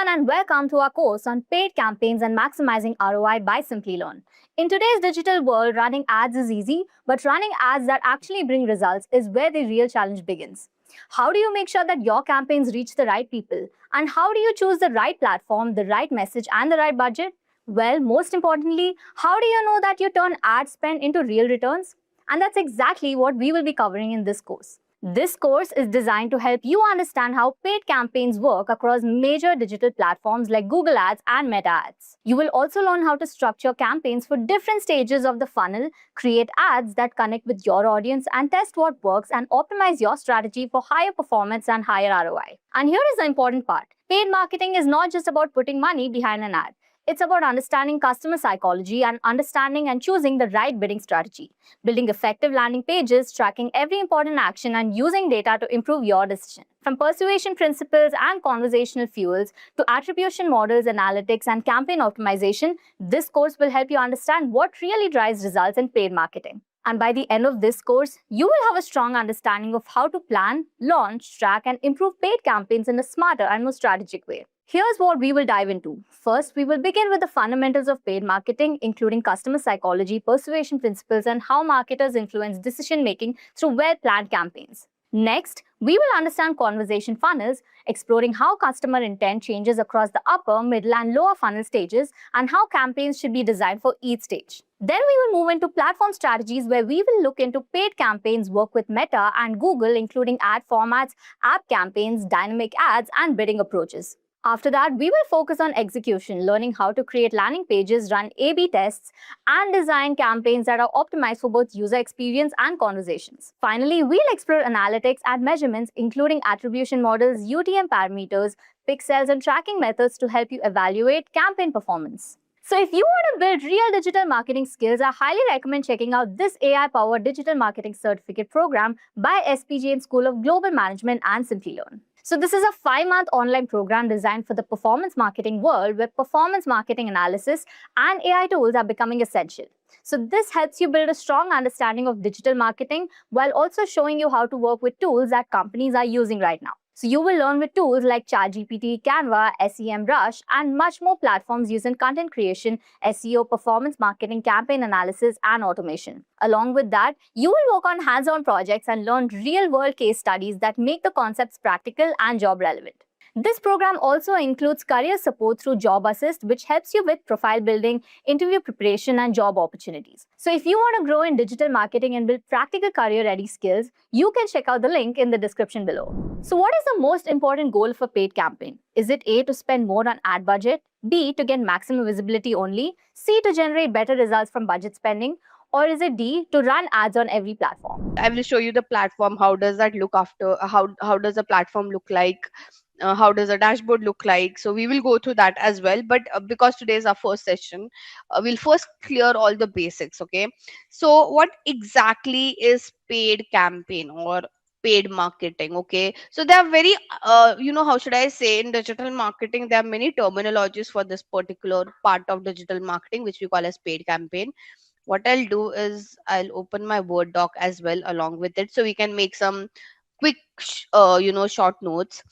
everyone and welcome to our course on paid campaigns and maximizing ROI by Simplilearn. In today's digital world, running ads is easy, but running ads that actually bring results is where the real challenge begins. How do you make sure that your campaigns reach the right people? And how do you choose the right platform, the right message, and the right budget? Well, most importantly, how do you know that you turn ad spend into real returns? And that's exactly what we will be covering in this course. This course is designed to help you understand how paid campaigns work across major digital platforms like Google Ads and Meta Ads. You will also learn how to structure campaigns for different stages of the funnel, create ads that connect with your audience, and test what works and optimize your strategy for higher performance and higher ROI. And here is the important part. Paid marketing is not just about putting money behind an ad. It's about understanding customer psychology and understanding and choosing the right bidding strategy, building effective landing pages, tracking every important action, and using data to improve your decision. From persuasion principles and conversational fuels to attribution models, analytics, and campaign optimization, this course will help you understand what really drives results in paid marketing. And by the end of this course, you will have a strong understanding of how to plan, launch, track, and improve paid campaigns in a smarter and more strategic way. Here's what we will dive into. First, we will begin with the fundamentals of paid marketing, including customer psychology, persuasion principles, and how marketers influence decision-making through well-planned campaigns. Next, we will understand conversation funnels, exploring how customer intent changes across the upper, middle, and lower funnel stages, and how campaigns should be designed for each stage. Then we will move into platform strategies where we will look into paid campaigns, work with Meta and Google, including ad formats, app campaigns, dynamic ads, and bidding approaches. After that, we will focus on execution, learning how to create landing pages, run A/B tests, and design campaigns that are optimized for both user experience and conversations. Finally, we'll explore analytics and measurements, including attribution models, UTM parameters, pixels, and tracking methods to help you evaluate campaign performance. So if you want to build real digital marketing skills, I highly recommend checking out this AI-powered digital marketing certificate program by SPGN School of Global Management and Simplilearn. So this is a 5-month online program designed for the performance marketing world where performance marketing analysis and AI tools are becoming essential. So this helps you build a strong understanding of digital marketing while also showing you how to work with tools that companies are using right now. So you will learn with tools like ChatGPT, Canva, SEMrush, and much more platforms used in content creation, SEO, performance marketing, campaign analysis, and automation. Along with that, you will work on hands-on projects and learn real-world case studies that make the concepts practical and job relevant. This program also includes career support through Job Assist, which helps you with profile building, interview preparation, and job opportunities. So if you want to grow in digital marketing and build practical career-ready skills, you can check out the link in the description below. So what is the most important goal of a paid campaign? Is it A, to spend more on ad budget, B, to get maximum visibility only, C, to generate better results from budget spending, or is it D, to run ads on every platform? I will show you the platform. How does that look after? How does the platform look like? How does the dashboard look like? So we will go through that as well. But because today is our first session, we'll first clear all the basics. Okay. So what exactly is paid campaign or paid marketing? Okay. So there are very how should I say, in digital marketing there are many terminologies for this particular part of digital marketing, which we call as paid campaign. What I'll do is I'll open my Word doc as well along with it so we can make some quick, short notes.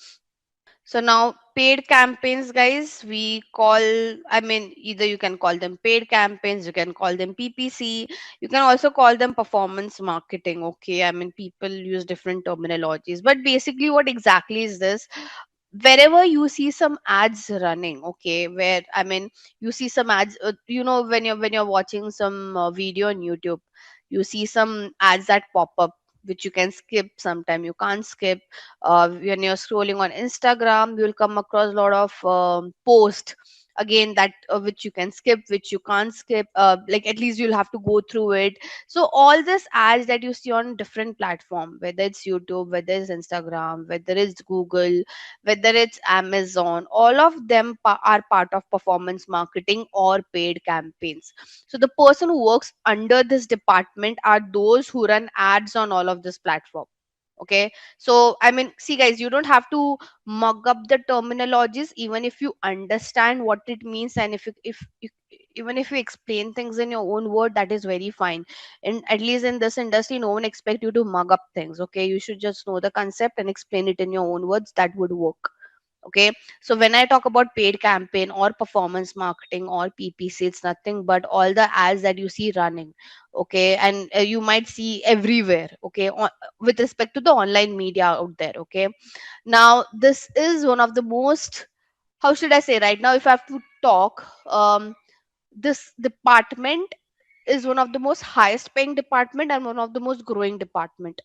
So now paid campaigns, guys, either you can call them paid campaigns, you can call them PPC, you can also call them performance marketing. Okay. People use different terminologies, but basically what exactly is this? Wherever you see some ads running, okay, you see some ads, when you're watching some video on YouTube, you see some ads that pop up which you can skip, sometime you can't skip. When you're scrolling on Instagram, you'll come across a lot of posts again that which you can skip, which you can't skip, like at least you'll have to go through it. So all this ads that you see on different platform, whether it's YouTube, whether it's Instagram, whether it's Google, whether it's Amazon, all of them are part of performance marketing or paid campaigns. So the person who works under this department are those who run ads on all of this platform. Okay. So see guys, you don't have to mug up the terminologies, even if you understand what it means, and if even if you explain things in your own word, that is very fine. And at least in this industry, no one expect you to mug up things. Okay, you should just know the concept and explain it in your own words. That would work. Okay, so when I talk about paid campaign or performance marketing or PPC, it's nothing but all the ads that you see running. Okay, and you might see everywhere. Okay, with respect to the online media out there. Okay, now this is one of the most, how should I say, right now if I have to talk, this department is one of the most highest paying department and one of the most growing department.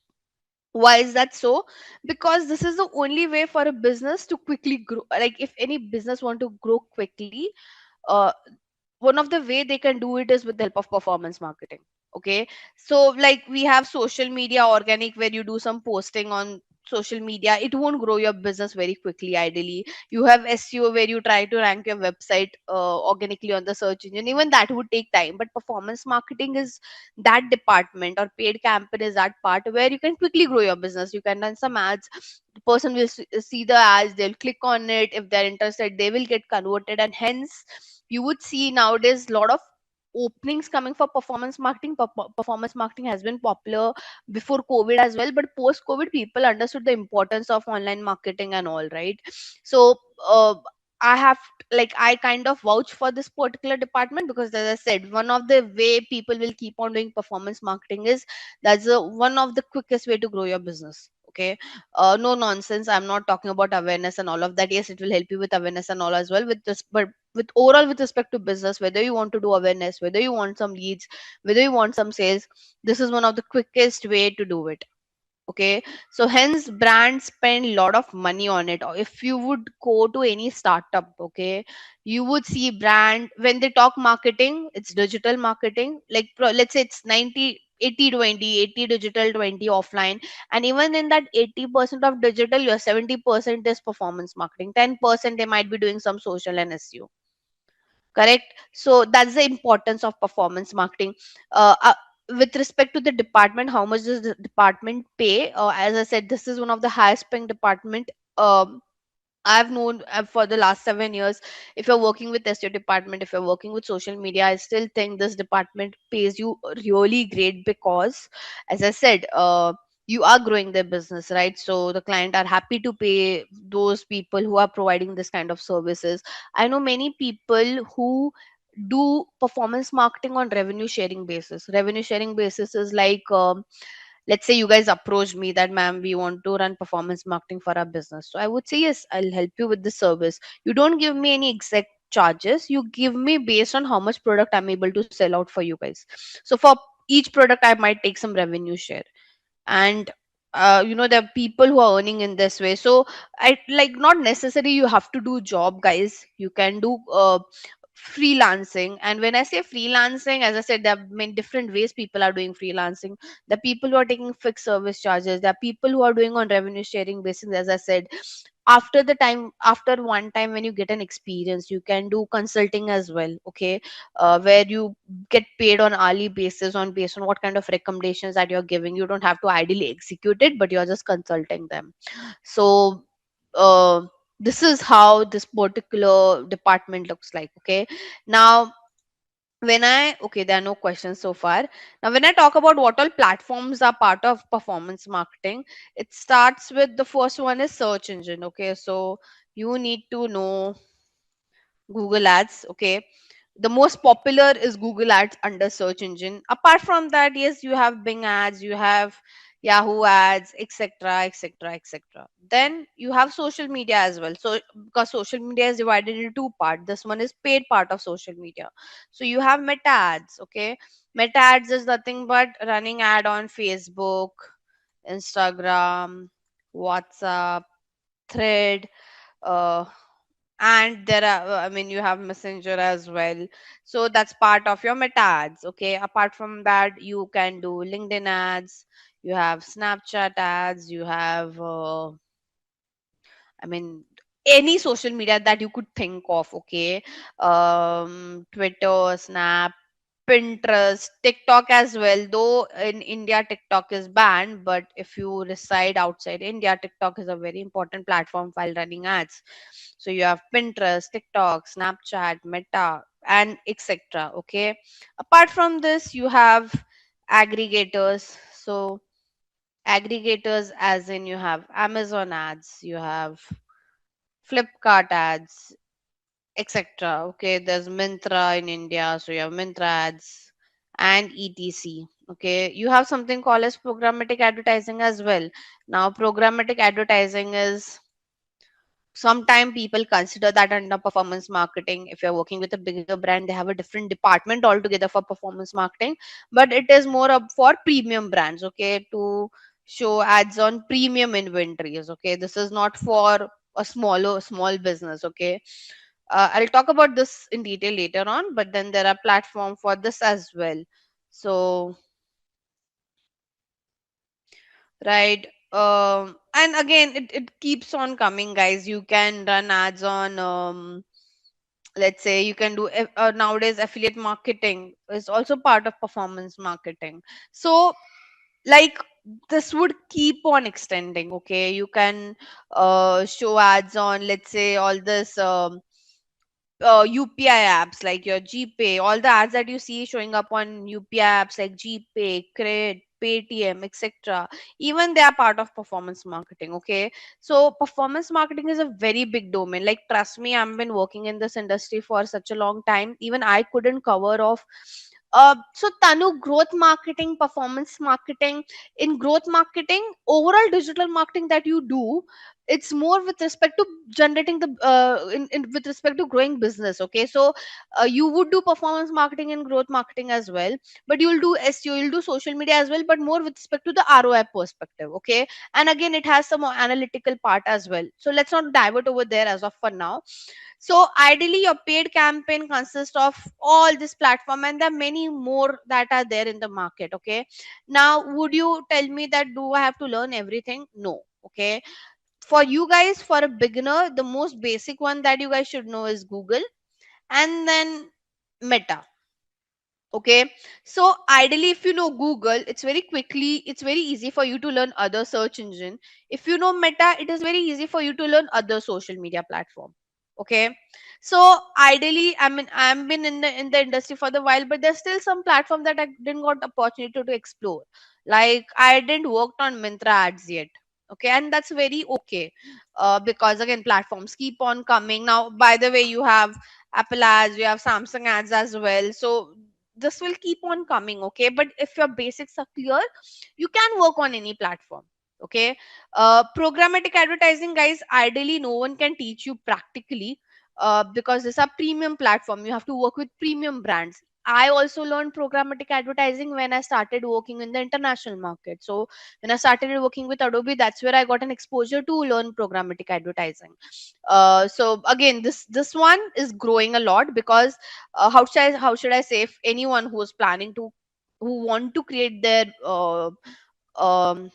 Why is that so? Because this is the only way for a business to quickly grow. Like if any business want to grow quickly, uh, one of the way they can do it is with the help of performance marketing. Okay, so like we have social media organic, where you do some posting on social media. It won't grow your business very quickly. Ideally, you have SEO, where you try to rank your website organically on the search engine. Even that would take time. But performance marketing is that department, or paid campaign is that part where you can quickly grow your business. You can run some ads, the person will see the ads, they'll click on it. If they're interested, they will get converted, and hence you would see nowadays a lot of openings coming for performance marketing. Performance marketing has been popular before COVID as well, but post COVID people understood the importance of online marketing and all, right? So I have, like, I kind of vouch for this particular department, because as I said, one of the way people will keep on doing performance marketing is that's one of the quickest way to grow your business. Okay, no nonsense, I'm not talking about awareness and all of that. Yes, it will help you with awareness and all as well, with this, but with overall, with respect to business, whether you want to do awareness, whether you want some leads, whether you want some sales, this is one of the quickest way to do it. Okay, so hence brands spend a lot of money on it. Or if you would go to any startup, okay, you would see brand, when they talk marketing, it's digital marketing. Like let's say it's 90 80 20, 80 digital, 20 offline. And even in that 80% of digital, your 70% is performance marketing, 10% they might be doing some social and SEO. Correct. So that's the importance of performance marketing. With respect to the department, how much does the department pay? As I said, this is one of the highest paying department. I've known for the last 7 years. If you're working with SEO department, if you're working with social media, I still think this department pays you really great, because, as I said, you are growing their business, right? So the client are happy to pay those people who are providing this kind of services. I know many people who do performance marketing on revenue sharing basis. Revenue sharing basis is like, let's say you guys approach me that, ma'am, we want to run performance marketing for our business. So I would say, yes, I'll help you with the service. You don't give me any exact charges, you give me based on how much product I'm able to sell out for you guys. So for each product I might take some revenue share. And there are people who are earning in this way. So I, like, not necessarily you have to do job, guys. You can do freelancing. And when I say freelancing, as I said, there are many different ways people are doing freelancing. The people who are taking fixed service charges, there are people who are doing on revenue sharing basis. As I said, after one time, when you get an experience, you can do consulting as well. Okay, where you get paid on hourly basis, on based on what kind of recommendations that you're giving. You don't have to ideally execute it, but you're just consulting them. So uh, this is how this particular department looks like. Okay, now okay, there are no questions so far. Now when I talk about what all platforms are part of performance marketing, it starts with, the first one is search engine. Okay, so you need to know Google Ads. Okay, the most popular is Google Ads under search engine. Apart from that, yes, you have Bing ads, you have Yahoo ads, etc., etc., etc. Then you have social media as well. So because social media is divided into two parts, this one is paid part of social media. So you have Meta ads. Okay, Meta ads is nothing but running ad on Facebook, Instagram, WhatsApp, Thread, uh, and there are, you have Messenger as well. So that's part of your Meta ads. Okay, apart from that, you can do LinkedIn ads, you have Snapchat ads, you have I mean, any social media that you could think of. Okay, Twitter, Snap, Pinterest, TikTok as well. Though in India, TikTok is banned, but if you reside outside India, TikTok is a very important platform while running ads. So you have Pinterest, TikTok, Snapchat, Meta, and etc. Okay. Apart from this, you have aggregators. So aggregators, as in, you have Amazon ads, you have Flipkart ads, etc. Okay, there's Mintra in India, so you have Mintra ads and etc. Okay, you have something called as programmatic advertising as well. Now, programmatic advertising is sometimes people consider that under performance marketing. If you're working with a bigger brand, they have a different department altogether for performance marketing, but it is more up for premium brands, okay, to show ads on premium inventories. Okay, this is not for a small business. Okay, I'll talk about this in detail later on, but then there are platform for this as well. So right, and again it keeps on coming, guys. You can run ads on let's say you can do nowadays affiliate marketing is also part of performance marketing. So like this would keep on extending. Okay, you can show ads on, let's say, all this UPI apps like your GPay, all the ads that you see showing up on UPI apps like GPay, Credit, Paytm, etc. Even they are part of performance marketing. Okay, so performance marketing is a very big domain. Like, trust me, I've been working in this industry for such a long time. Even I couldn't cover off. So Tanu, growth marketing, performance marketing. In growth marketing, overall digital marketing that you do, it's more with respect to generating the with respect to growing business. Okay, so you would do performance marketing and growth marketing as well, but you'll do SEO, you'll do social media as well, but more with respect to the ROI perspective. Okay, and again it has some analytical part as well, so let's not divert over there as of for now. So ideally your paid campaign consists of all this platform, and there are many more that are there in the market. Okay, now would you tell me that do I have to learn everything? No. Okay, for you guys, for a beginner, the most basic one that you guys should know is Google, and then Meta. Okay, so ideally if you know Google, it's very easy for you to learn other search engine. If you know Meta, it is very easy for you to learn other social media platform. Okay, so ideally, I mean, I've been in the industry for the while, but there's still some platform that I didn't got opportunity to explore. Like, I didn't worked on Mintra ads yet. Okay, and that's very okay, because again platforms keep on coming. Now, by the way, you have Apple ads, you have Samsung ads as well, so this will keep on coming. Okay, but if your basics are clear, you can work on any platform. Okay, programmatic advertising, guys, ideally no one can teach you practically, because it's a premium platform. You have to work with premium brands. I also learned programmatic advertising when I started working in the international market. So when I started working with Adobe, that's where I got an exposure to learn programmatic advertising. So again, this one is growing a lot, because how should I say, if anyone who's planning to, who want to create their um,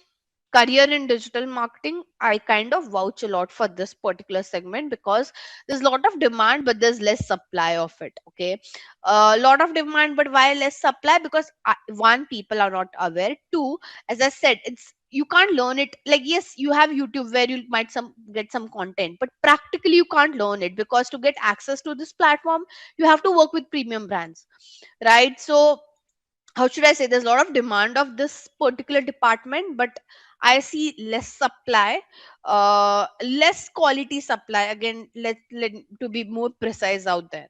career in digital marketing, I kind of vouch a lot for this particular segment, because there's a lot of demand but there's less supply of it. Okay, a lot of demand, but why less supply? Because one, people are not aware. Two, as I said, it's, you can't learn it. Like, yes, you have YouTube where you might some get some content, but practically you can't learn it, because to get access to this platform, you have to work with premium brands, right? So how should I say, there's a lot of demand of this particular department, but I see less supply, less quality supply. Again, let to be more precise out there,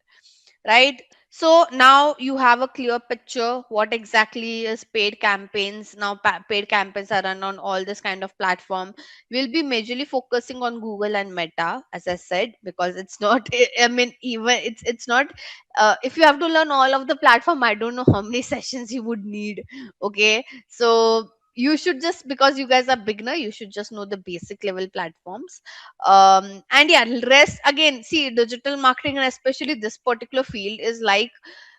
right? So now you have a clear picture what exactly is paid campaigns. Now paid campaigns are run on all this kind of platform. We'll be majorly focusing on Google and Meta, as I said, because it's not I mean, even it's not if you have to learn all of the platform, I don't know how many sessions you would need. Okay, so you should just, because you guys are beginner, you should just know the basic level platforms. And yeah, rest, again, see, digital marketing, and especially this particular field, is like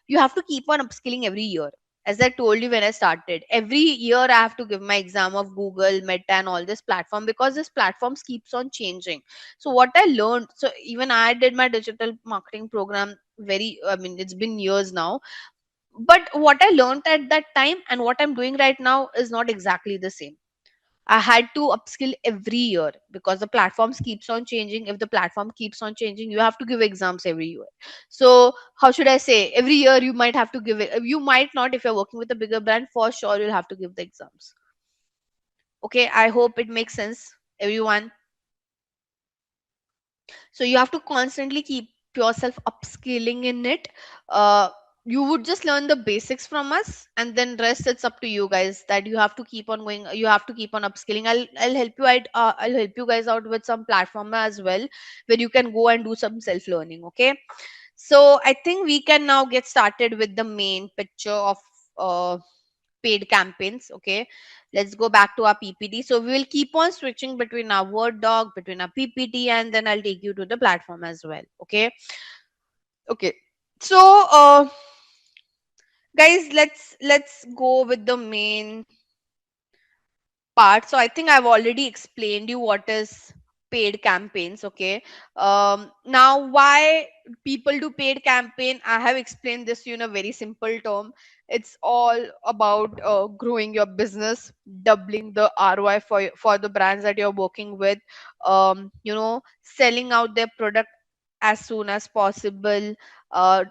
you have to keep on upskilling every year. As I told you when I started, every year I have to give my exam of Google, Meta, and all this platform, because this platforms keeps on changing. So what I learned, so even I did my digital marketing program very, I mean, it's been years now, but what I learned at that time and what I'm doing right now is not exactly the same. I had to upskill every year, because the platforms keeps on changing. If the platform keeps on changing, you have to give exams every year. So how should I say? Every year you might have to give it. You might not, if you're working with a bigger brand, for sure you'll have to give the exams. Okay, I hope it makes sense, everyone. So you have to constantly keep yourself upskilling in it. uh, you would just learn the basics from us, and then rest it's up to you guys, that you have to keep on going, you have to keep on upskilling. I'll help you out, I'll help you guys out with some platform as well, where you can go and do some self learning. Okay, so I think we can now get started with the main picture of uh, paid campaigns. Okay, let's go back to our PPT. So we will keep on switching between our Word doc, between our PPT, and then I'll take you to the platform as well. Okay, okay. So guys, let's go with the main part. So I think I've already explained you what is paid campaigns. Okay, now why people do paid campaign, I have explained this to you in a very simple term. It's all about growing your business, doubling the ROI for the brands that you're working with, selling out their product as soon as possible,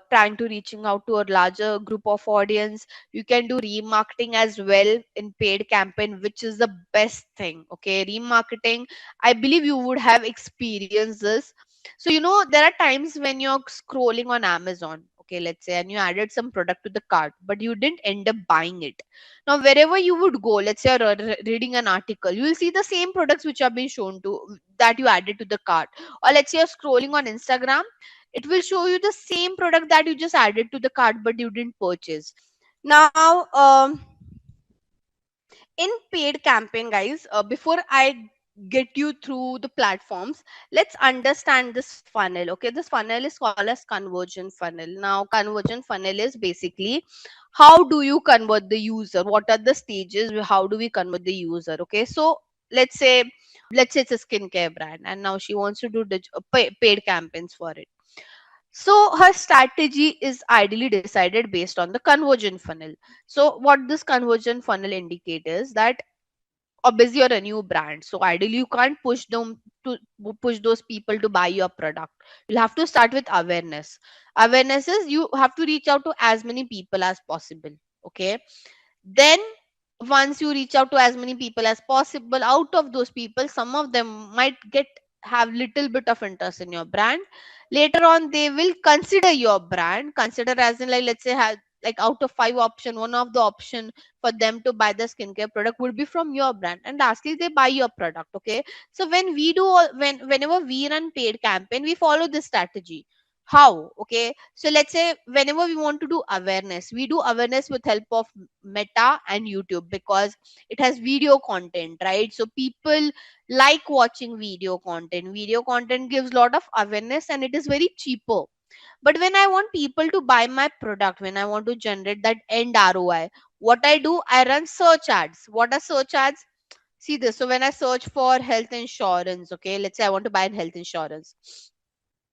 trying to reaching out to a larger group of audience. You can do remarketing as well in paid campaign, which is the best thing. Okay, remarketing, I believe you would have experienced this. So there are times when you're scrolling on Amazon, okay, let's say, and you added some product to the cart, but you didn't end up buying it. Now wherever you would go, let's say you're reading an article, you will see the same products which have been shown to, that you added to the cart. Or let's say you're scrolling on Instagram, it will show you the same product that you just added to the cart but you didn't purchase. Now in paid campaign, guys, before I get you through the platforms, let's understand this funnel. Okay, this funnel is called as conversion funnel. Now conversion funnel is basically, how do you convert the user, what are the stages, how do we convert the user. Okay, so let's say it's a skincare brand, and now she wants to do paid campaigns for it. So her strategy is ideally decided based on the conversion funnel. So what this conversion funnel indicates is that, obviously you're a new brand, so ideally you can't to push those people to buy your product. You'll have to start with awareness. Awareness is, you have to reach out to as many people as possible. Okay, then once you reach out to as many people as possible, out of those people, some of them might get have little bit of interest in your brand. Later on they will consider your brand, consider as in, like, let's say, have, like, out of five option, one of the option for them to buy the skincare product would be from your brand, and lastly they buy your product. Okay, so when we do whenever we run paid campaign, we follow this strategy. How? Okay, so let's say whenever we want to do awareness, we do awareness with help of Meta and YouTube, because it has video content, right? So people like watching video content. Video content gives a lot of awareness and it is very cheaper. But when I want people to buy my product, when I want to generate that end ROI, what I do, I run search ads. What are search ads? See this. So when I search for health insurance, okay, let's say I want to buy health insurance.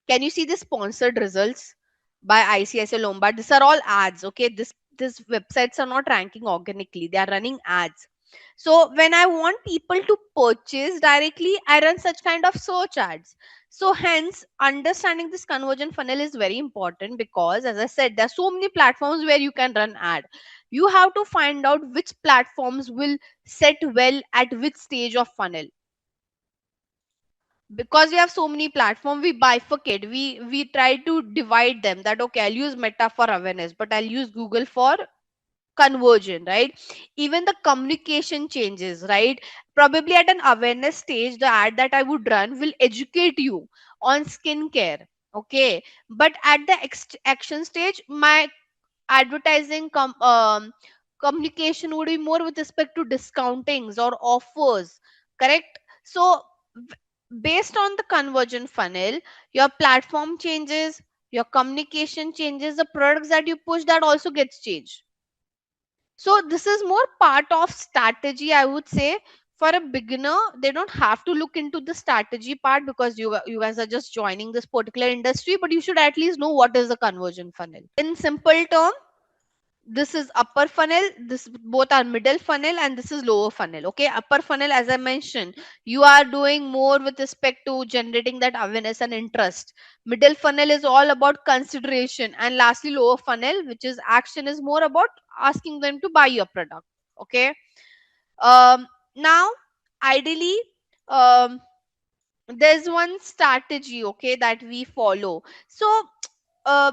Can you see the sponsored results by ICICI Lombard? These are all ads. Okay, this websites are not ranking organically; they are running ads. So when I want people to purchase directly, I run such kind of search ads. So hence, understanding this conversion funnel is very important, because, as I said, there are so many platforms where you can run ad. You have to find out which platforms will set well at which stage of funnel. Because we have so many platforms, we bifurcate, we try to divide them, that okay, I'll use Meta for awareness, but I'll use Google for conversion, right? Even the communication changes, right? Probably at an awareness stage, the ad that I would run will educate you on skincare. Okay, but at the action stage, my advertising communication would be more with respect to discountings or offers. Correct? So based on the conversion funnel, your platform changes, your communication changes, the products that you push, that also gets changed. So this is more part of strategy, I would say. For a beginner, they don't have to look into the strategy part, because you guys are just joining this particular industry, but you should at least know what is the conversion funnel. In simple term, this is upper funnel, this both are middle funnel, and this is lower funnel. Okay, upper funnel, as I mentioned, you are doing more with respect to generating that awareness and interest. Middle funnel is all about consideration, and lastly lower funnel, which is action, is more about asking them to buy your product. Okay, now ideally, um there's one strategy, okay, that we follow. So uh,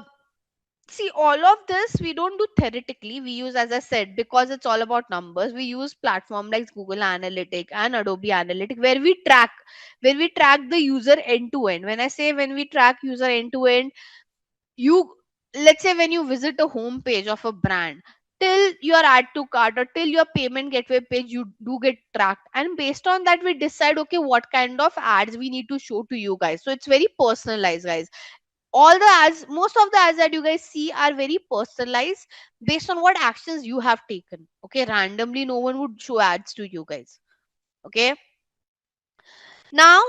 see, all of this we don't do theoretically. We use, as I said, because it's all about numbers, we use platform like Google Analytic and Adobe Analytic, where we track the user end to end. When I say when we track user end to end, you, let's say when you visit a home page of a brand, till your add to cart or till your payment gateway page, you do get tracked, and based on that we decide, okay, what kind of ads we need to show to you guys. So it's very personalized, guys. All the ads, most of the ads that you guys see are very personalized based on what actions you have taken. Okay, randomly no one would show ads to you guys. Okay, now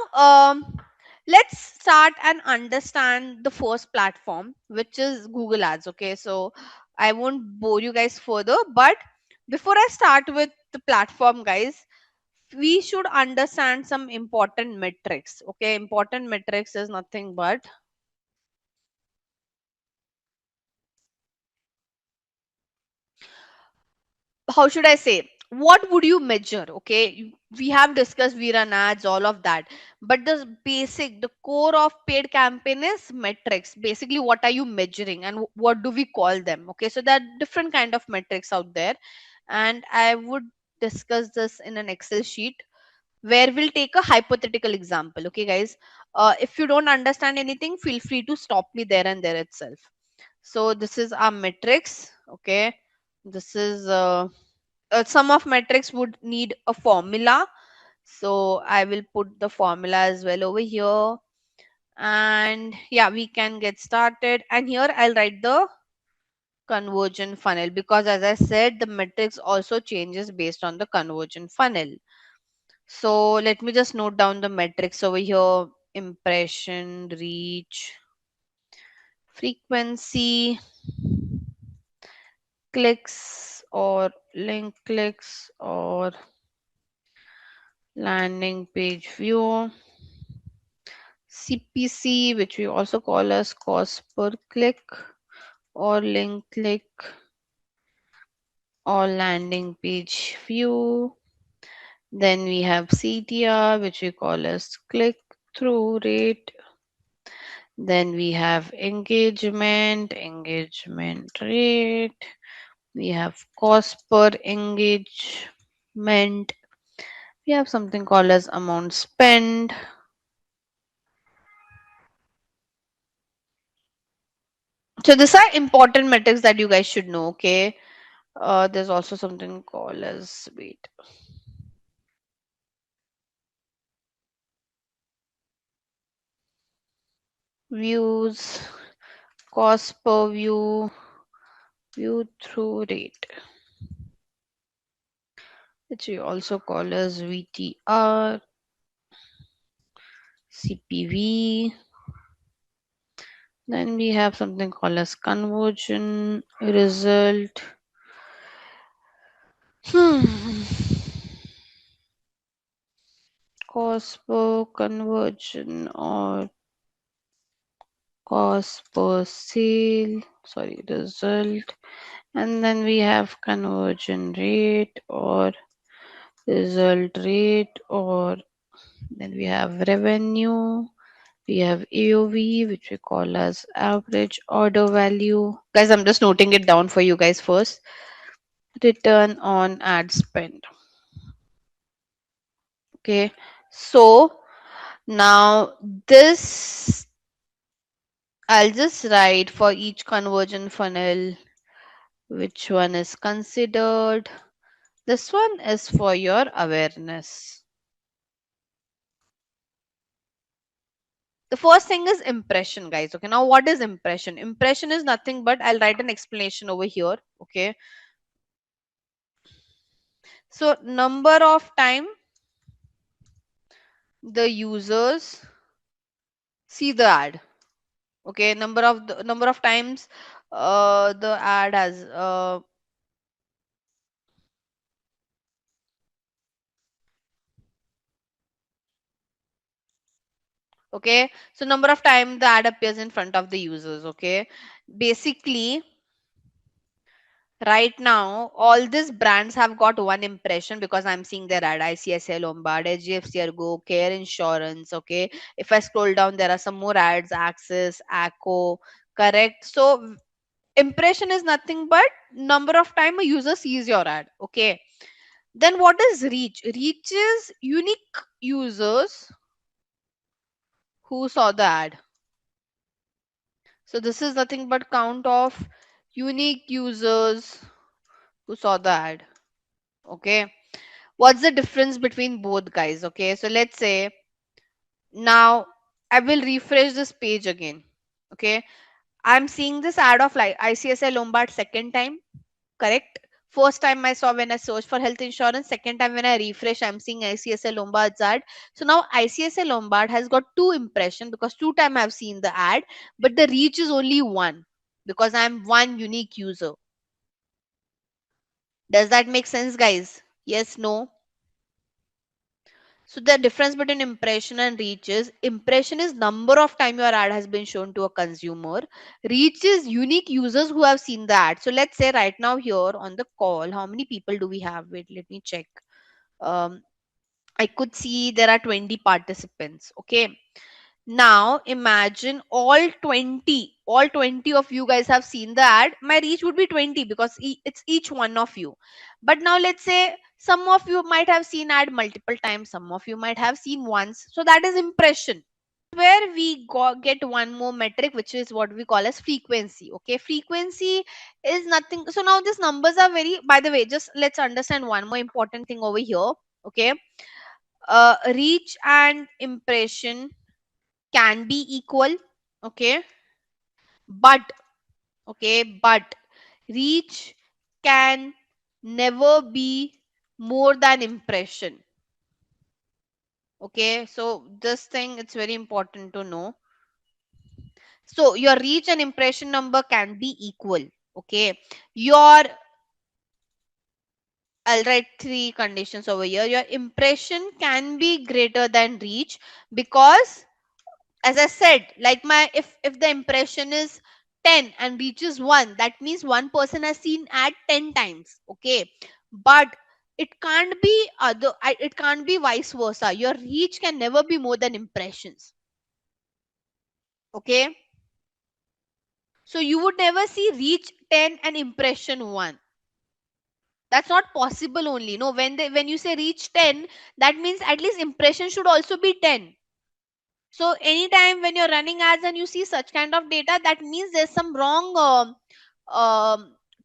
let's start and understand the first platform, which is Google Ads. Okay, so I won't bore you guys further, but before I start with the platform, guys, we should understand some important metrics. Okay, important metrics is nothing but, how should I say, what would you measure? Okay, we have discussed, we run ads, all of that, but the basic, the core of paid campaign is metrics. Basically, what are you measuring and what do we call them? Okay, so there are different kind of metrics out there, and I would discuss this in an Excel sheet where we'll take a hypothetical example. Okay, guys, if you don't understand anything, feel free to stop me there and there itself. So this is our metrics. Okay, this is some of metrics would need a formula, so I will put the formula as well over here. And yeah, we can get started, and here I'll write the conversion funnel, because as I said, the metrics also changes based on the conversion funnel. So let me just note down the metrics over here: impression, reach, frequency, clicks or link clicks, or landing page view, CPC, which we also call as cost per click or link click or landing page view. Then we have CTR, which we call as click through rate. Then we have engagement rate. We have cost per engagement. We have something called as amount spent. So these are important metrics that you guys should know. Okay. There's also something called as, wait, views, cost per view, view through rate, which we also call as VTR, CPV. Then we have something called as conversion result. Hmm. Cost per conversion or cost per sale, sorry, result. And then we have conversion rate or result rate, or then we have revenue, we have AOV, which we call as average order value. Guys, I'm just noting it down for you guys first. Return on ad spend. Okay, so now this, I'll just write for each conversion funnel which one is considered. This one is for your awareness. The first thing is impression, guys. Okay, now what is impression? Impression is nothing but, I'll write an explanation over here. Okay, so number of time the users see the ad. Okay, number of times the ad has okay, so number of time the ad appears in front of the users. Okay, basically Right now, all these brands have got one impression because I'm seeing their ad: ICICI Lombard, HDFC Ergo, Care Insurance. Okay, if I scroll down, there are some more ads: Axis, ACO. Correct. So impression is nothing but number of time a user sees your ad. Okay. Then what is reach? Reach is unique users who saw the ad. So this is nothing but count of unique users who saw the ad. Okay. What's the difference between both, guys? Okay. So let's say now I will refresh this page again. Okay. I'm seeing this ad of like ICSI Lombard second time. Correct. First time I saw when I searched for health insurance. Second time when I refresh, I'm seeing ICSI Lombard's ad. So now ICSI Lombard has got two impression because two time I've seen the ad, but the reach is only one because I'm one unique user. Does that make sense, guys? Yes, no? So the difference between impression and reach is impression is number of time your ad has been shown to a consumer. Reach is unique users who have seen the ad. So let's say right now here on the call, how many people do we have? Wait, let me check. Um, I could see there are 20 participants. Okay. Now imagine all 20 of you guys have seen the ad. My reach would be 20 because it's each one of you. But now let's say some of you might have seen ad multiple times, some of you might have seen once. So that is impression. Where we get one more metric, which is what we call as frequency. Okay, frequency is nothing. So now these numbers are very, by the way, just let's understand one more important thing over here. Okay, reach and impression can be equal. Okay, but but reach can never be more than impression. Okay, so this thing it's very important to know. So your reach and impression number can be equal. Okay, your, I'll write three conditions over here. Your impression can be greater than reach because, as I said, like my, if the impression is 10 and reaches 1, that means one person has seen ad 10 times. Okay, but it can't be it can't be vice versa. Your reach can never be more than impressions. Okay, so you would never see reach 10 and impression 1. That's not possible. Only no, when you say reach 10, that means at least impression should also be 10. So anytime when you're running ads and you see such kind of data, that means there's some wrong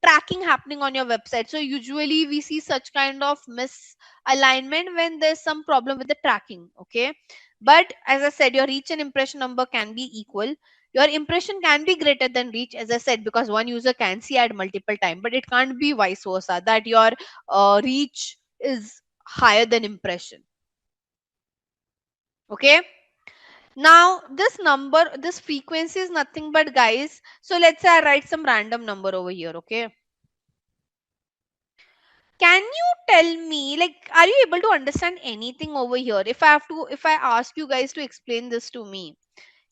tracking happening on your website. So usually we see such kind of misalignment when there's some problem with the tracking. Okay, but as I said, your reach and impression number can be equal. Your impression can be greater than reach, as I said, because one user can see ad multiple time, but it can't be vice versa, that your reach is higher than impression. Okay, now this number, this frequency is nothing but, guys, so let's say I write some random number over here. Okay, can you tell me, like, are you able to understand anything over here? If I ask you guys to explain this to me,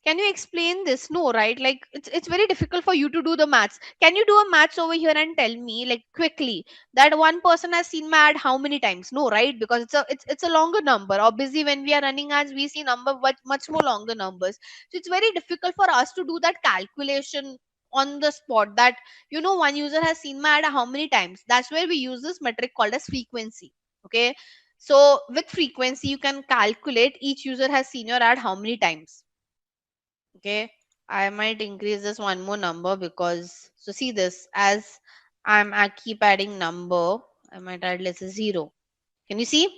can you explain this? No, right? Like it's very difficult for you to do the maths. Can you do a maths over here and tell me, like, quickly, that one person has seen my ad how many times? No, right? Because it's a longer number. Obviously, when we are running ads, we see number much more longer numbers. So it's very difficult for us to do that calculation on the spot. That one user has seen my ad how many times. That's where we use this metric called as frequency. Okay. So with frequency, you can calculate each user has seen your ad how many times. Okay, I might increase this one more number because, so see this, as I keep adding number, I might add, let's say, 0. Can you see?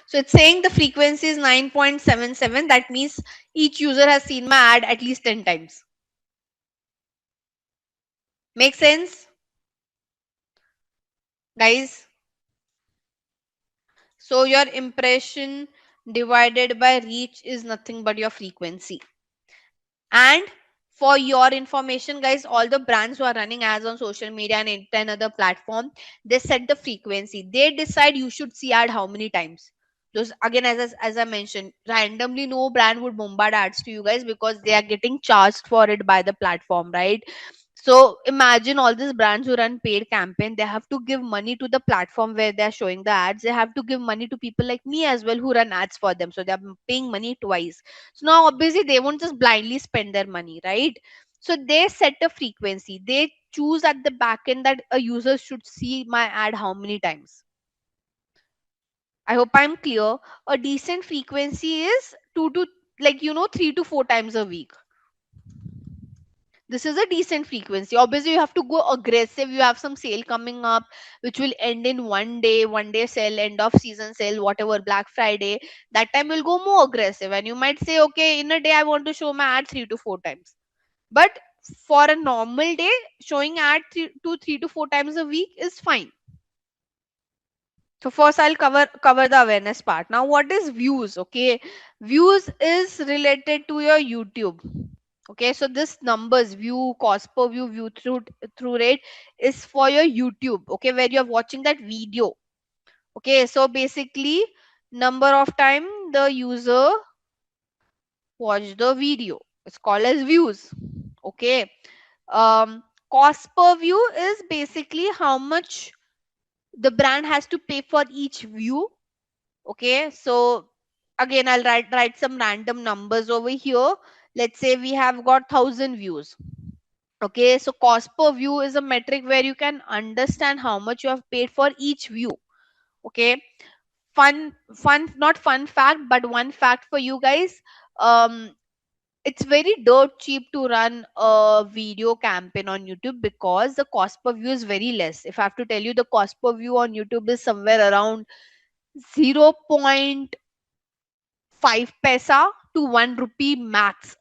So it's saying the frequency is 9.77. That means each user has seen my ad at least 10 times. Make sense, guys? So your impression divided by reach is nothing but your frequency. And for your information, guys, all the brands who are running ads on social media and any other platform, they set the frequency. They decide you should see ad how many times. Those, again, as I mentioned, randomly no brand would bombard ads to you guys because they are getting charged for it by the platform, right? So imagine all these brands who run paid campaign, they have to give money to the platform where they're showing the ads. They have to give money to people like me as well who run ads for them. So they're paying money twice. So now obviously they won't just blindly spend their money, right? So they set a frequency. They choose at the back end that a user should see my ad how many times. I hope I'm clear. A decent frequency is two to, like, 3 to 4 times a week. This is a decent frequency. Obviously you have to go aggressive. You have some sale coming up which will end in one day sale, end of season sale, whatever, Black Friday. That time will go more aggressive, and you might say, okay, in a day I want to show my ad 3 to 4 times. But for a normal day, showing ad 3 to 4 times a week is fine. So first I'll cover the awareness part. Now what is views? Okay, views is related to your YouTube. Okay, so this numbers, view, cost per view, view through rate, is for your YouTube. Okay, where you're watching that video. Okay, so basically number of time the user watched the video, it's called as views. Okay, cost per view is basically how much the brand has to pay for each view. Okay, so again I'll write some random numbers over here. Let's say we have got 1,000 views. Okay, so cost per view is a metric where you can understand how much you have paid for each view. Okay, not fun fact, but one fact for you guys. um it's very dirt cheap to run a video campaign on YouTube because the cost per view is very less. If I have to tell you, the cost per view on YouTube is somewhere around 0.5 paisa to 1 rupee max.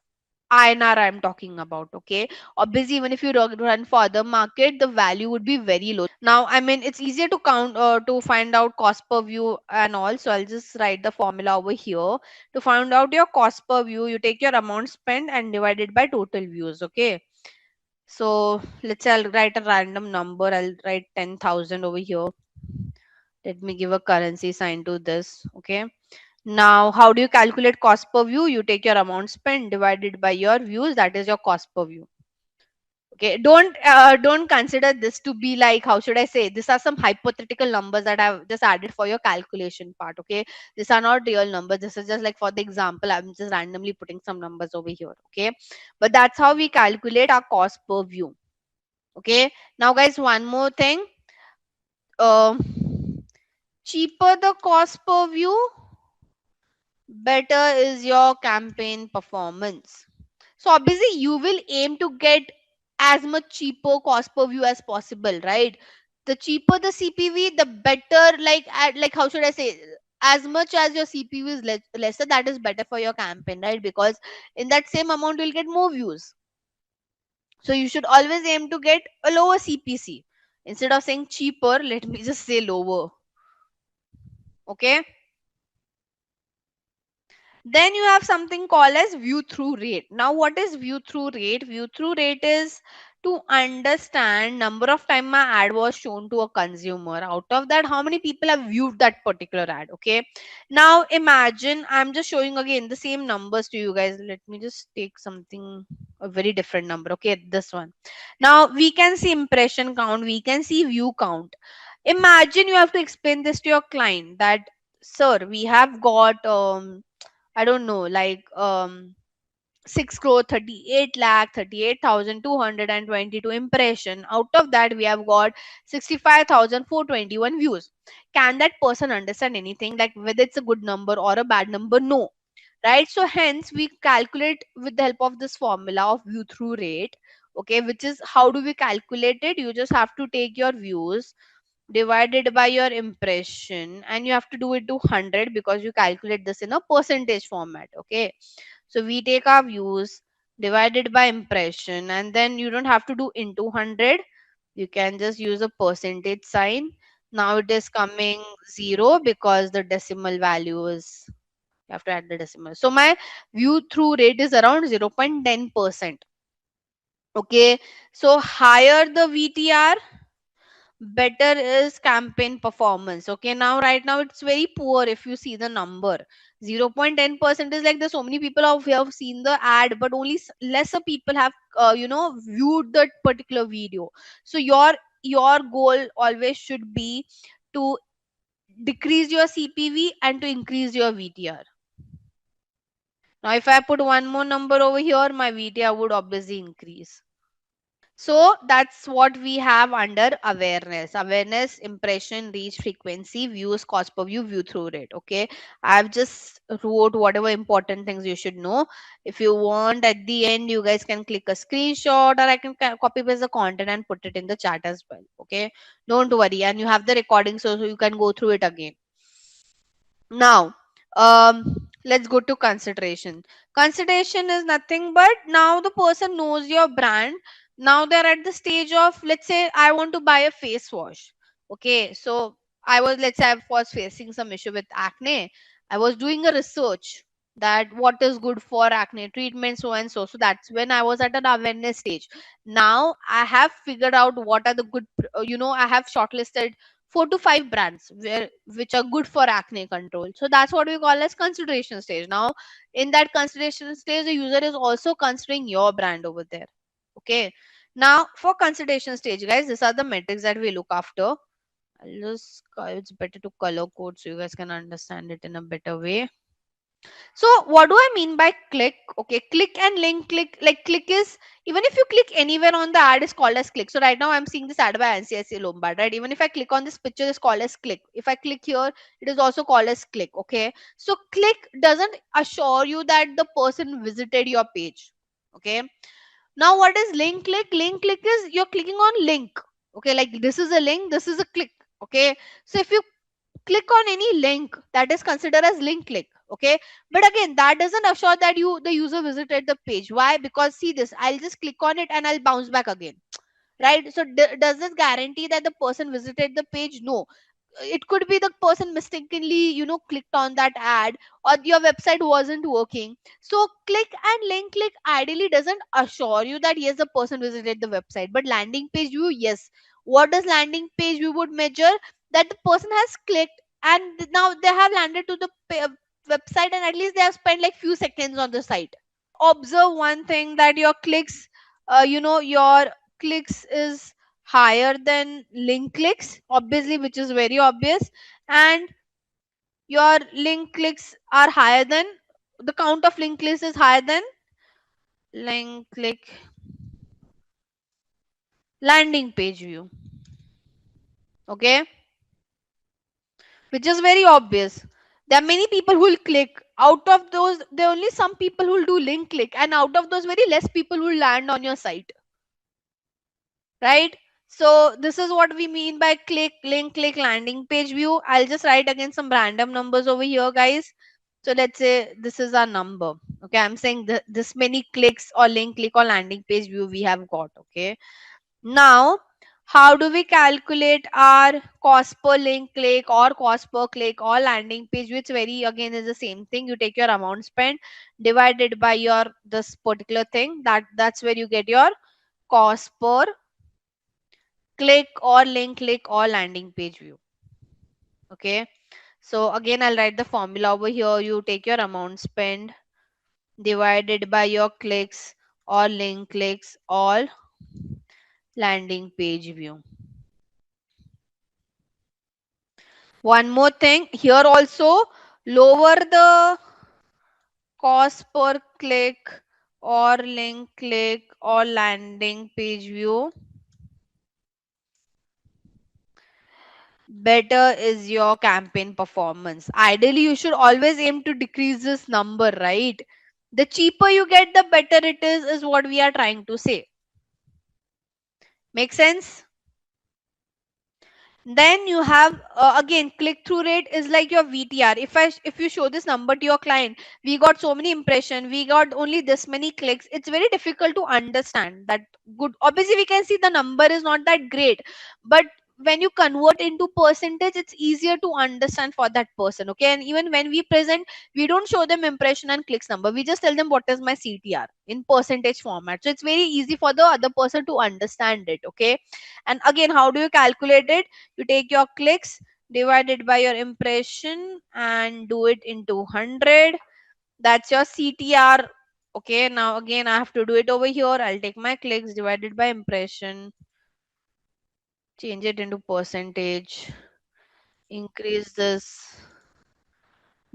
INR I'm talking about. Okay, obviously even if you run for other market, the value would be very low. Now I mean it's easier to count, to find out cost per view and all. So I'll just write the formula over here. To find out your cost per view, you take your amount spent and divide it by total views. Okay, so let's say I'll write a random number. I'll write 10,000 over here. Let me give a currency sign to this. Okay, now how do you calculate cost per view? You take your amount spent divided by your views, that is your cost per view. Okay, don't consider this to be like, how should I say, these are some hypothetical numbers that I've just added for your calculation part. Okay, these are not real numbers. This is just like for the example, I'm just randomly putting some numbers over here. Okay, but that's how we calculate our cost per view. Okay, now guys, one more thing. uh, Cheaper the cost per view, better is your campaign performance. So obviously you will aim to get as much cheaper cost per view as possible, right? The cheaper the CPV, the better. Like like, how should I say, as much as your CPV is lesser, that is better for your campaign, right? Because in that same amount you'll get more views. So you should always aim to get a lower CPC. Instead of saying cheaper, let me just say lower. Okay, then you have something called as view through rate. Now what is view through rate? View through rate is to understand number of time my ad was shown to a consumer. Out of that, how many people have viewed that particular ad. Okay, now imagine I'm just showing again the same numbers to you guys. Let me just take something, a very different number. Okay, this one. Now we can see impression count, we can see view count. Imagine you have to explain this to your client that, sir, we have got I don't know, like 6 crore 38 lakh 38,222 impression. Out of that, we have got 65,421 views. Can that person understand anything, like whether it's a good number or a bad number? No, right? So hence we calculate with the help of this formula of view through rate. Okay, which is, how do we calculate it? You just have to take your views divided by your impression, and you have to do it to 100 because you calculate this in a percentage format. Okay, so we take our views divided by impression, and then you don't have to do into 100. You can just use a percentage sign. Now it is coming 0 because the decimal value is, you have to add the decimal. So my view through rate is around 0.10%. Okay, so higher the VTR, better is campaign performance. Okay, now right now it's very poor if you see the number. 0.10% is like there's so many people who have seen the ad, but only lesser people have viewed that particular video. So your goal always should be to decrease your CPV and to increase your VTR. Now if I put one more number over here, my VTR would obviously increase. So that's what we have under awareness. Awareness, impression, reach, frequency, views, cost per view, view through rate. Okay. I've just wrote whatever important things you should know. If you want at the end, you guys can click a screenshot, or I can copy paste the content and put it in the chat as well. Okay. Don't worry. And you have the recording so you can go through it again. Now, let's go to consideration. Consideration is nothing but now the person knows your brand. Now they're at the stage of, let's say, I want to buy a face wash. Okay, so let's say, I was facing some issue with acne. I was doing a research that what is good for acne treatment, so and so. So that's when I was at an awareness stage. Now I have figured out what are the good, I have shortlisted 4 to 5 brands which are good for acne control. So that's what we call as consideration stage. Now in that consideration stage, the user is also considering your brand over there. Okay. Now for consideration stage, guys, these are the metrics that we look after. It's better to color code so you guys can understand it in a better way. So what do I mean by click? Okay, click and link click. Like click is, even if you click anywhere on the ad, is called as click. So right now I'm seeing this ad by NCSC Lombard, right? Even if I click on this picture, it's called as click. If I click here, it is also called as click. Okay. So click doesn't assure you that the person visited your page. Okay. Now what is link click? Link click is you're clicking on link. Okay, like this is a link, this is a click. Okay. So if you click on any link, that is considered as link click. Okay, but again that doesn't assure that the user visited the page. Why? Because see this, I'll just click on it and I'll bounce back again, right? So does this guarantee that the person visited the page? No. It could be the person mistakenly clicked on that ad, or your website wasn't working. So click and link click ideally doesn't assure you that yes, the person visited the website. But landing page view, yes. What does landing page view would measure? That the person has clicked and now they have landed to the website, and at least they have spent like few seconds on the site. Observe one thing, that your clicks, your clicks is higher than link clicks, obviously, which is very obvious. And your link clicks are higher than, the count of link clicks is higher than link click landing page view. Okay, which is very obvious. There are many people who will click. Out of those, there are only some people who will do link click, and out of those, very less people will land on your site, right? So this is what we mean by click, link click, landing page view. I'll just write again some random numbers over here, guys. So let's say this is our number. Okay, I'm saying this many clicks or link click or landing page view we have got. Okay, now how do we calculate our cost per link click or cost per click or landing page, which very again is the same thing. You take your amount spent divided by your this particular thing, that's where you get your cost per click or link click or landing page view. Okay, so again I'll write the formula over here. You take your amount spent divided by your clicks or link clicks or landing page view. One more thing here also, lower the cost per click or link click or landing page view, better is your campaign performance. Ideally, you should always aim to decrease this number, right? The cheaper you get, the better it is what we are trying to say. Make sense? Then you have again click through rate is like your VTR. If you show this number to your client, we got so many impression, we got only this many clicks, it's very difficult to understand that. Good, obviously we can see the number is not that great, but when you convert into percentage, it's easier to understand for that person. Okay, and even when we present, we don't show them impression and clicks number, we just tell them what is my CTR in percentage format, so it's very easy for the other person to understand it. Okay, and again, how do you calculate it? You take your clicks divided by your impression and do it into 100. That's your CTR. Okay, now again I have to do it over here. I'll take my clicks divided by impression, change it into percentage, increase this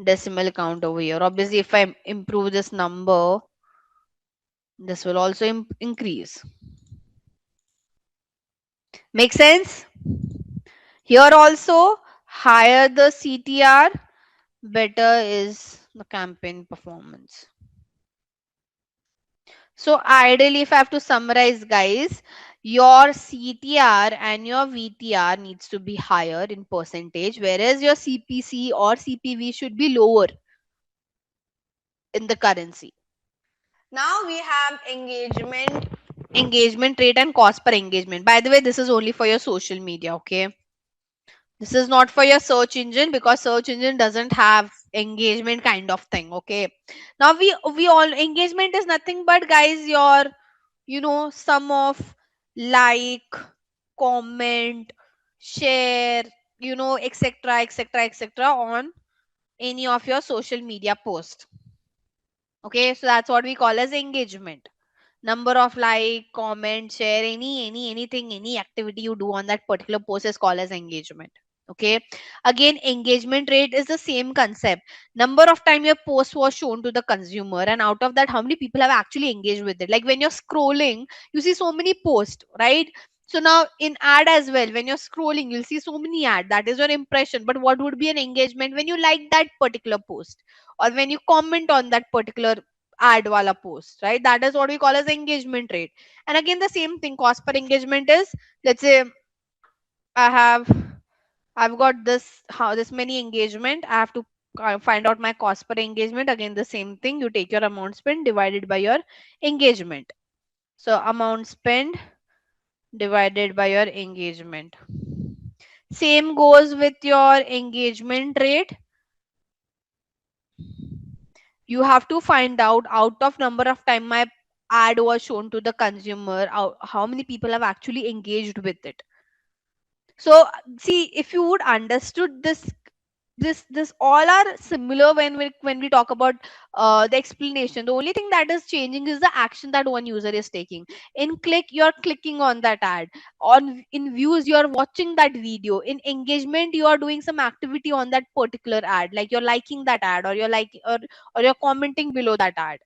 decimal count over here. Obviously, if I improve this number, this will also increase. Make sense? Here also, higher the CTR, better is the campaign performance. So ideally, if I have to summarize, guys, your CTR and your VTR needs to be higher in percentage, whereas your CPC or CPV should be lower in the currency. Now we have engagement rate and cost per engagement. By the way, this is only for your social media, okay? This is not for your search engine because search engine doesn't have engagement kind of thing, okay? Now we all engagement is nothing but, guys, your sum of like, comment, share, etc, etc, etc on any of your social media post. Okay, so that's what we call as engagement. Number of like, comment, share, anything, any activity you do on that particular post is called as engagement. Okay, again, engagement rate is the same concept. Number of time your post was shown to the consumer, and out of that, how many people have actually engaged with it. Like when you're scrolling, you see so many posts, right? So now in ad as well, when you're scrolling, you'll see so many ad. That is your impression. But what would be an engagement? When you like that particular post, or when you comment on that particular ad wala post, right? That is what we call as engagement rate. And again, the same thing, cost per engagement is, let's say I have I've got this many engagement. I have to find out my cost per engagement. Again, the same thing. You take your amount spent divided by your engagement. So amount spent divided by your engagement. Same goes with your engagement rate. You have to find out of number of time my ad was shown to the consumer, how many people have actually engaged with it. So see, if you would understood this all are similar when we talk about the explanation. The only thing that is changing is the action that one user is taking. In click, you're clicking on that ad. On in views, you're watching that video. In engagement, you are doing some activity on that particular ad, like you're liking that ad, or or you're commenting below that ad.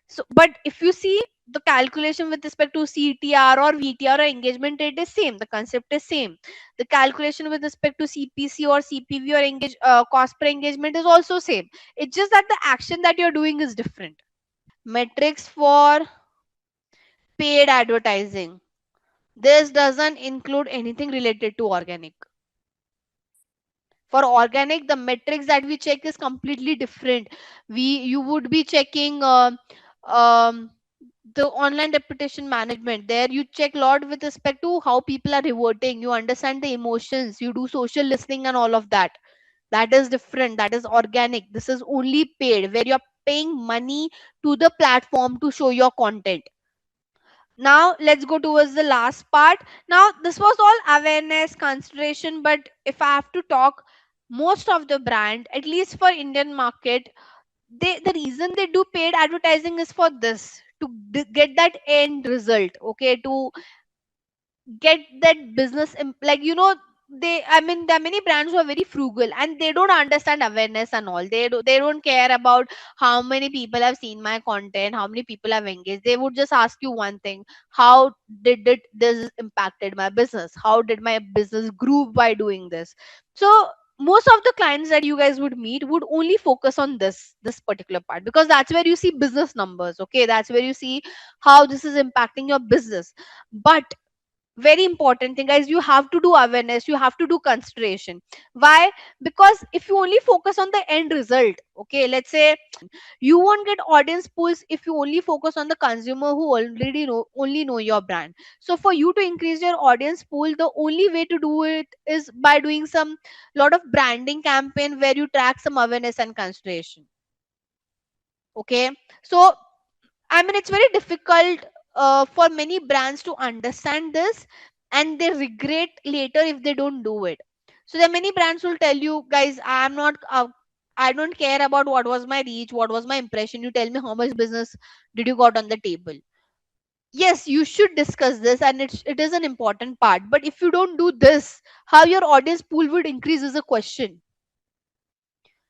So, but if you see, the calculation with respect to CTR or VTR or engagement rate is same. The concept is same. The calculation with respect to CPC or CPV or cost per engagement is also same. It's just that the action that you're doing is different. Metrics for paid advertising. This doesn't include anything related to organic. For organic, the metrics that we check is completely different. You would be checking um, the online reputation management. There you check a lot with respect to how people are reverting. You understand the emotions, you do social listening and all of that. That is different. That is organic. This is only paid, where you're paying money to the platform to show your content. Now let's go towards the last part. Now this was all awareness consideration, but if I have to talk, most of the brand, at least for Indian market, the reason they do paid advertising is for this, to get that end result. Okay, to get that business like, I mean, there are many brands who are very frugal and they don't understand awareness and all. They don't care about how many people have seen my content, how many people have engaged. They would just ask you one thing: how did this impacted my business? How did my business grew by doing this? So most of the clients that you guys would meet would only focus on this particular part, because that's where you see business numbers. Okay, that's where you see how this is impacting your business. But very important thing, guys, you have to do awareness, you have to do consideration. Why? Because if you only focus on the end result, okay, let's say, you won't get audience pools if you only focus on the consumer who already know your brand. So for you to increase your audience pool, the only way to do it is by doing some lot of branding campaign where you track some awareness and consideration. Okay, so I mean, it's very difficult for many brands to understand this, and they regret later if they don't do it. So there are many brands will tell you, guys, I don't care about what was my reach, what was my impression. You tell me how much business did you got on the table. Yes, you should discuss this, and it is an important part. But if you don't do this, how your audience pool would increase is a question,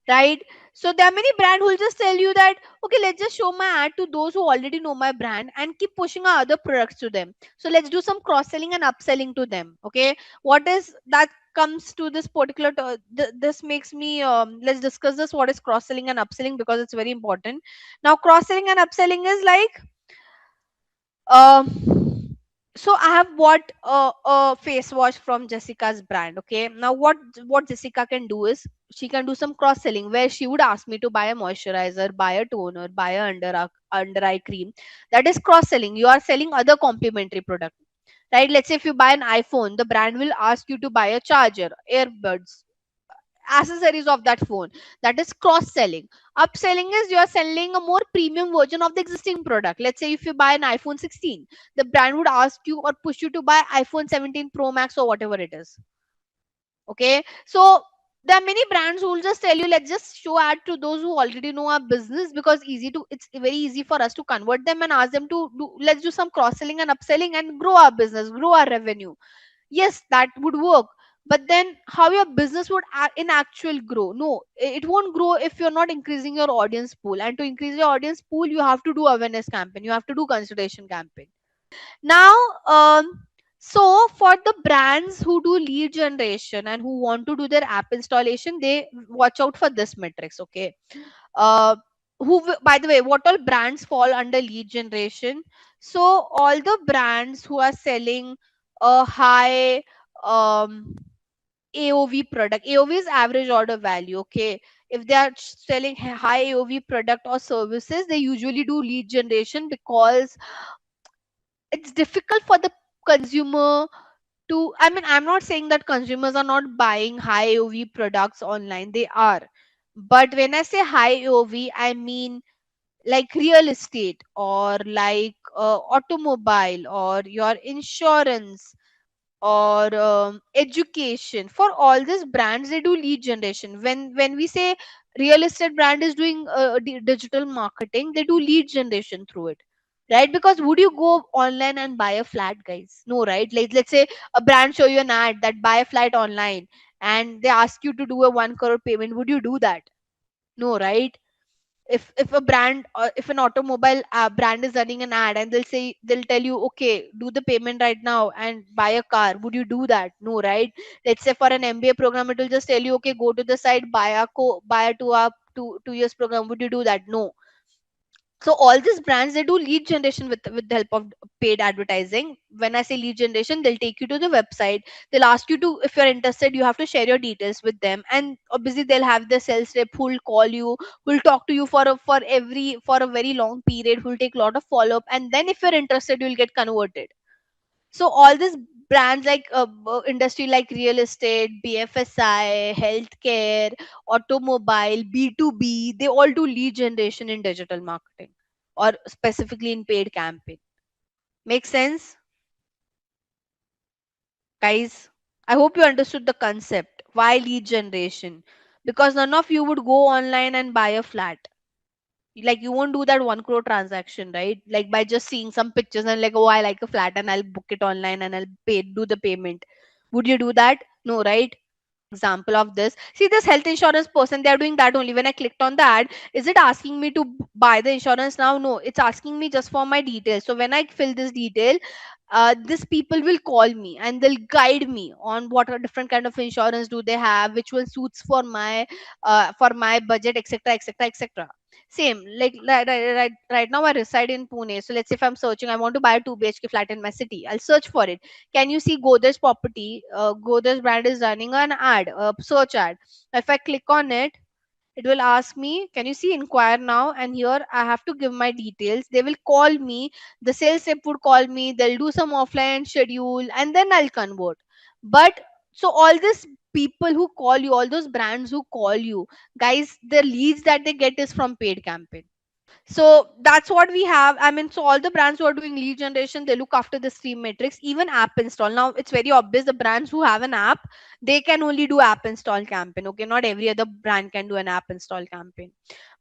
right? So there are many brands who will just tell you that, okay, let's just show my ad to those who already know my brand and keep pushing our other products to them. So let's do some cross selling and upselling to them. Okay, what is that comes to this particular this makes me let's discuss this, what is cross selling and upselling, because it's very important. Now cross selling and upselling is like, so I have bought a face wash from Jessica's brand. Okay, now what Jessica can do is she can do some cross selling where she would ask me to buy a moisturizer, buy a toner, buy a under eye cream. That is cross selling. You are selling other complementary product, right? Let's say if you buy an iPhone, the brand will ask you to buy a charger, earbuds, accessories of that phone. That is cross selling. Upselling is you are selling a more premium version of the existing product. Let's say if you buy an iPhone 16, the brand would ask you or push you to buy iPhone 17 Pro Max or whatever it is. Okay, so there are many brands who will just tell you, let's just show ad to those who already know our business, because it's very easy for us to convert them and ask them to do, let's do some cross selling and upselling and grow our business, grow our revenue. Yes, that would work. But then how your business would in actual grow? No, it won't grow if you're not increasing your audience pool. And to increase your audience pool, you have to do awareness campaign, you have to do consideration campaign. Now, so for the brands who do lead generation and who want to do their app installation, they watch out for this metrics. Okay, uh, by the way, what all brands fall under lead generation? So all the brands who are selling a high um AOV product. AOV is average order value. Okay, if they are selling high AOV product or services, they usually do lead generation, because it's difficult for the consumer to, I mean, I'm not saying that consumers are not buying high AOV products online, they are. But when I say high AOV, I mean like real estate, or like automobile, or your insurance, or education. For all these brands, they do lead generation. When we say real estate brand is doing digital marketing, they do lead generation through it, right? Because would you go online and buy a flat, guys? No, right? Like, let's say a brand show you an ad that buy a flat online, and they ask you to do a 1 crore payment. Would you do that? No, right? If a brand, or if an automobile brand is running an ad and they'll tell you, okay, do the payment right now and buy a car, would you do that? No, right? Let's say for an MBA program, it will just tell you, okay, go to the site, buy a 2 years program. Would you do that? No. So all these brands, they do lead generation with the help of paid advertising. When I say lead generation, they'll take you to the website, they'll ask you to, if you're interested, you have to share your details with them, and obviously they'll have the sales rep who'll call you, who'll talk to you for a very long period, who'll take a lot of follow up, and then if you're interested, you'll get converted. So all these brands, like industry like real estate, BFSI, healthcare, automobile, B2B, they all do lead generation in digital marketing, or specifically in paid campaign. Make sense, guys? I hope you understood the concept. Why lead generation? Because none of you would go online and buy a flat. Like, you won't do that 1 crore transaction, right? Like, by just seeing some pictures and like, oh, I like a flat and I'll book it online and I'll do the payment. Would you do that? No, right? Example of this, see, this health insurance person, they are doing that only. When I clicked on the ad, is it asking me to buy the insurance now? No, it's asking me just for my details. So when I fill this detail, this people will call me and they'll guide me on what are different kind of insurance do they have, which will suits for my budget, etc, etc, etc. Same, like right now I reside in Pune. So let's say if I'm searching, I want to buy a 2 BHK flat in my city, I'll search for it. Can you see Godrej property? Godrej brand is running an ad, a search ad. If I click on it, it will ask me, can you see inquire now? And here I have to give my details. They will call me. The sales rep would call me. They'll do some offline schedule and then I'll convert. But so all these people who call you, all those brands who call you, guys, the leads that they get is from paid campaign. So that's what we have. I mean, so all the brands who are doing lead generation, they look after this three metrics, even app install. Now it's very obvious the brands who have an app, they can only do app install campaign. Okay, not every other brand can do an app install campaign.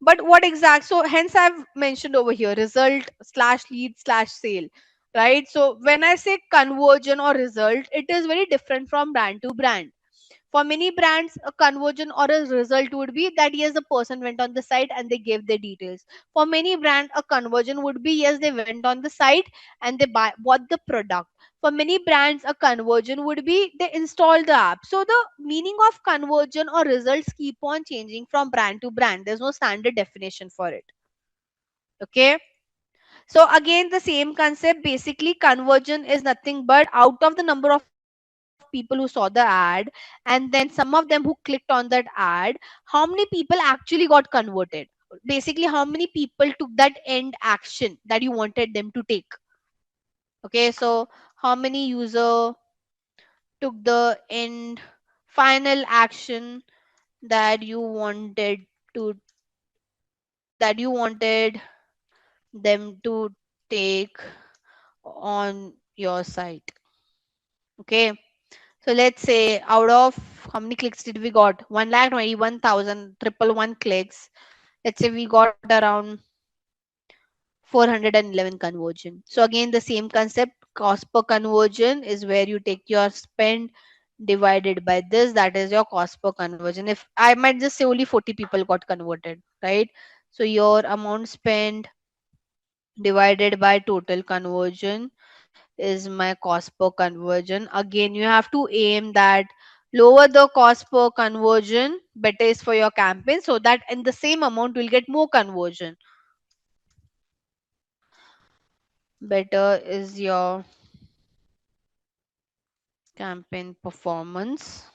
But what exact? So hence I've mentioned over here result slash lead slash sale. Right. So when I say conversion or result, it is very different from brand to brand. For many brands, a conversion or a result would be that yes, the person went on the site and they gave their details. For many brands, a conversion would be yes, they went on the site and they bought the product. For many brands, a conversion would be they installed the app. So the meaning of conversion or results keep on changing from brand to brand. There's no standard definition for it. Okay. So again, the same concept. Basically, conversion is nothing but out of the number of people who saw the ad, and then some of them who clicked on that ad, how many people actually got converted? Basically, how many people took that end action that you wanted them to take? Okay, so how many user took the end final action that you wanted to that you wanted them to take on your site? Okay. So let's say out of how many clicks did we got? 1,21,111 clicks. Let's say we got around 411 conversion. So again, the same concept, cost per conversion is where you take your spend divided by this. That is your cost per conversion. If I might just say only 40 people got converted, right? So your amount spent divided by total conversion is my cost per conversion. Again, you have to aim that lower the cost per conversion, better is for your campaign, so that in the same amount you'll get more conversion. Better is your campaign performance.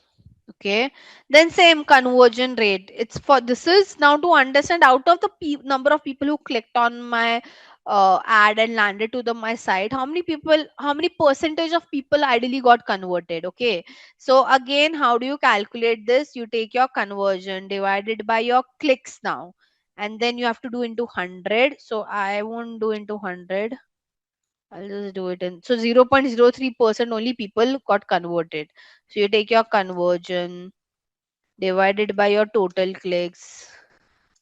Okay, then same conversion rate, it's for this is now to understand out of the number of people who clicked on my ad and landed to the my site, how many people, how many percentage of people ideally got converted. Okay, so again, how do you calculate this? You take your conversion divided by your clicks now, and then you have to do into 100. So I won't do into 100, I'll just do it in. So 0.03% only people got converted. So you take your conversion divided by your total clicks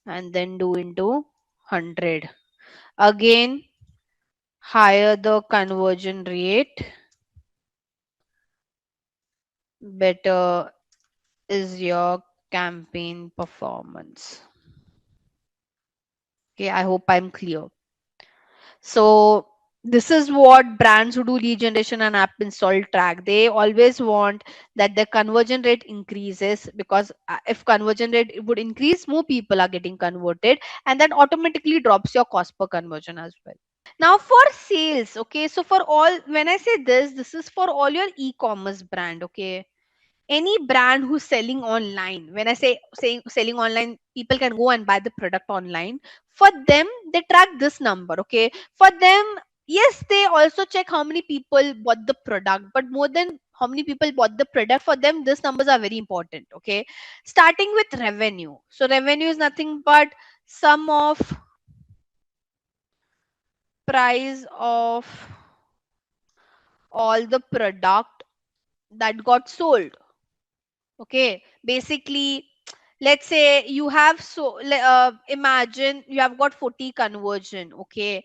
and then do into 100. Again, higher the conversion rate, better is your campaign performance. Okay, I hope I'm clear. So this is what brands who do lead generation and app install track. They always want that the conversion rate increases, because if conversion rate would increase, more people are getting converted, and that automatically drops your cost per conversion as well. Now for sales, okay, so for all, when I say this is for all your e-commerce brand. Okay, any brand who's selling online, when I say selling online, people can go and buy the product online. For them, they track this number. Okay, for them, yes, they also check how many people bought the product, but more than how many people bought the product, for them these numbers are very important. Okay, starting with revenue. So revenue is nothing but sum of price of all the product that got sold. Okay, basically, let's say you have imagine you have got 40 conversion. Okay,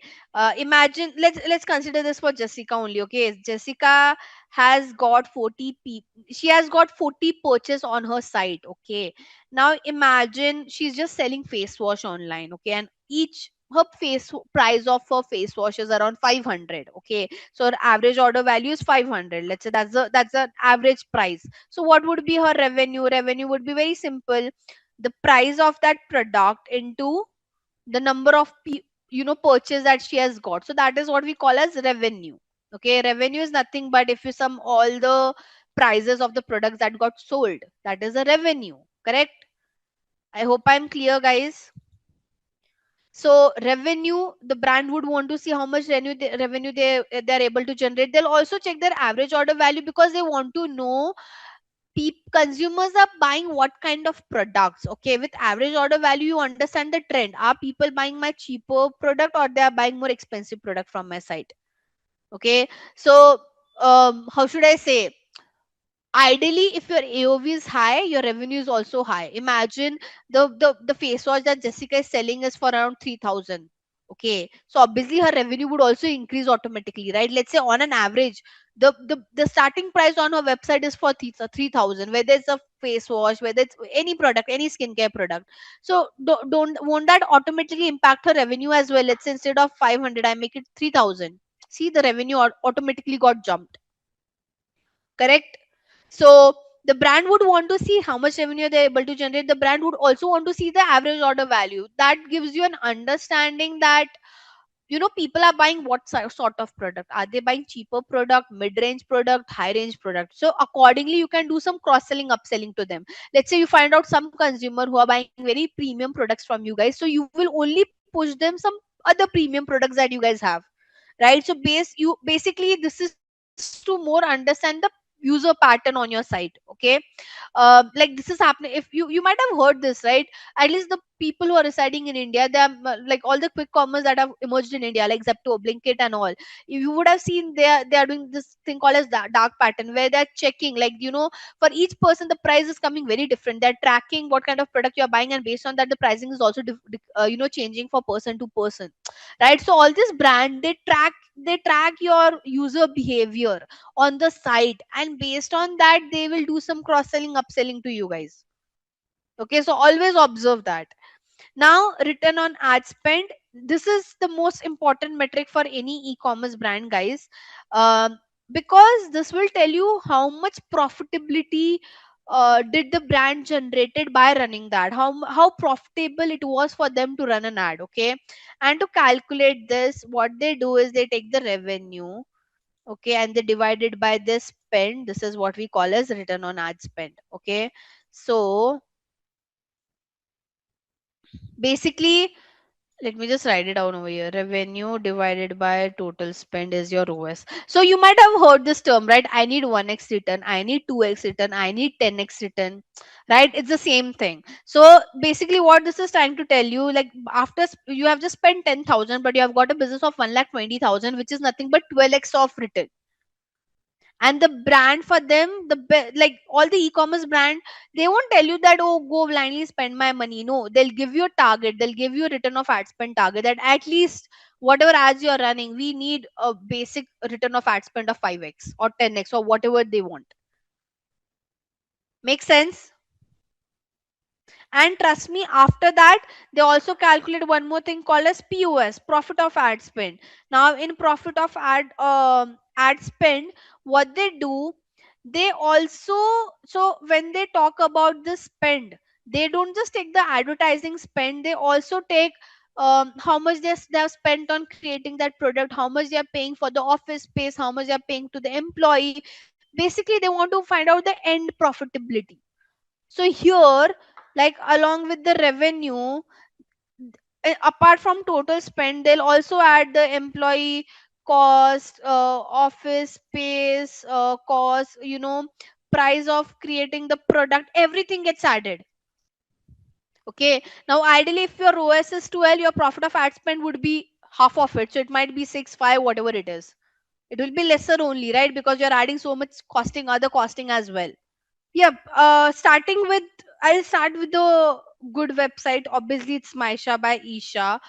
imagine, let's consider this for Jessica only. Okay, Jessica has got 40 people, she has got 40 purchase on her site. Okay, now imagine she's just selling face wash online. Okay, and each her price of her face wash is around 500. Okay, so her average order value is 500. Let's say that's the average price. So what would be her revenue? Revenue would be very simple. The price of that product into the number of purchase that she has got. So that is what we call as revenue. Okay, revenue is nothing but if you sum all the prices of the products that got sold, that is a revenue. Correct? I hope I'm clear, guys. So revenue, the brand would want to see how much revenue they're able to generate. They'll also check their average order value because they want to know consumers are buying what kind of products. Okay, with average order value you understand the trend. Are people buying my cheaper product or they are buying more expensive product from my site? Okay, so how should I say, ideally if your AOV is high, your revenue is also high. Imagine the face wash that Jessica is selling is for around 3000. Okay, so obviously her revenue would also increase automatically, right? Let's say on an average the starting price on her website is for 3000, whether it's a face wash, whether it's any product, any skincare product. So don't won't that automatically impact her revenue as well? Let's say instead of 500 I make it 3000. See, the revenue automatically got jumped. Correct. So the brand would want to see how much revenue they're able to generate. The brand would also want to see the average order value. That gives you an understanding that people are buying what sort of product. Are they buying cheaper product, mid-range product, high-range product? So accordingly you can do some cross-selling, upselling to them. Let's say you find out some consumer who are buying very premium products from you guys, so you will only push them some other premium products that you guys have, right? So basically this is to more understand the user pattern on your site. Okay, like this is happening. If you might have heard this, right? At least the people who are residing in India, they are like all the quick commerce that have emerged in India, like Zepto, Blinkit and all. You would have seen they are doing this thing called as dark pattern, where they're checking, like, for each person the price is coming very different. They're tracking what kind of product you're buying, and based on that the pricing is also changing for person to person, right? So all this brand, they track your user behavior on the site, and based on that they will do some cross selling, upselling to you guys. Okay, so always observe that. Now, return on ad spend. This is the most important metric for any e-commerce brand, guys. um, because this will tell you how much profitability did the brand generated by running that, how profitable it was for them to run an ad. Okay, and to calculate this, what they do is they take the revenue, okay, and they divide it by this spend. This is what we call as return on ad spend. Okay, so basically, let me just write it down over here. Revenue divided by total spend is your OS. So you might have heard this term, right? I need 1x return, I need 2x return, I need 10x return, right? It's the same thing. So basically, what this is trying to tell you, like, after you have just spent 10,000, but you have got a business of 1,20,000, which is nothing but 12x of return. And the brand for them, like all the e-commerce brand, they won't tell you that, oh, go blindly spend my money. No, they'll give you a target, they'll give you a return of ad spend target, that at least whatever ads you're running, we need a basic return of ad spend of 5x or 10x or whatever they want. Make sense? And trust me, after that they also calculate one more thing called as POS, profit of ad spend. Now in profit of ad spend, what they do, they also, so when they talk about the spend, they don't just take the advertising spend, they also take how much they have spent on creating that product, how much they are paying for the office space, how much they are paying to the employee. Basically they want to find out the end profitability. So here, like along with the revenue, apart from total spend, they'll also add the employee cost, office space cost, price of creating the product, everything gets added. Okay, now ideally if your OS is 12, your profit of ad spend would be half of it, so it might be 6 5, whatever it is. It will be lesser only, right? Because you're adding so much costing, other costing as well. Yep. Starting with, I'll start with the good website. Obviously, it's Maisha by Isha.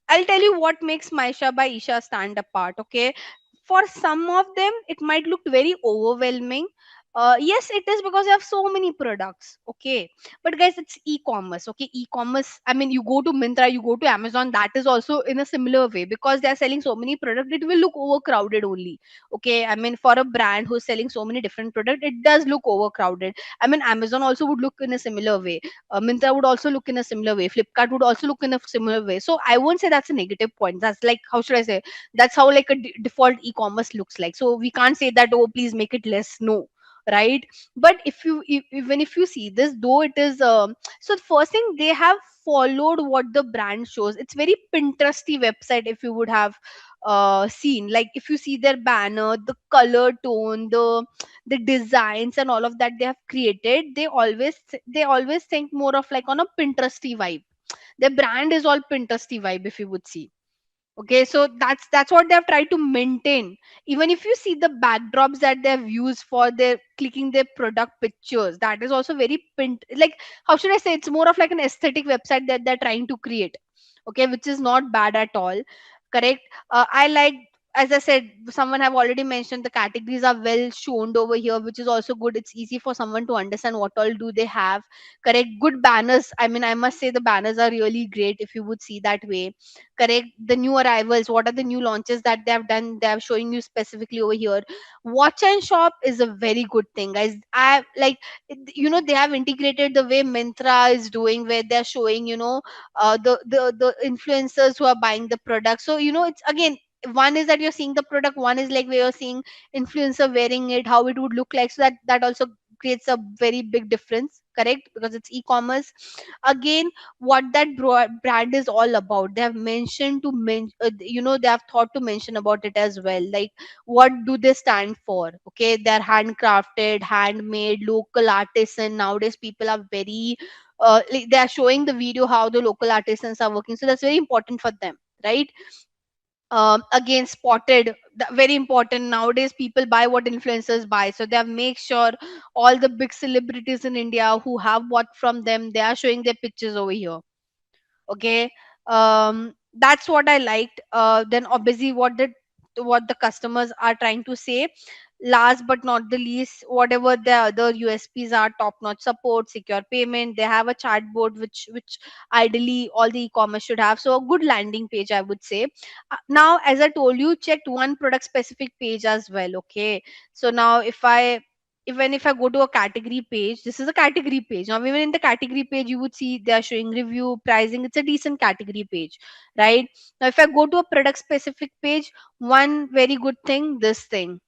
I'll tell you what makes Maisha by Isha stand apart. Okay, for some of them, it might look very overwhelming. Yes, it is because you have so many products. Okay, but guys, it's e-commerce. Okay, e-commerce. I mean, you go to Myntra, you go to Amazon. That is also in a similar way, because they are selling so many products. It will look overcrowded only. Okay, I mean, for a brand who's selling so many different products, it does look overcrowded. I mean, Amazon also would look in a similar way. Myntra would also look in a similar way. Flipkart would also look in a similar way. So I won't say that's a negative point. That's like, how should I say, that's how like a default e-commerce looks like. So we can't say that, oh, please make it less. No, right? But even if you see this, though it is so the first thing, they have followed what the brand shows. It's very Pinteresty website, if you would have seen. Like if you see their banner, the color tone, the designs and all of that they have created, they always think more of like on a Pinteresty vibe. Their brand is all Pinteresty vibe, if you would see. Okay, so that's what they have tried to maintain. Even if you see the backdrops that they have used for their clicking their product pictures, that is also very like, how should I say, it's more of like an aesthetic website that they're trying to create. Okay, which is not bad at all. Correct. I like, as I said, someone have already mentioned the categories are well shown over here, which is also good. It's easy for someone to understand what all do they have. Correct. Good banners, I mean, I must say the banners are really great if you would see that way. Correct. The new arrivals, what are the new launches that they have done, they are showing you specifically over here. Watch and shop is a very good thing, guys. I like, they have integrated the way Mintra is doing, where they're showing, the influencers who are buying the product. So it's again, one is that you're seeing the product, one is like where you're seeing influencer wearing it, how it would look like. So that also creates a very big difference. Correct, because it's e-commerce. Again, what that brand is all about, they have mentioned to they have thought to mention about it as well. Like, what do they stand for? Okay, they're handcrafted, handmade, local artisan. Nowadays people are very like, they are showing the video how the local artisans are working, so that's very important for them, right? Again, spotted, very important. Nowadays people buy what influencers buy, so they have make sure all the big celebrities in India who have bought from them, they are showing their pictures over here. Okay. That's what I liked. Then obviously what the customers are trying to say. Last but not the least, whatever the other USPs are, top notch support, secure payment, they have a chatbot, which ideally all the e-commerce should have. So a good landing page, I would say. Now, as I told you, checked one product specific page as well. Okay, so now if I go to a category page, this is a category page. Now, even in the category page, you would see they are showing review, pricing. It's a decent category page, right? Now, if I go to a product specific page, one very good thing, this thing,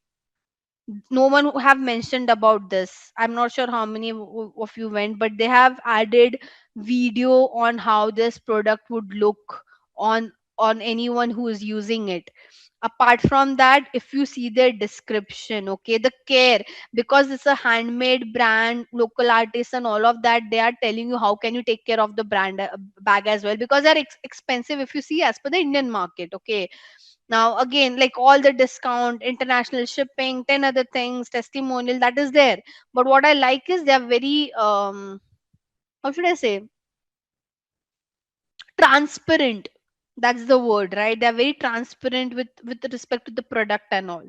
no one who have mentioned about this. I'm not sure how many of you went, but they have added video on how this product would look on anyone who is using it. Apart from that, if you see their description, okay, the care, because it's a handmade brand, local artists and all of that, they are telling you how can you take care of the brand bag as well, because they're expensive if you see as per the Indian market. Okay, now again, like all the discount, international shipping, 10 other things, testimonial, that is there. But what I like is they're very how should I say, transparent. That's the word, right? They're very transparent with respect to the product and all.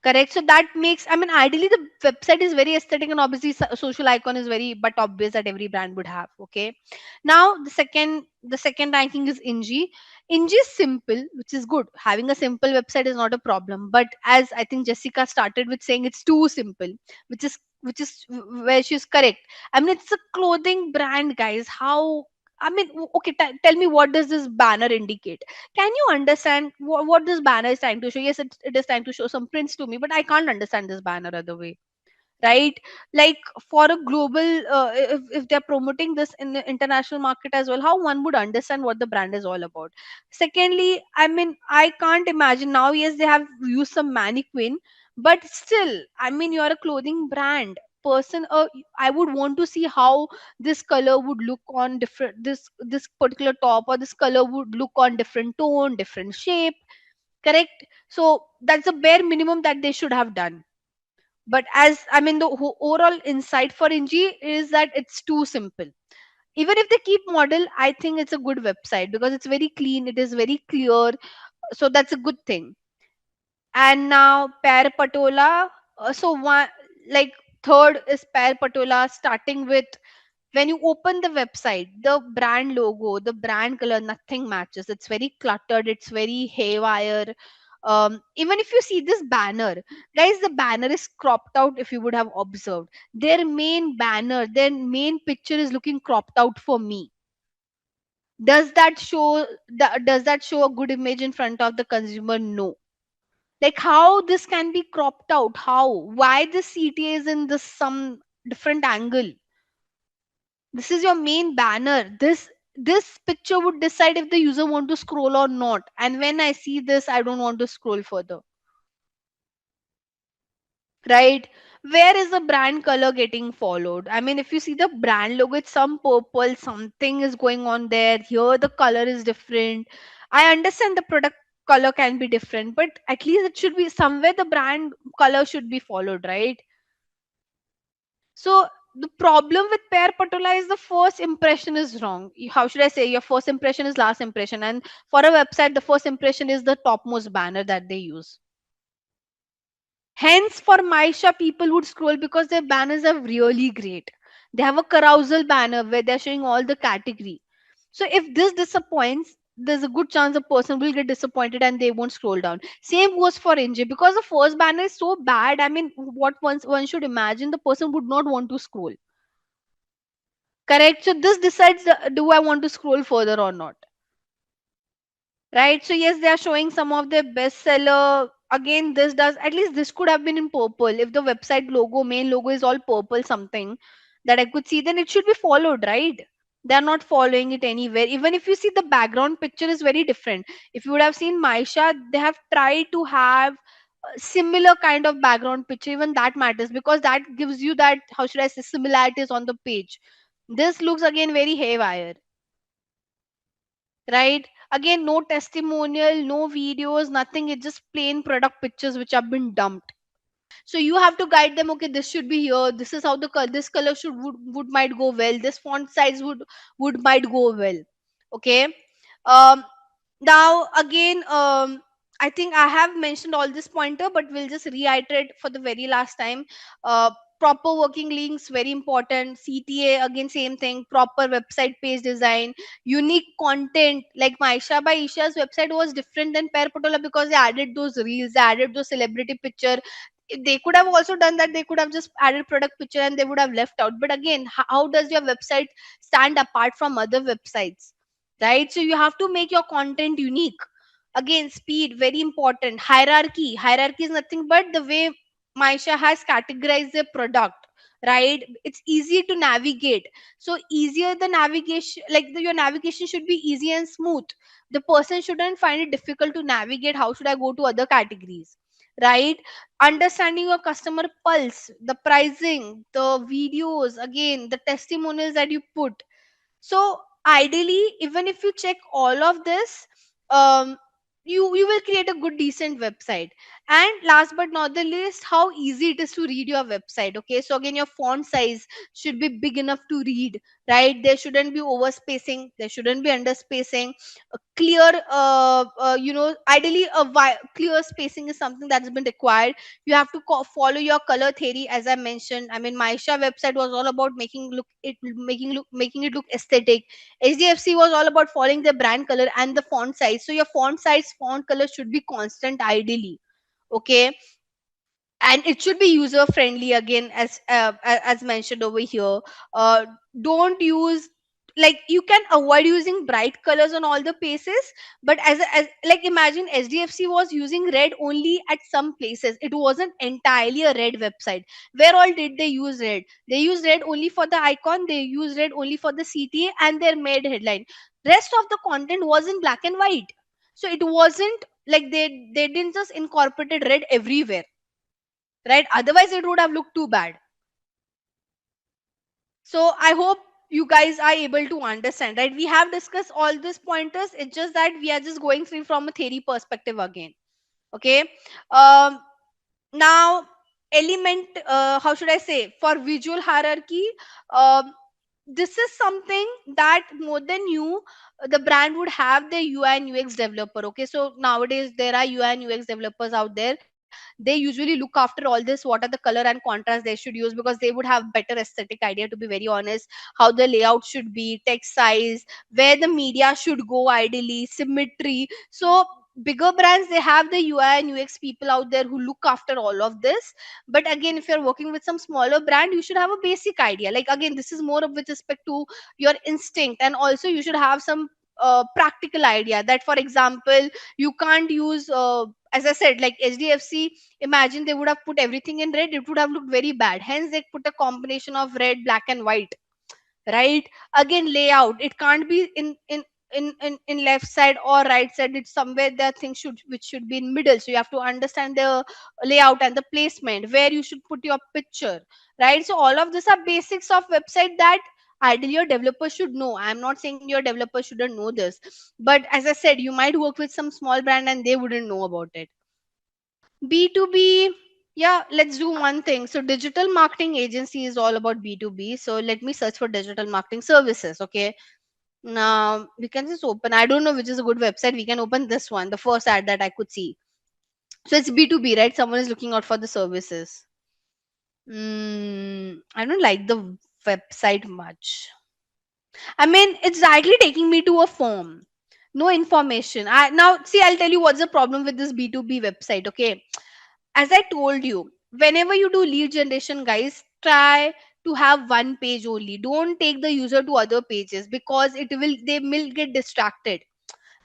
Correct. So that makes, I mean, ideally the website is very aesthetic, and obviously social icon is very but obvious that every brand would have. Okay. Now the second ranking is Inji. Inji is simple, which is good. Having a simple website is not a problem. But as I think Jessica started with saying, it's too simple, which is where she's correct. I mean, it's a clothing brand, guys. How, I mean, okay, tell me, what does this banner indicate? Can you understand what this banner is trying to show? Yes, it is trying to show some prints to me, but I can't understand this banner other way, right? Like, for a global, if they're promoting this in the international market as well, how one would understand what the brand is all about? Secondly, I mean, I can't imagine now. Yes, they have used some mannequin, but still, I mean, you're a clothing brand person. I would want to see how this color would look on different, this particular top, or this color would look on different tone, different shape. Correct. So that's the bare minimum that they should have done. But as I mean, the overall insight for Inji is that it's too simple. Even if they keep model, I think it's a good website because it's very clean, it is very clear. So that's a good thing. And now Pair Patola. So one, like, third is Pair Patola, starting with, when you open the website, the brand logo, the brand color, nothing matches. It's very cluttered, it's very haywire. Even if you see this banner, guys, the banner is cropped out. If you would have observed, their main banner, their main picture is looking cropped out for me. Does that show a good image in front of the consumer? No. Like, how this can be cropped out? How? Why the CTA is in this some different angle? This is your main banner. This This picture would decide if the user want to scroll or not, and when I see this, I don't want to scroll further, right? Where is the brand color getting followed? I mean, if you see the brand logo, it's some purple, something is going on there. Here the color is different. I understand the product color can be different, but at least it should be somewhere the brand color should be followed, right? So the problem with Pear Patola is the first impression is wrong. How should I say? Your first impression is last impression, and for a website, the first impression is the topmost banner that they use. Hence, for Maisha, people would scroll because their banners are really great. They have a carousel banner where they're showing all the category. So if this disappoints, there's a good chance a person will get disappointed and they won't scroll down. Same goes for NJ because the first banner is so bad. I mean, what one should imagine, the person would not want to scroll. Correct. So this decides do I want to scroll further or not. Right. So yes, they are showing some of their bestseller. Again, this does at least this could have been in purple. If the website logo, main logo is all purple, something that I could see, then it should be followed, right? They are not following it anywhere. Even if you see the background picture is very different. If you would have seen Maisha, they have tried to have a similar kind of background picture. Even that matters because that gives you that, how should I say, similarities on the page. This looks again very haywire, right? Again, no testimonial, no videos, nothing. It's just plain product pictures which have been dumped. So you have to guide them. Okay, this should be here. This is how the color. This color should would might go well. This font size would might go well. Okay. Um, Now again, I think I have mentioned all this pointer, but we'll just reiterate for the very last time. Proper working links very important. CTA again, same thing. Proper website page design, unique content. Like Maisha by Isha's website was different than Pear Patola because they added those reels, they added those celebrity picture. They could have also done that. They could have just added product picture and they would have left out. But again, how does your website stand apart from other websites? Right? So you have to make your content unique. Again, speed very important. Hierarchy is nothing but the way Maisha has categorized the product, right? It's easy to navigate. So easier the navigation, like your navigation should be easy and smooth. The person shouldn't find it difficult to navigate. How should I go to other categories, right? Understanding your customer pulse, the pricing, the videos, again the testimonials that you put. So ideally, even if you check all of this, um, you will create a good decent website. And last but not the least, how easy it is to read your website. Okay, so again, your font size should be big enough to read, right? There shouldn't be overspacing, there shouldn't be underspacing. A clear, ideally clear spacing is something that's been required. You have to follow your color theory, as I mentioned. I mean, Maisha website was all about making it look aesthetic. HDFC was all about following the brand color and the font size. So your font size, font color should be constant ideally. Okay, and it should be user friendly again, as mentioned over here. uh, don't use, like, you can avoid using bright colors on all the places, but as like, imagine SDFC was using red only at some places. It wasn't entirely a red website. Where all did they use red? They used red only for the icon, they used red only for the CTA and their made headline. Rest of the content was in black and white. So it wasn't like they didn't just incorporated red everywhere, right? Otherwise it would have looked too bad. So I hope you guys are able to understand, right? We have discussed all these pointers, it's just that we are just going through from a theory perspective again. Okay. um Now, element, how should I say, for visual hierarchy, um this is something that more than you, the brand would have the UI and UX developer. Okay, so nowadays there are UI and UX developers out there. They usually look after all this, what are the color and contrast they should use, because they would have better aesthetic idea, to be very honest. How the layout should be, text size, where the media should go, ideally symmetry. So bigger brands, they have the UI and UX people out there who look after all of this. But again, if you're working with some smaller brand, you should have a basic idea. Like, again, this is more of with respect to your instinct, and also you should have some practical idea that, for example, you can't use, as I said, like HDFC, imagine they would have put everything in red, it would have looked very bad. Hence they put a combination of red, black and white, right? Again, layout, it can't be in left side or right side. It's somewhere that things should which should be in middle. So you have to understand the layout and the placement where you should put your picture, right? So all of these are basics of website that ideally your developer should know. I'm not saying your developer shouldn't know this, but as I said, you might work with some small brand and they wouldn't know about it. B2B, yeah, let's do one thing. So, digital marketing agency is all about B2B. So, let me search for digital marketing services. Okay. Now, we can just open, I don't know which is a good website. We can open this one, the first ad that I could see. So, it's B2B, right? Someone is looking out for the services. I don't like the website much. I mean, it's directly taking me to a form. No information. Now, see, I'll tell you what's the problem with this B2B website. Okay. As I told you, whenever you do lead generation, guys, try to have one page only. Don't take the user to other pages because they will get distracted,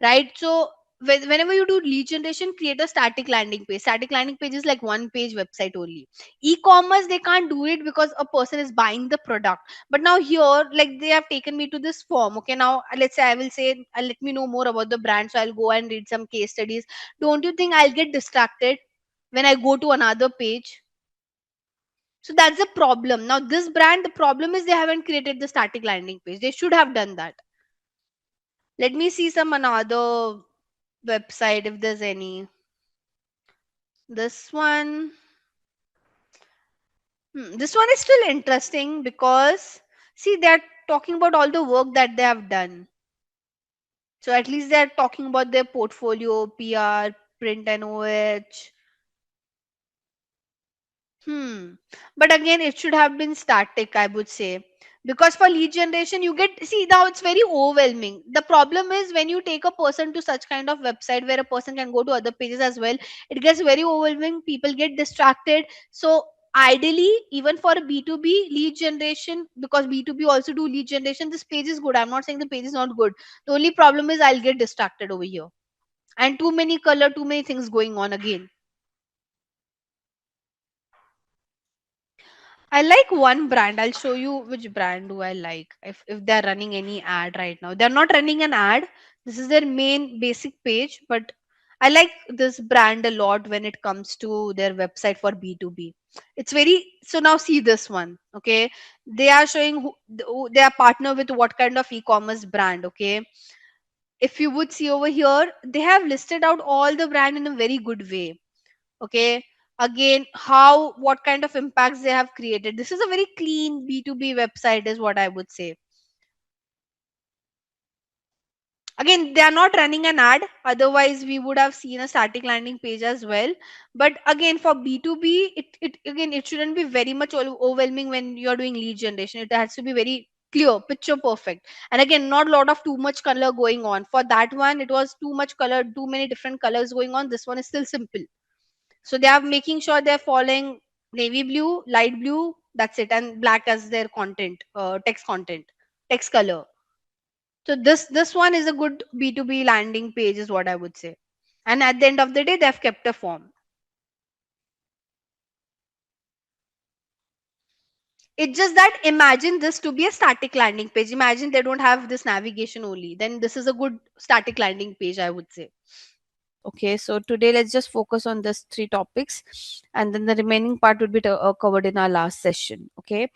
right? So whenever you do lead generation, create a static landing page. Static landing page is like one page website only. E-commerce, they can't do it because a person is buying the product. But now here, like they have taken me to this form. Okay, now let's say I will say, let me know more about the brand. So I'll go and read some case studies. Don't you think I'll get distracted when I go to another page? So that's the problem. Now, this brand, the problem is they haven't created the static landing page. They should have done that. Let me see some another website if there's any. This one. This one is still interesting because, see, they're talking about all the work that they have done. So at least they're talking about their portfolio, PR, print and OH. Hmm. But again, it should have been static, I would say. Because for lead generation, you get, see, now it's very overwhelming. The problem is when you take a person to such kind of website where a person can go to other pages as well, it gets very overwhelming. People get distracted. So, ideally, even for a B2B lead generation, because B2B also do lead generation, this page is good. I'm not saying the page is not good. The only problem is I'll get distracted over here. And too many color, too many things going on again. I like one brand. I'll show you which brand do I like. If they're running any ad right now. They're not running an ad. This is their main basic page, but I like this brand a lot when it comes to their website for B2B. It's very, so now see this one, okay? They are showing who they are partner with what kind of e-commerce brand, okay? If you would see over here, they have listed out all the brand in a very good way. Okay, again, how, what kind of impacts they have created. This is a very clean B2B website is what I would say. Again, they are not running an ad, otherwise we would have seen a static landing page as well. But again, for B2B, it again, it shouldn't be very much overwhelming when you're doing lead generation. It has to be very clear, picture perfect, and again, not a lot of too much color going on. For that one, it was too much color, too many different colors going on. This one is still simple. So they are making sure they're following navy blue, light blue, that's it, and black as their content, text color. So this one is a good B2B landing page, is what I would say. And at the end of the day, they've kept a form. It's just that imagine this to be a static landing page. Imagine they don't have this navigation only. Then this is a good static landing page, I would say. Okay, so today let's just focus on these three topics, and then the remaining part would be covered in our last session. Okay,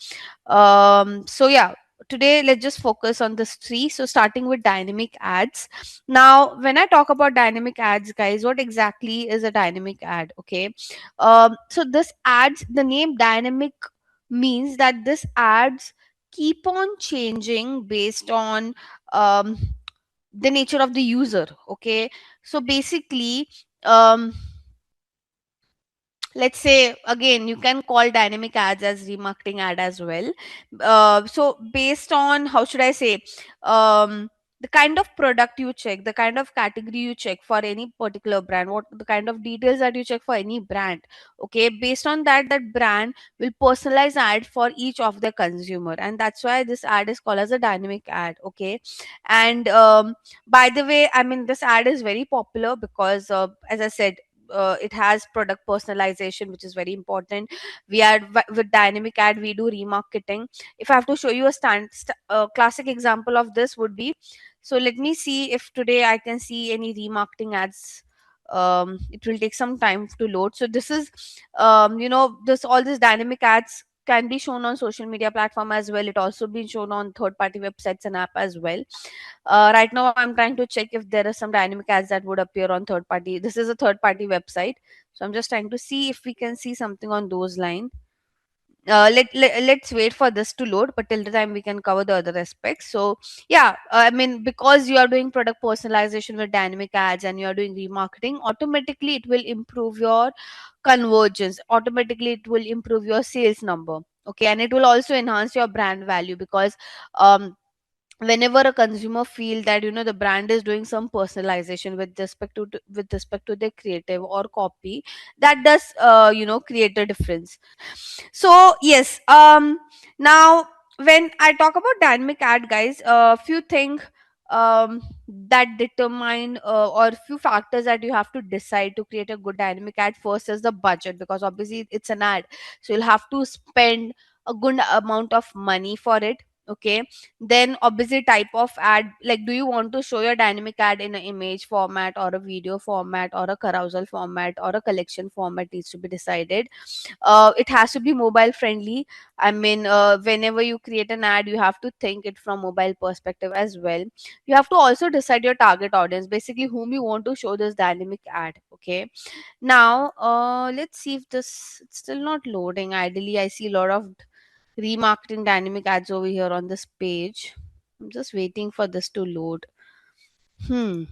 so yeah, today let's just focus on this three. So starting with dynamic ads. Now, when I talk about dynamic ads, guys, what exactly is a dynamic ad? Okay, so this ads, the name dynamic means that this ads keep on changing based on um, the nature of the user. Okay, so basically, um let's say, again, you can call dynamic ads as remarketing ad as well. So based on, how should I say, um the kind of product you check, the kind of category you check for any particular brand, what the kind of details that you check for any brand, okay, based on that, that brand will personalize ad for each of their consumer, and that's why this ad is called as a dynamic ad. Okay, and by the way, I mean, this ad is very popular because, as I said, it has product personalization, which is very important. We add with dynamic ad, we do remarketing. If I have to show you a classic example of this would be, so let me see if today I can see any remarketing ads. It will take some time to load. So this is, this all these dynamic ads can be shown on social media platform as well. It also been shown on third party websites and app as well. Right now I'm trying to check if there are some dynamic ads that would appear on third party. This is a third party website, so I'm just trying to see if we can see something on those lines. Let's wait for this to load, but till the time we can cover the other aspects. So yeah, I mean, because you are doing product personalization with dynamic ads and you are doing remarketing, automatically it will improve your convergence, automatically it will improve your sales number. Okay, and it will also enhance your brand value, because um whenever a consumer feel that the brand is doing some personalization with respect to their creative or copy, that does create a difference. So yes, now when I talk about dynamic ad, guys, few things that determine, or few factors that you have to decide to create a good dynamic ad. First is the budget, because obviously it's an ad, so you'll have to spend a good amount of money for it. Okay, then obviously type of ad, like do you want to show your dynamic ad in an image format or a video format or a carousel format or a collection format, needs to be decided. It has to be mobile friendly. I mean, whenever you create an ad, you have to think it from mobile perspective as well. You have to also decide your target audience, basically whom you want to show this dynamic ad. Okay, now let's see if this, it's still not loading. Ideally I see a lot of remarketing dynamic ads over here on this page. I'm just waiting for this to load. Hmm.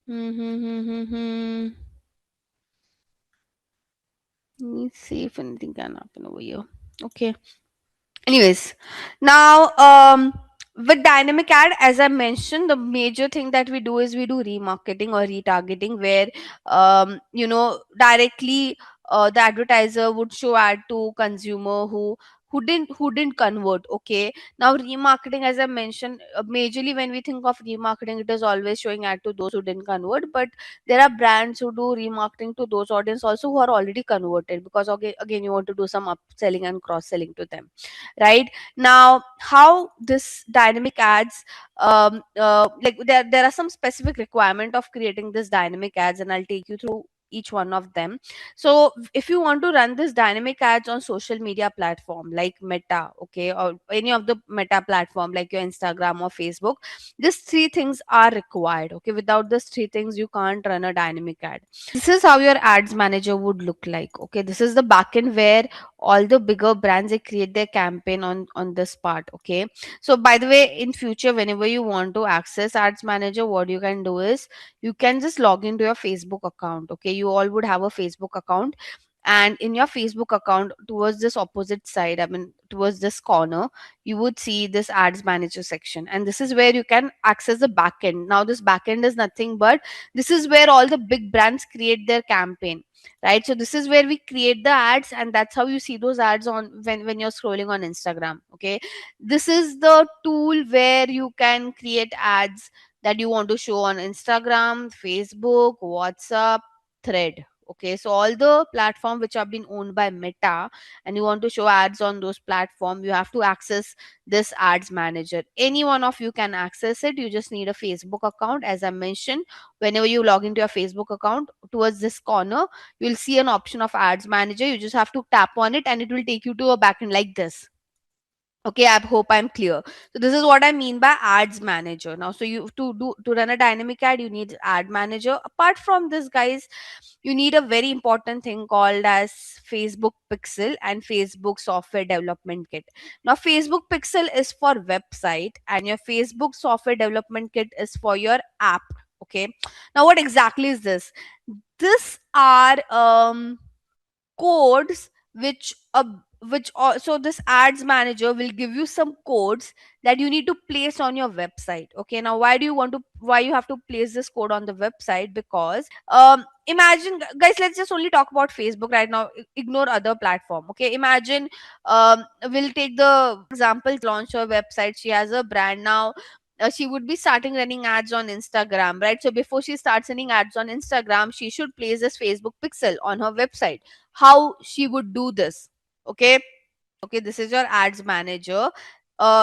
Hmm. Hmm. Hmm. Hmm. Hmm. Let me see if anything can happen over here. Okay. Anyways, now with dynamic ad, as I mentioned, the major thing that we do is we do remarketing or retargeting, where directly the advertiser would show ad to consumer who didn't convert. Okay, now remarketing, as I mentioned, majorly when we think of remarketing, it is always showing ad to those who didn't convert, but there are brands who do remarketing to those audience also who are already converted, because again you want to do some upselling and cross selling to them. Right now, how this dynamic ads, like there are some specific requirement of creating this dynamic ads, and I'll take you through each one of them. So if you want to run this dynamic ads on social media platform like Meta, okay, or any of the Meta platform like your Instagram or Facebook, these three things are required. Okay, without these three things you can't run a dynamic ad. This is how your ads manager would look like. Okay, this is the backend where all the bigger brands, they create their campaign on this part. Okay, so by the way, in future whenever you want to access ads manager, what you can do is you can just log into your Facebook account. Okay, you all would have a Facebook account, and in your Facebook account, towards this opposite side, I mean towards this corner, you would see this ads manager section, and this is where you can access the backend. Now this backend is nothing but, this is where all the big brands create their campaign. Right, so this is where we create the ads, and that's how you see those ads on when you're scrolling on Instagram. Okay, this is the tool where you can create ads that you want to show on Instagram, Facebook, WhatsApp, Thread. Okay, so all the platform which have been owned by Meta, and you want to show ads on those platform, you have to access this ads manager. Any one of you can access it. You just need a Facebook account. As I mentioned, whenever you log into your Facebook account, towards this corner you'll see an option of ads manager. You just have to tap on it and it will take you to a backend like this. Okay, I hope I'm clear. So this is what I mean by ads manager. Now, so you to run a dynamic ad, you need ad manager. Apart from this, guys, you need a very important thing called as Facebook Pixel and Facebook Software Development Kit. Now, Facebook Pixel is for website, and your Facebook Software Development Kit is for your app. Okay. Now, what exactly is this? This are codes which also this ads manager will give you some codes that you need to place on your website. Okay, now why you have to place this code on the website? Because imagine, guys, let's just only talk about Facebook right now. Ignore other platform. Okay, imagine, we'll take the example, launch her website, she has a brand now. she would be starting running ads on Instagram, right? So before she starts running ads on Instagram, she should place this Facebook pixel on her website. How she would do this? Okay, okay, this is your ads manager.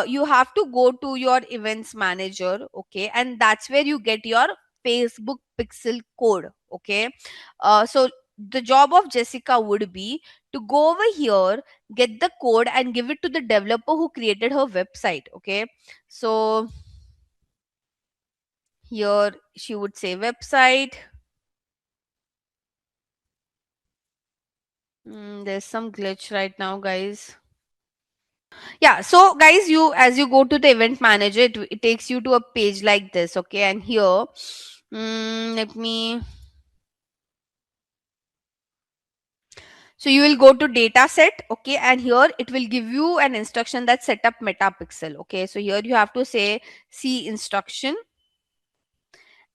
You have to go to your events manager, okay, and that's where you get your Facebook pixel code, okay. So the job of Jessica would be to go over here, get the code and give it to the developer who created her website, okay. So here she would say website. There's some glitch right now, guys. Yeah, so guys, you as you go to the event manager, it takes you to a page like this, okay. And here, let me. So you will go to data set, okay, and here it will give you an instruction that set up metapixel, okay. So here you have to say see instruction,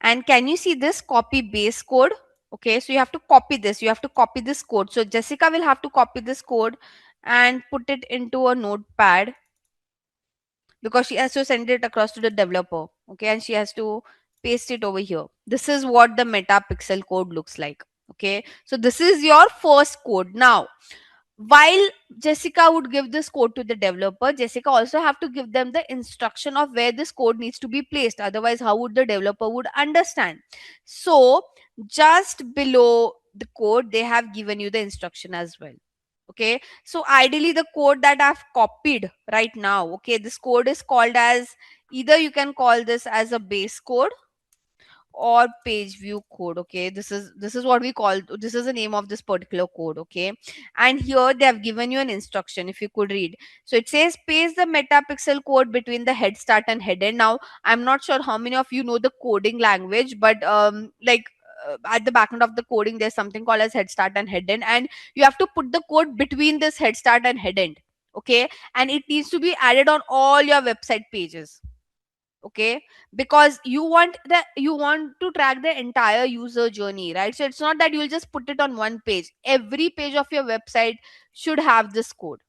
and can you see this copy base code? Okay, so you have to copy this. You have to copy this code. So Jessica will have to copy this code and put it into a notepad because she has to send it across to the developer, okay, and she has to paste it over here. This is what the metapixel code looks like, okay. So this is your first code. Now while Jessica would give this code to the developer, Jessica also have to give them the instruction of where this code needs to be placed. Otherwise, how would the developer would understand? So just below the code, they have given you the instruction as well. Okay. So ideally, the code that I've copied right now, okay, this code is called as, either you can call this as a base code or page view code, okay. This is what we call, this is the name of this particular code, okay. And here they have given you an instruction, if you could read. So it says paste the metapixel code between the head start and head end. Now I'm not sure how many of you know the coding language, but like at the back end of the coding there's something called as head start and head end, and you have to put the code between this head start and head end, okay. And it needs to be added on all your website pages, okay, because you want to track the entire user journey, right? So it's not that you'll just put it on one page. Every page of your website should have this code.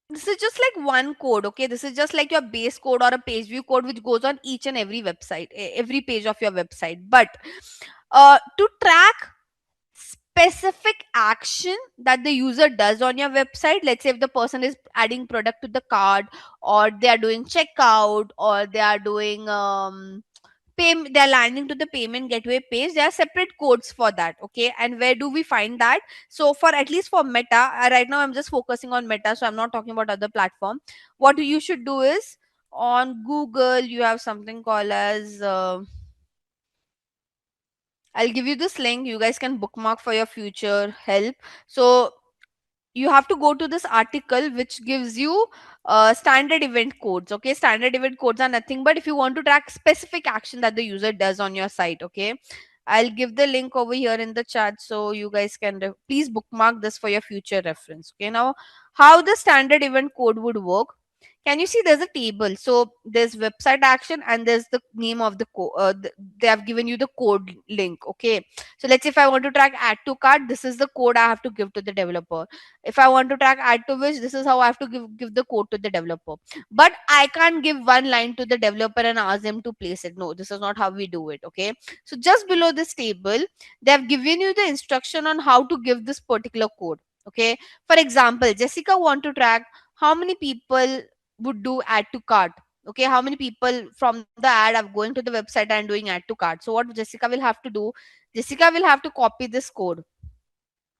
This is just like one code, okay. This is just like your base code or a page view code which goes on each and every website, every page of your website. But to track specific action that the user does on your website, let's say if the person is adding product to the cart, or they are doing checkout, or they are doing they're landing to the payment gateway page, there are separate codes for that, okay. And where do we find that? So for at least for Meta, right now I'm just focusing on Meta, so I'm not talking about other platform. What you should do is, on Google you have something called as I'll give you this link, you guys can bookmark for your future help. So you have to go to this article which gives you standard event codes, okay. Standard event codes are nothing but if you want to track specific action that the user does on your site, okay. I'll give the link over here in the chat so you guys can please bookmark this for your future reference, okay. Now how the standard event code would work, can you see there's a table? So there's website action and there's the name of the they have given you the code link, okay. So let's say if I want to track add to cart, this is the code I have to give to the developer. If I want to track add to which, this is how I have to give the code to the developer. But I can't give one line to the developer and ask them to place it. No, this is not how we do it, okay. So just below this table, they have given you the instruction on how to give this particular code, okay. For example, Jessica want to track how many people would do add to cart, okay. How many people from the ad are going to the website and doing add to cart. So what Jessica will have to do, Jessica will have to copy this code,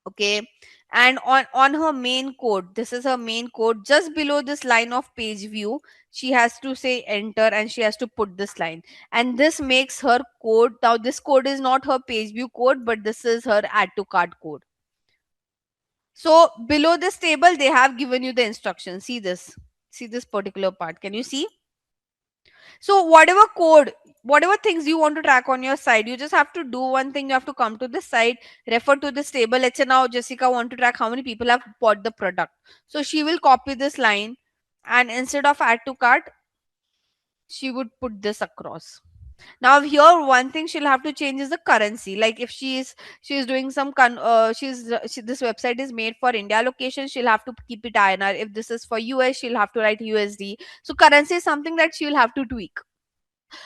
okay. And on her main code, this is her main code, just below this line of page view, she has to say enter and she has to put this line, and this makes her code. Now this code is not her page view code, but this is her add to cart code. So below this table they have given you the instructions. See this particular part, can you see? So whatever code, whatever things you want to track on your site, you just have to do one thing. You have to come to this site, refer to this table. Let's say now Jessica want to track how many people have bought the product. So she will copy this line, and instead of add to cart, she would put this across. Now here one thing she'll have to change is the currency. Like if she's doing some this website is made for India location, she'll have to keep it INR. If this is for US, she'll have to write USD. So currency is something that she'll have to tweak.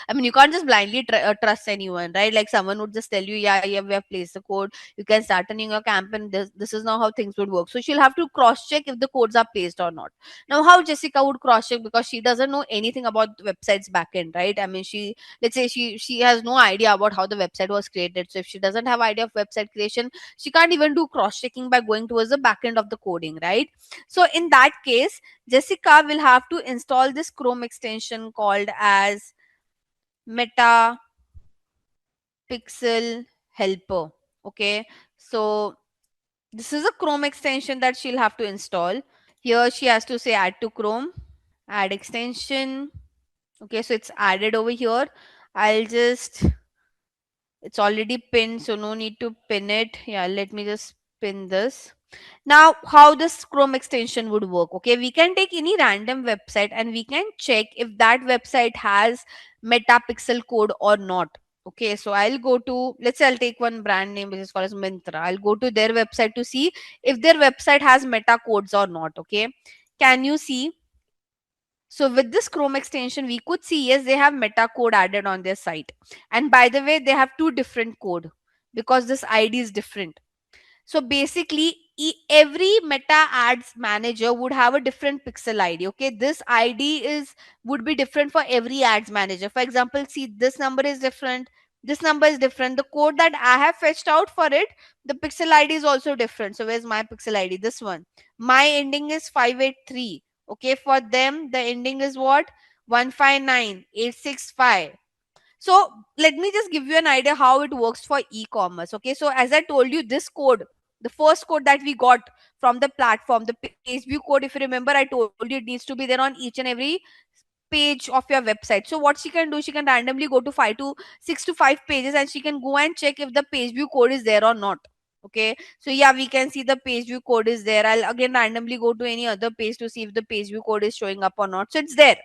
I mean, you can't just blindly trust anyone, right? Like someone would just tell you, yeah, yeah, we have placed the code, you can start running your campaign. This is not how things would work. So she'll have to cross check if the codes are placed or not. Now, how Jessica would cross check, because she doesn't know anything about the website's backend, right? I mean, let's say she has no idea about how the website was created. So if she doesn't have idea of website creation, she can't even do cross checking by going towards the backend of the coding, right? So in that case, Jessica will have to install this Chrome extension called as Meta Pixel Helper. Okay, so this is a Chrome extension that she'll have to install. Here she has to say add to Chrome, add extension. Okay, so it's added over here. I'll just, it's already pinned, so no need to pin it. Yeah, let me just pin this. Now, how this Chrome extension would work? Okay, we can take any random website and we can check if that website has metapixel code or not. Okay, so I'll go to, let's say I'll take one brand name which is called as Mintra. I'll go to their website to see if their website has meta codes or not. Okay, can you see? So with this Chrome extension, we could see yes, they have meta code added on their site. And by the way, they have two different code because this ID is different. So basically, every meta ads manager would have a different pixel ID. Okay, this ID is would be different for every ads manager. For example, see, this number is different. This number is different. The code that I have fetched out for it, the pixel ID is also different. So where's my pixel ID? This one. My ending is 583. Okay, for them the ending is what? 159865. So let me just give you an idea how it works for e-commerce. Okay, so as I told you, this code, the first code that we got from the platform, the page view code, if you remember, I told you it needs to be there on each and every page of your website. So what she can do, she can randomly go to 5 pages and she can go and check if the page view code is there or not. Okay, so yeah, we can see the page view code is there. I'll again randomly go to any other page to see if the page view code is showing up or not. So it's there,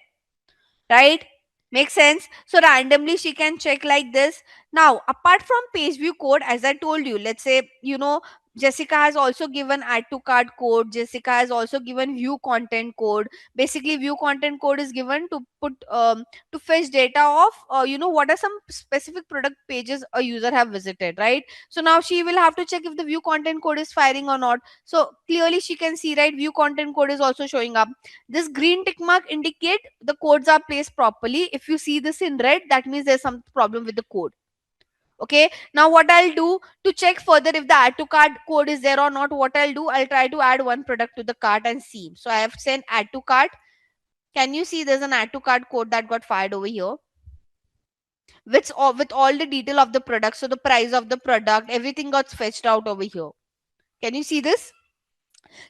right? Makes sense. So randomly she can check like this. Now, apart from page view code, as I told you, let's say, Jessica has also given add to cart code. Jessica has also given view content code. Basically, view content code is given to put to fetch data of what are some specific product pages a user have visited, right? So now she will have to check if the view content code is firing or not. So clearly she can see, right, view content code is also showing up. This green tick mark indicate the codes are placed properly. If you see this in red, that means there's some problem with the code. Okay, now what I'll do to check further if the add to cart code is there or not, what I'll do, I'll try to add one product to the cart and see. So I have sent add to cart. Can you see there's an add to cart code that got fired over here with all the detail of the product? So the price of the product, everything got fetched out over here. Can you see this?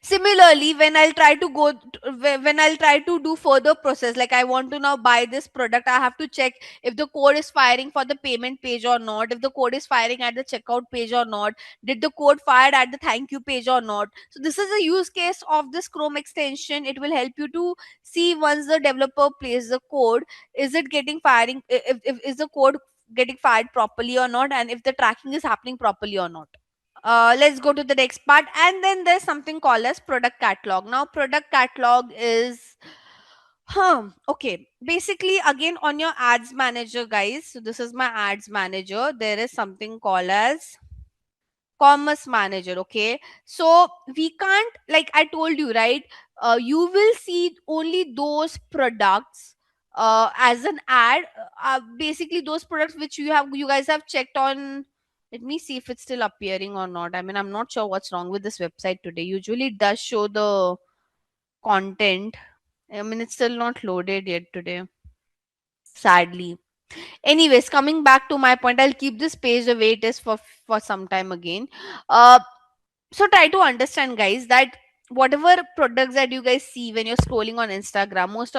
Similarly, when I'll try to do further process, like I want to now buy this product, I have to check if the code is firing for the payment page or not, if the code is firing at the checkout page or not, did the code fired at the thank you page or not. So this is a use case of this Chrome extension. It will help you to see once the developer plays the code, is it getting firing, if is the code getting fired properly or not, and if the tracking is happening properly or not. Let's go to the next part, and then there's something called as product catalog. Now product catalog is, okay, basically again on your ads manager, guys. So this is my ads manager. There is something called as commerce manager. Okay, so we can't, like I told you, right, you will see only those products as an ad, basically those products which you guys have checked on. Let me see if it's still appearing or not. I mean, I'm not sure what's wrong with this website today. Usually it does show the content. I mean, it's still not loaded yet today, sadly. Anyways, coming back to my point, I'll keep this page the way it is for some time again. uh so try to understand, guys, that whatever products that you guys see when you're scrolling on Instagram, most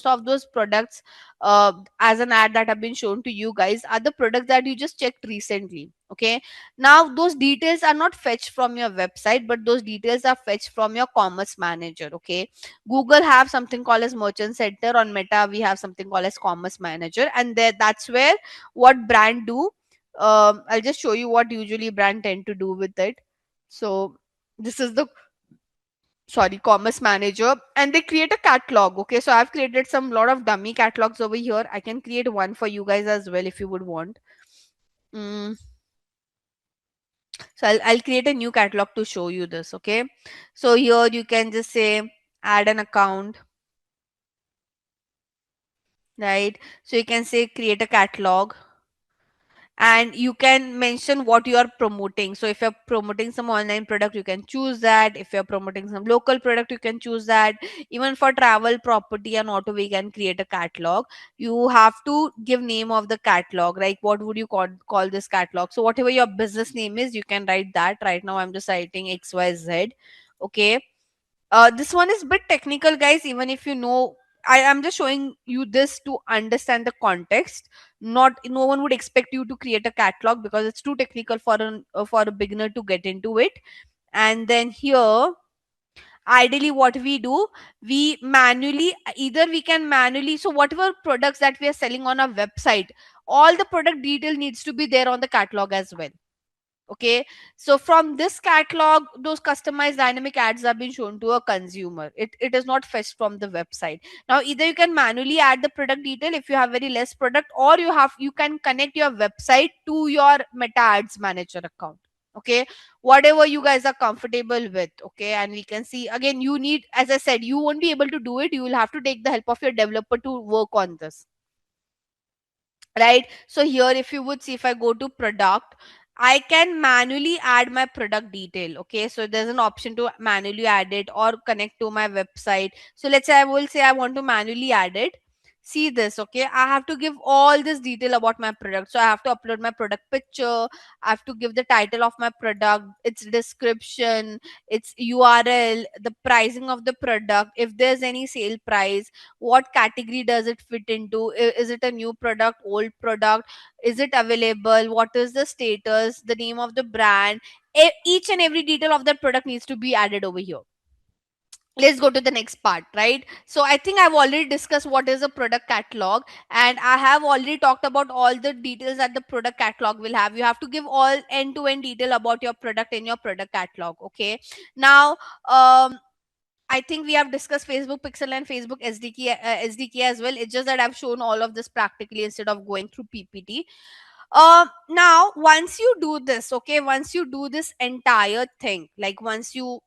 of those products, as an ad that have been shown to you guys, are the products that you just checked recently. Okay, now those details are not fetched from your website, but those details are fetched from your commerce manager. Okay, Google have something called as merchant center. On Meta we have something called as commerce manager, and there, that's where what brand do. I'll just show you what usually brand tend to do with it. So this is the sorry, commerce manager, and they create a catalog. Okay, so I've created some lot of dummy catalogs over here. I can create one for you guys as well if you would want. Mm, so I'll create a new catalog to show you this. Okay, so here you can just say add an account, right? So you can say create a catalog, and you can mention what you are promoting. So if you're promoting some online product, you can choose that. If you're promoting some local product, you can choose that. Even for travel, property and auto, we can create a catalog. You have to give name of the catalog, like what would you call this catalog. So whatever your business name is, you can write that. Right now I'm just writing XYZ. Okay, this one is a bit technical, guys. Even if you know, I am just showing you this to understand the context. Not no one would expect you to create a catalog because it's too technical for a beginner to get into it. And then here, ideally, what we do, we manually, either we can manually, so whatever products that we are selling on our website, all the product detail needs to be there on the catalog as well. Okay, so from this catalog, those customized dynamic ads have been shown to a consumer. It is not fetched from the website. Now either you can manually add the product detail if you have very less product, or you can connect your website to your meta ads manager account. Okay, whatever you guys are comfortable with. Okay, and we can see again, you need, as I said, you won't be able to do it. You will have to take the help of your developer to work on this, right? So here, if you would see, if I go to product, I can manually add my product detail. Okay, so there's an option to manually add it or connect to my website. So let's say I will say I want to manually add it. See this. Okay, I have to give all this detail about my product. So I have to upload my product picture, I have to give the title of my product, its description, its URL, the pricing of the product, if there's any sale price, what category does it fit into, is it a new product, old product, is it available, what is the status, the name of the brand. Each and every detail of that product needs to be added over here. Let's go to the next part, right? So I think I've already discussed what is a product catalog, and I have already talked about all the details that the product catalog will have. You have to give all end to end detail about your product in your product catalog. Okay, now I think we have discussed Facebook Pixel and Facebook SDK as well. It's just that I've shown all of this practically instead of going through PPT. Now once you do this, okay, once you do this entire thing, like once you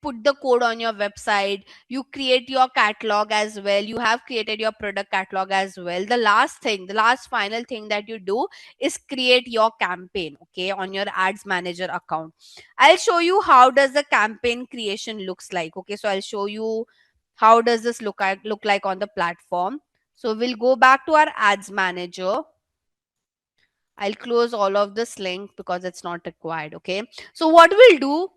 put the code on your website, you create your catalog as well, you have created your product catalog as well, the last thing, the last final thing that you do is create your campaign, okay, on your ads manager account. I'll show you how does the campaign creation looks like. Okay, so I'll show you how does this look like on the platform. So we'll go back to our ads manager. I'll close all of this link because it's not required. Okay, so what we'll do,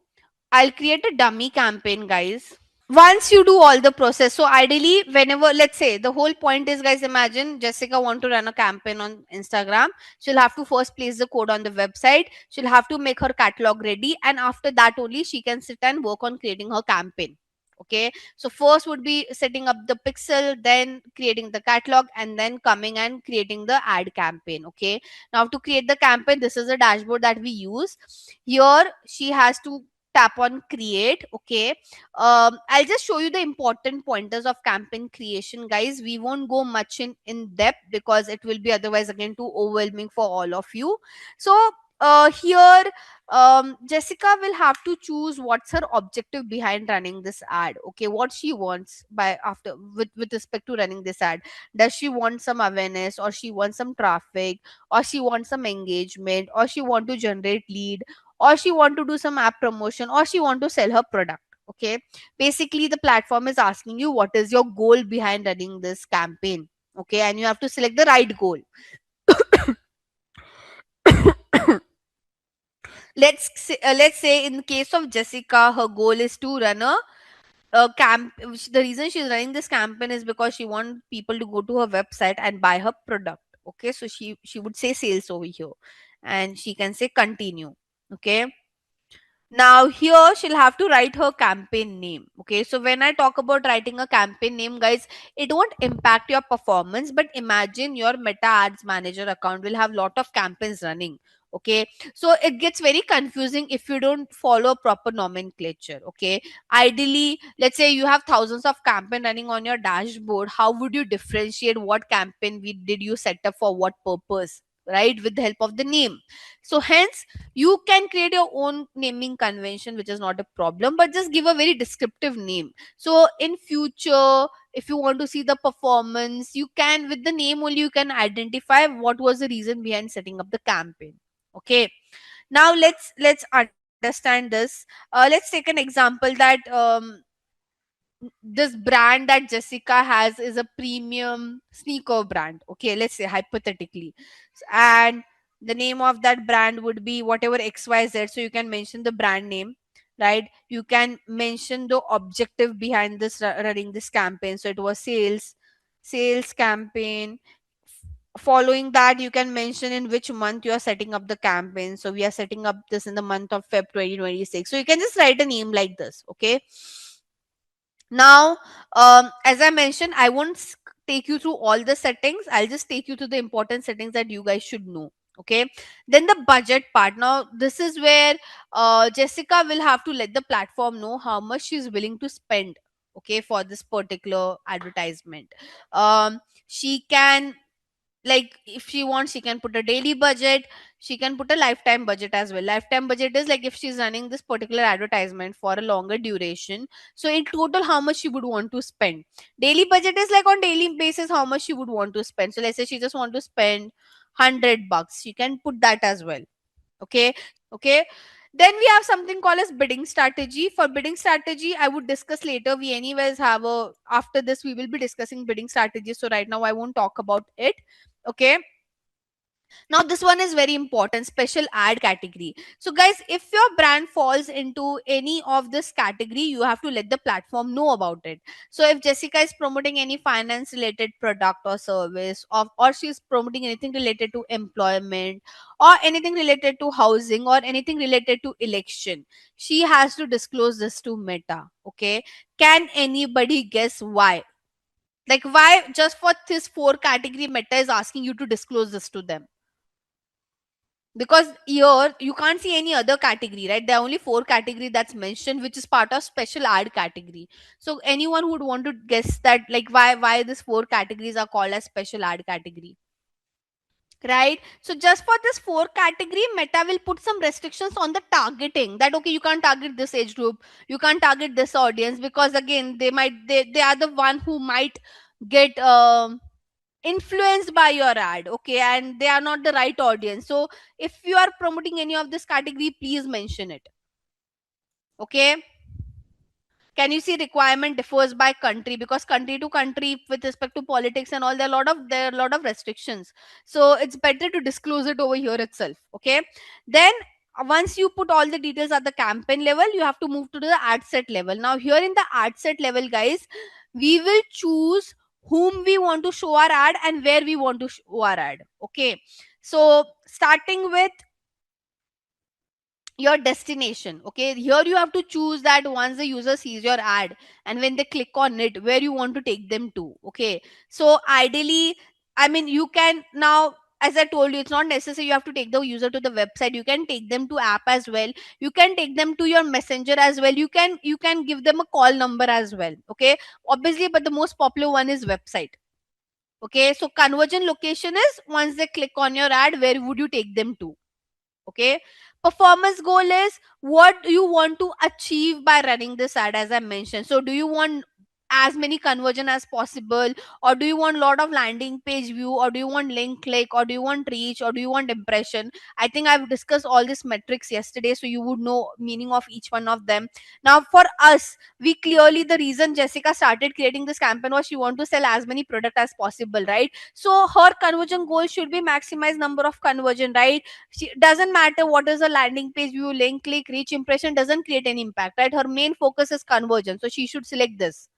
I'll create a dummy campaign, guys. Once you do all the process, so ideally, whenever, let's say, the whole point is, guys, imagine Jessica want to run a campaign on Instagram. She'll have to first place the code on the website, she'll have to make her catalog ready, and after that only she can sit and work on creating her campaign. Okay, so first would be setting up the pixel, then creating the catalog, and then coming and creating the ad campaign. Okay, now to create the campaign, this is a dashboard that we use. Here she has to tap on create. Okay, I'll just show you the important pointers of campaign creation, guys. We won't go much in depth because it will be otherwise again too overwhelming for all of you. So here, Jessica will have to choose what's her objective behind running this ad. Okay, what she wants by after with respect to running this ad. Does she want some awareness, or she wants some traffic, or she wants some engagement, or she want to generate lead, or she want to do some app promotion, or she want to sell her product. Okay, basically the platform is asking you what is your goal behind running this campaign. Okay, and you have to select the right goal. Let's say in case of Jessica, her goal is to run a camp. The reason she's running this campaign is because she wants people to go to her website and buy her product. Okay, so she would say sales over here, and she can say continue. Okay, now here she'll have to write her campaign name. Okay, so when I talk about writing a campaign name, guys, it won't impact your performance, but imagine your meta ads manager account will have lot of campaigns running. Okay, so it gets very confusing if you don't follow proper nomenclature. Okay, ideally, let's say you have thousands of campaign running on your dashboard, how would you differentiate what campaign did you set up for what purpose, right? With the help of the name. So hence you can create your own naming convention, which is not a problem, but just give a very descriptive name. So in future, if you want to see the performance, you can, with the name only, you can identify what was the reason behind setting up the campaign. Okay, now let's understand this. Let's take an example that this brand that Jessica has is a premium sneaker brand. Okay, let's say hypothetically. And the name of that brand would be whatever XYZ. So you can mention the brand name, right? You can mention the objective behind this running this campaign. So it was sales campaign. Following that, you can mention in which month you are setting up the campaign. So we are setting up this in the month of Feb 2026. So you can just write a name like this. Okay, now, as I mentioned, I won't take you through all the settings. I'll just take you to the important settings that you guys should know. Okay. Then the budget part. Now, this is where Jessica will have to let the platform know how much she's willing to spend. Okay, for this particular advertisement. She can, like, if she wants, she can put a daily budget, she can put a lifetime budget as well. Lifetime budget is like if she's running this particular advertisement for a longer duration, so in total how much she would want to spend. Daily budget is like on daily basis how much she would want to spend. So let's say she just want to spend 100 bucks, she can put that as well. Okay. Okay, then we have something called as bidding strategy. For bidding strategy, I would discuss later. We anyways have a, after this we will be discussing bidding strategy, so right now I won't talk about it. Okay, now this one is very important, special ad category. So guys, if your brand falls into any of this category, you have to let the platform know about it. So if Jessica is promoting any finance related product or service, or she's promoting anything related to employment, or anything related to housing, or anything related to election, she has to disclose this to Meta. Okay, can anybody guess why? Like, why just for this four category Meta is asking you to disclose this to them? Because here you can't see any other category, right? There are only four category that's mentioned, which is part of special ad category. So anyone who would want to guess that, like, why these four categories are called as special ad category, right? So just for this four category, Meta will put some restrictions on the targeting, that okay, you can't target this age group, you can't target this audience, because again they are the one who might get influenced by your ad. Okay, and they are not the right audience. So if you are promoting any of this category, please mention it. Okay, can you see requirement differs by country, because country to country with respect to politics and all, there are a lot of restrictions. So it's better to disclose it over here itself. Okay, then once you put all the details at the campaign level, you have to move to the ad set level. Now here in the ad set level, guys, we will choose whom we want to show our ad and where we want to show our ad. Okay, so starting with your destination. Okay, here you have to choose that once the user sees your ad and when they click on it, where you want to take them to. Okay, so ideally, I mean, you can now, as I told you, it's not necessary you have to take the user to the website. You can take them to app as well, you can take them to your messenger as well, you can give them a call number as well. Okay, obviously, but the most popular one is website. Okay, so conversion location is once they click on your ad, where would you take them to. Okay, performance goal is what do you want to achieve by running this ad, as I mentioned. So do you want as many conversion as possible, or do you want lot of landing page view, or do you want link click, or do you want reach, or do you want impression? I think I've discussed all these metrics yesterday, so you would know meaning of each one of them. Now for us, we clearly, the reason Jessica started creating this campaign was she want to sell as many product as possible, right? So her conversion goal should be maximize number of conversion, right? She doesn't matter what is the landing page view, link click, reach, impression, doesn't create any impact, right? Her main focus is conversion, so she should select this,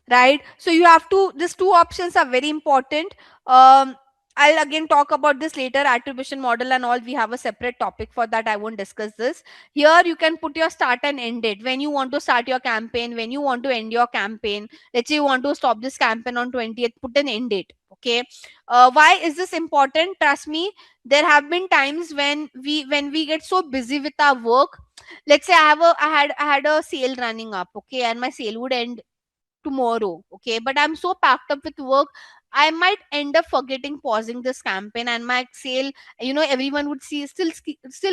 right? So you have to, these two options are very important. um I'll again talk about this later, attribution model and all. We have a separate topic for that. I won't discuss this. Here you can put your start and end date. When you want to start your campaign, when you want to end your campaign. Let's say you want to stop this campaign on 20th, put an end date. Okay. Why is this important? Trust me, there have been times when we get so busy with our work. Let's say I had a sale running up, okay, and my sale would end tomorrow, okay, but I'm so packed up with work, I might end up forgetting pausing this campaign, and my sale, everyone would see, still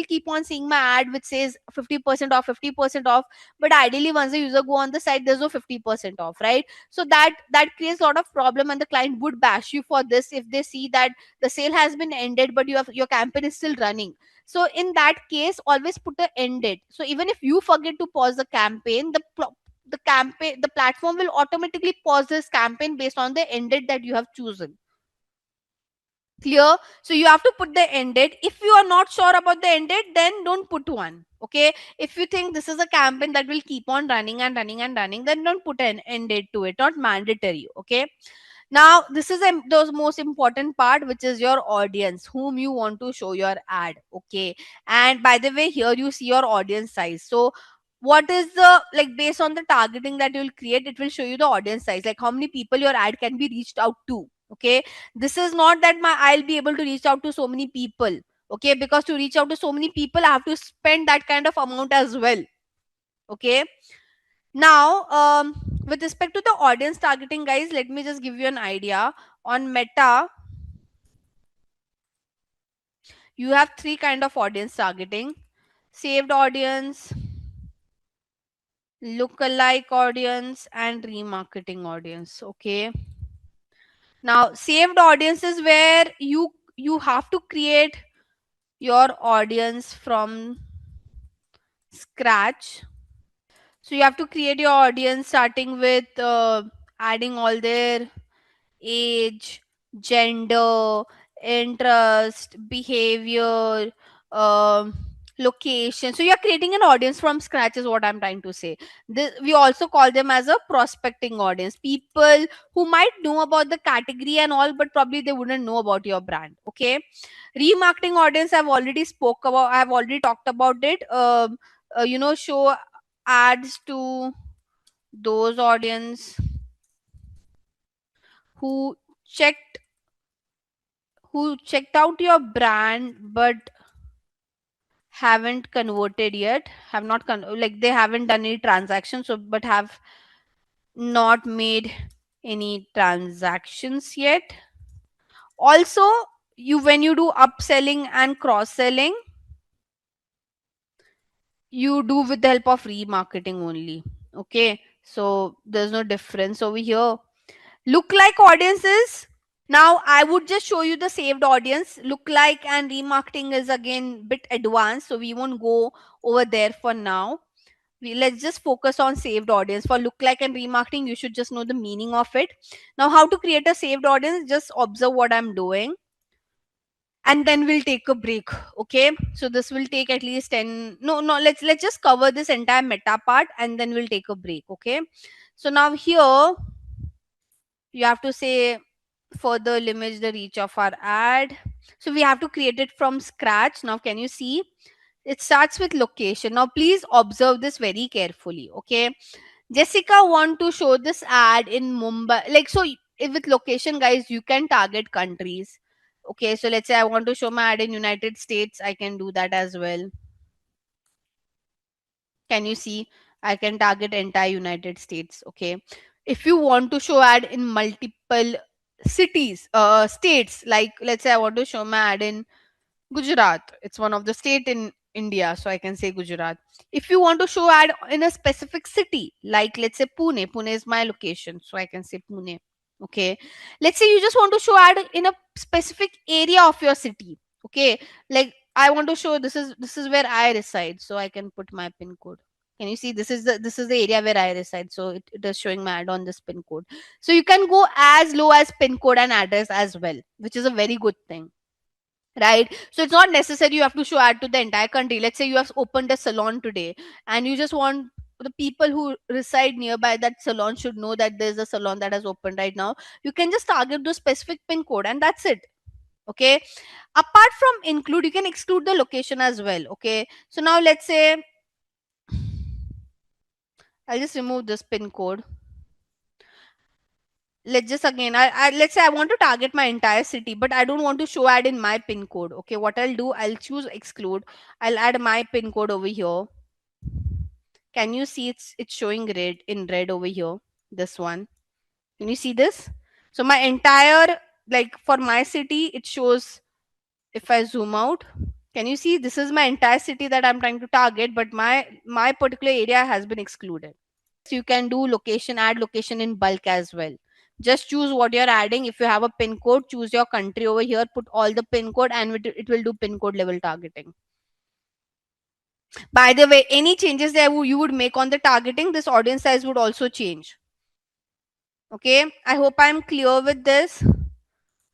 keep on seeing my ad which says 50% off, 50% off. But ideally, once the user go on the site, there's no 50% off, right? So that creates a lot of problem, and the client would bash you for this if they see that the sale has been ended but your campaign is still running. So in that case, always put an end date. So even if you forget to pause the campaign, the platform will automatically pause this campaign based on the end date that you have chosen. Clear? So you have to put the end date. If you are not sure about the end date, then don't put one. Okay. If you think this is a campaign that will keep on running and running and running, then don't put an end date to it. Not mandatory. Okay. Now this is the most important part, which is your audience, whom you want to show your ad. Okay. And by the way, here you see your audience size. So what is the, like, based on the targeting that you will create, it will show you the audience size, like how many people your ad can be reached out to. Okay. This is not that I'll be able to reach out to so many people. Okay, because to reach out to so many people, I have to spend that kind of amount as well. Okay. Now, with respect to the audience targeting, guys, let me just give you an idea. On Meta, you have three kind of audience targeting: saved audience, lookalike audience, and remarketing audience. Okay. Now, saved audience is where you have to create your audience from scratch. So you have to create your audience starting with adding all their age, gender, interest, behavior, um, location. So you're creating an audience from scratch, is what I'm trying to say. We also call them as a prospecting audience. People who might know about the category and all, but probably they wouldn't know about your brand. Okay. Remarketing audience, I've already talked about it. Show ads to those audience who checked checked out your brand but haven't converted yet, have not like they haven't done any transactions, so but have not made any transactions yet. Also, you when you do upselling and cross selling, you do with the help of remarketing only. Okay, so there's no difference over here. Look like audiences. Now I would just show you the saved audience. Look like and remarketing is again bit advanced, so we won't go over there for now. Let's just focus on saved audience. For look like and remarketing, you should just know the meaning of it. Now, how to create a saved audience? Just observe what I'm doing, and then we'll take a break. Okay, so this will take at least 10, no, let's just cover this entire meta part and then we'll take a break. Okay, so now here you have to say further limits the reach of our ad. So we have to create it from scratch. Now can you see, it starts with location. Now please observe this very carefully. Okay, Jessica want to show this ad in Mumbai, like, so if with location, guys, you can target countries. Okay, so let's say I want to show my ad in United States, I can do that as well. Can you see, I can target entire United States. Okay, if you want to show ad in multiple cities, states, like let's say I want to show my ad in Gujarat, it's one of the state in India, so I can say Gujarat. If you want to show ad in a specific city, like let's say Pune is my location, so I can say Pune. Okay, let's say you just want to show ad in a specific area of your city. Okay, like I want to show this is where I reside, so I can put my pin code. Can you see, this is the area where I reside, so it is showing my ad on this pin code. So you can go as low as pin code and address as well, which is a very good thing, right? So it's not necessary you have to show ad to the entire country. Let's say you have opened a salon today and you just want the people who reside nearby that salon should know that there's a salon that has opened right now. You can just target the specific pin code and that's it. Okay. Apart from include, you can exclude the location as well. Okay. So now let's say I'll just remove this pin code. Let's just again, let's say I want to target my entire city, but I don't want to show ad in my pin code. Okay, what I'll do, I'll choose exclude. I'll add my pin code over here. Can you see it's showing red in red over here? This one. Can you see this? So my entire, like for my city, it shows. If I zoom out, can you see this is my entire city that I'm trying to target, but my particular area has been excluded. You can do location, add location in bulk as well. Just choose what you're adding. If you have a pin code, choose your country over here, put all the pin code, and it will do pin code level targeting. By the way, any changes that you would make on the targeting, this audience size would also change. Okay, I hope I'm clear with this.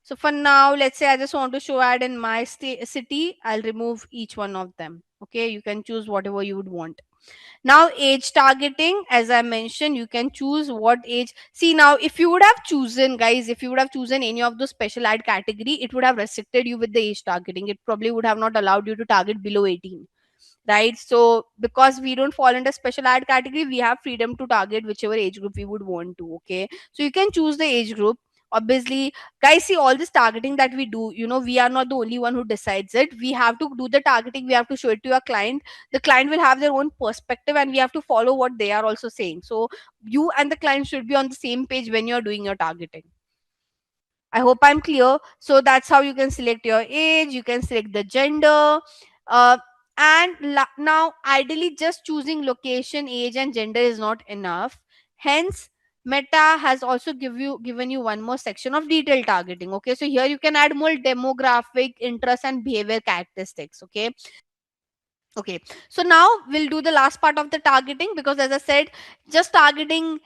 So for now, let's say I just want to show ad in my city. I'll remove each one of them. Okay, you can choose whatever you would want. Now age targeting, as I mentioned, you can choose what age. See, now if you would have chosen, guys, if you would have chosen any of the special ad category, it would have restricted you with the age targeting. It probably would have not allowed you to target below 18, right? So because we don't fall under special ad category, we have freedom to target whichever age group we would want to. Okay, so you can choose the age group. Obviously, guys, see, all this targeting that we do, we are not the only one who decides it. We have to do the targeting, we have to show it to your client. The client will have their own perspective, and we have to follow what they are also saying. So you and the client should be on the same page when you're doing your targeting. I hope I'm clear. So that's how you can select your age, you can select the gender. Uh, and now, ideally, just choosing location, age, and gender is not enough. Hence, Meta has also given you one more section of detailed targeting. Okay, so here you can add more demographic, interest, and behavior characteristics. Okay, so now we'll do the last part of the targeting, because as I said, just targeting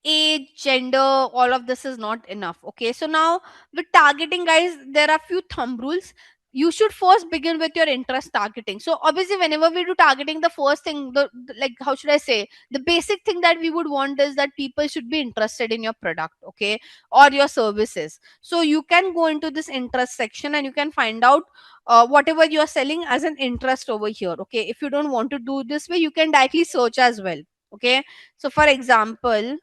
age, gender, all of this is not enough. Okay, so now with targeting, guys, there are few thumb rules. You should first begin with your interest targeting. So obviously, whenever we do targeting, the first thing, like, how should I say, the basic thing that we would want is that people should be interested in your product, okay, or your services. So you can go into this interest section and you can find out whatever you are selling as an interest over here. Okay, if you don't want to do this way, you can directly search as well. Okay, so for example,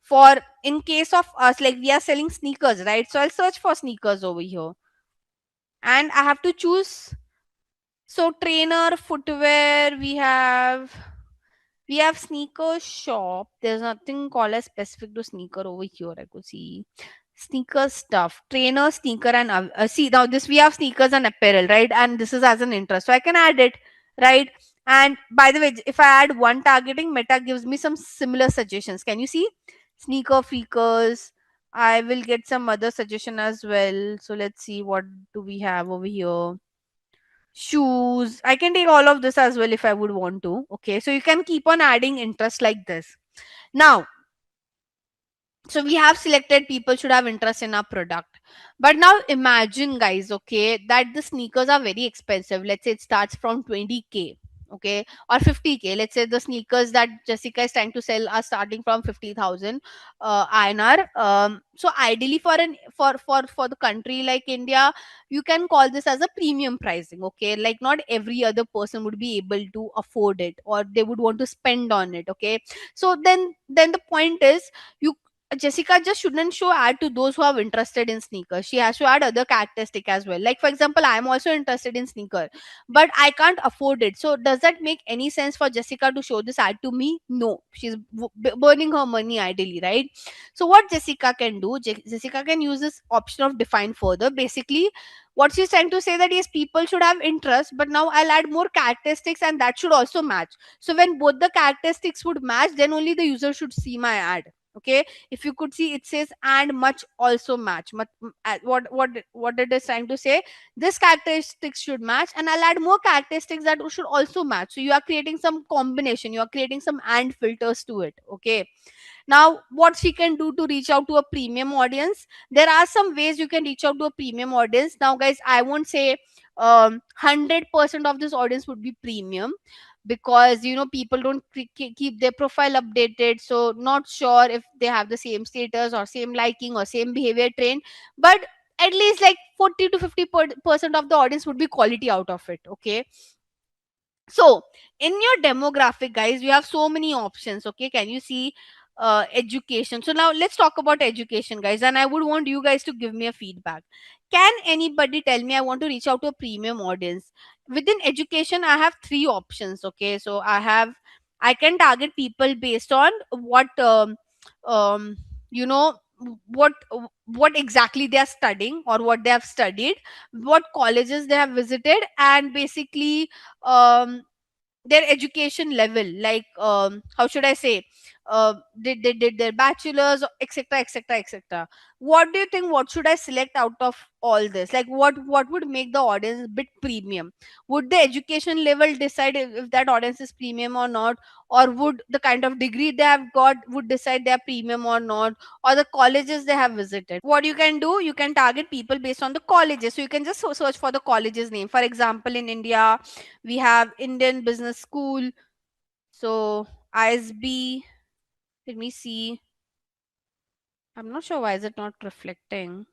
for in case of us, like we are selling sneakers, right? So I'll search for sneakers over here, and I have to choose. So trainer, footwear, we have sneaker shop. There's nothing called as specific to sneaker over here. I could see sneaker stuff, trainer, sneaker, and see, now this we have sneakers and apparel, right? And this is as an interest, so I can add it, right? And by the way, if I add one targeting, Meta gives me some similar suggestions. Can you see sneaker freakers? I will get some other suggestion as well. So let's see, what do we have over here? Shoes. I can take all of this as well if I would want to. Okay, so you can keep on adding interest like this. Now, so we have selected people should have interest in our product. But now imagine, guys, okay, that the sneakers are very expensive. Let's say it starts from 20K, okay, or 50K. Let's say the sneakers that Jessica is trying to sell are starting from 50,000 INR. So ideally, for the country like India, you can call this as a premium pricing. Okay, like not every other person would be able to afford it, or they would want to spend on it. Okay, so then the point is, you Jessica just shouldn't show ad to those who are interested in sneakers. She has to add other characteristic as well. Like for example, I am also interested in sneaker, but I can't afford it. So does that make any sense for Jessica to show this ad to me? No, she's burning her money ideally, right? So what Jessica can do, Jessica can use this option of define further. Basically, what she's trying to say that yes, people should have interest, but now I'll add more characteristics, and that should also match. So when both the characteristics would match, then only the user should see my ad. Okay, if you could see, it says and much also match. What it is trying to say, this characteristics should match, and I'll add more characteristics that should also match. So you are creating some combination, you are creating some and filters to it. Okay, now what she can do to reach out to a premium audience, there are some ways you can reach out to a premium audience. Now guys, I won't say 100% of this audience would be premium, because people don't keep their profile updated, so not sure if they have the same status or same liking or same behavior train. But at least like 40 to 50% of the audience would be quality out of it. Okay, so in your demographic, guys, you have so many options. Okay, can you see education? So now let's talk about education, guys, and I would want you guys to give me a feedback. Can anybody tell me, I want to reach out to a premium audience within education? I have three options. Okay, so I can target people based on what um you know what what exactly they are studying or what they have studied, what colleges they have visited, and basically um their education level, like how should I say, they did their bachelor's, etc, etc, etc. What do you think, what should I select out of all this? Like what would make the audience bit premium? Would the education level decide if that audience is premium or not, or would the kind of degree they have got would decide they are premium or not, or the colleges they have visited? What you can do, you can target people based on the colleges. So you can just search for the college's name. For example, in India we have Indian Business School. So ISB, let me see. I'm not sure why is it not reflecting.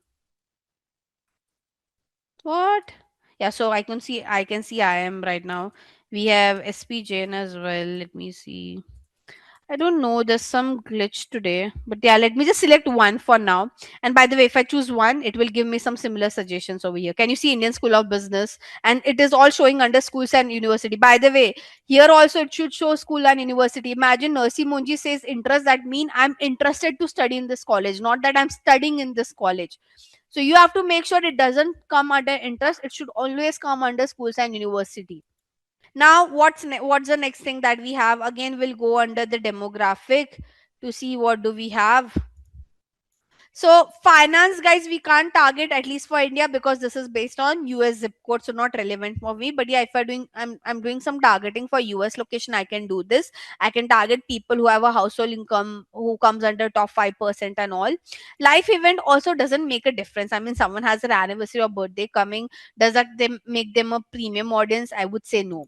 What? Yeah, so I can see I am right now. We have SP Jain as well. Let me see. I don't know. There's some glitch today. But yeah, let me just select one for now. And by the way, if I choose one, it will give me some similar suggestions over here. Can you see Indian School of Business? And it is all showing under schools and university. By the way, here also it should show school and university. Imagine Nursi Munji says interest. That mean I'm interested to study in this college, not that I'm studying in this college. So you have to make sure it doesn't come under interest. It should always come under schools and university. Now, what's the next thing that we have? Again, we'll go under the demographic to see what do we have. So finance, guys, we can't target at least for India because this is based on US zip code, so not relevant for me. But yeah, if I'm doing some targeting for US location, I can do this. I can target people who have a household income who comes under top 5% and all. Life event also doesn't make a difference. I mean, someone has an anniversary or birthday coming. Does that them make them a premium audience? I would say no.